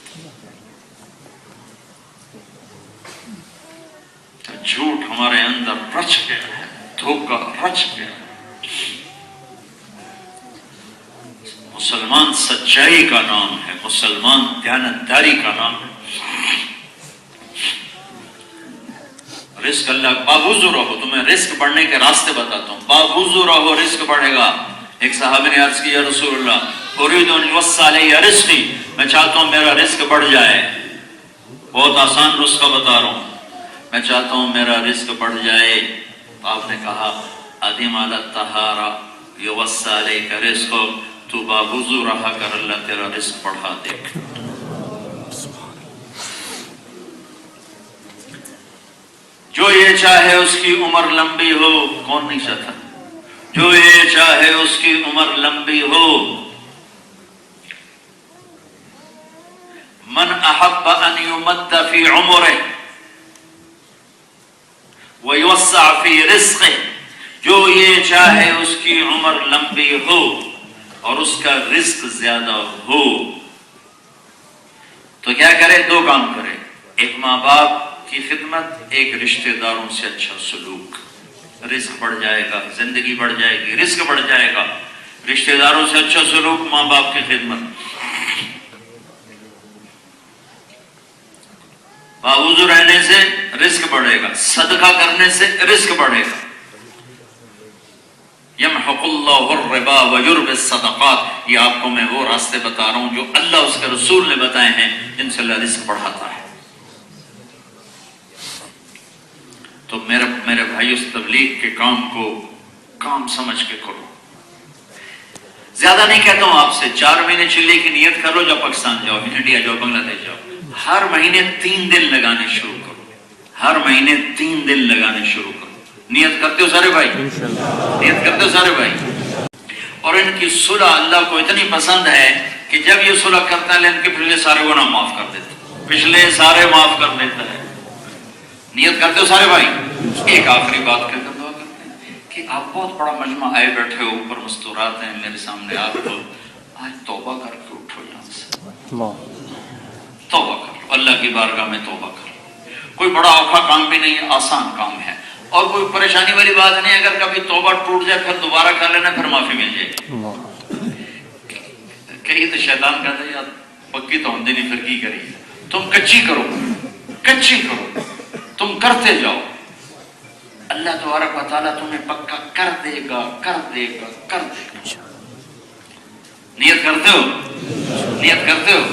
جھوٹ ہمارے اندر رچ گیا ہے، دھوکہ رچ گیا ہے۔ مسلمان سچائی کا نام ہے، مسلمان دیانتداری کا نام ہے۔ رزق اللہ، باوضو رہو، تمہیں رزق بڑھنے کے راستے بتاتا ہوں، باوضو رہو رزق بڑھے گا۔ ایک صحابی نے عرض کیا رسول اللہ اريد ان يوسع لي رزقي، میں چاہتا ہوں میرا رزق بڑھ جائے۔ بہت آسان نسخہ بتا رہا ہوں، میں چاہتا ہوں میرا رزق بڑھ جائے۔ آپ نے کہا ادم علی الطہارہ یوسع الیک رزقک، تو باوضو رہا کر، اللہ تیرا رزق بڑھا دے۔ جو یہ چاہے اس کی عمر لمبی ہو، کون نہیں چاہتا؟ جو یہ چاہے اس کی عمر لمبی ہو۔ من احب ان یمد فی عمرہ ویوسع فی رزقہ، جو یہ چاہے اس کی عمر لمبی ہو اور اس کا رزق زیادہ ہو، تو کیا کرے؟ 2 کام کرے، ایک ماں باپ کی خدمت، ایک رشتہ داروں سے اچھا سلوک۔ رزق بڑھ جائے گا، زندگی بڑھ جائے گی، رزق بڑھ جائے گا۔ رشتہ داروں سے اچھا سلوک، ماں باپ کی خدمت، باوضو رہنے سے رزق بڑھے گا، صدقہ کرنے سے رزق بڑھے گا۔ یمحق اللہ الربا ویربی الصدقات، یہ آپ کو میں وہ راستے بتا رہا ہوں جو اللہ اس کے رسول نے بتائے ہیں، جن سے اللہ رزق بڑھاتا ہے۔ تو میرے بھائی اس تبلیغ کے کام کو کام سمجھ کے کرو۔ زیادہ نہیں کہتا ہوں آپ سے، 4 مہینے چلے کی نیت کرو، جب پاکستان جاؤ، انڈیا جاؤ، بنگلہ دیش جاؤ، ہر مہینے 3 دن لگانے شروع کرو، ہر مہینے 3 دن لگانے شروع کرو۔ نیت کرتے ہو سارے بھائی؟ انشاءاللہ نیت کرتے ہو سارے بھائی؟ اور ان کی صلح اللہ کو اتنی پسند ہے کہ جب یہ صلح کرتا ہے ان کے پچھلے سارے گناہ معاف کر دیتا ہے، پچھلے سارے معاف کر دیتا ہے۔ نیت کرتے ہو سارے بھائی؟ ایک آخری بات کہہ کر دعا کرتے ہیں کہ آپ بہت بڑا مجمع آئے بیٹھے ہو، اوپر مستورات ہیں میرے سامنے، آپ کو آج توبہ کر کے اٹھو یہاں سے، اللہ توبہ کرو، اللہ کی بارگاہ میں توبہ کرو۔ کوئی بڑا اوکھا کام بھی نہیں ہے، آسان کام ہے، اور کوئی پریشانی والی بات نہیں ہے۔ اگر کبھی توبہ ٹوٹ جائے پھر دوبارہ کر لینا، پھر معافی مل جائے گی۔ اللہ کہیں تو شیطان کہتا ہے یار پکی تو ہم دینی پھر کی کری، تم کچی کرو، کچی کرو، تم کرتے جاؤ، اللہ تبارک و تعالیٰ تمہیں پکا کر دے گا، کر دے گا، کر دے گا۔ نیت کرتے ہو؟ نیت کرتے ہو؟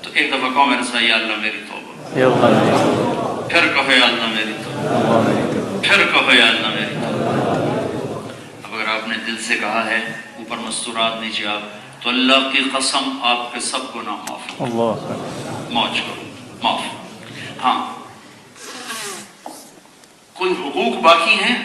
تو ایک دفعہ کہو میرے ساتھ یا اللہ میری توبہ، یا اللہ میری توبہ، پھر کہو یا اللہ میری توبہ، اللہ میری توبہ، پھر کہو یا اللہ میری توبہ۔ اب اگر آپ نے دل سے کہا ہے، اوپر مستورات نیچے آپ، تو اللہ کی قسم آپ کے سب گناہ معاف ہوں، اللہ موج کرو، معاف۔ ہاں کوئی حقوق باقی ہیں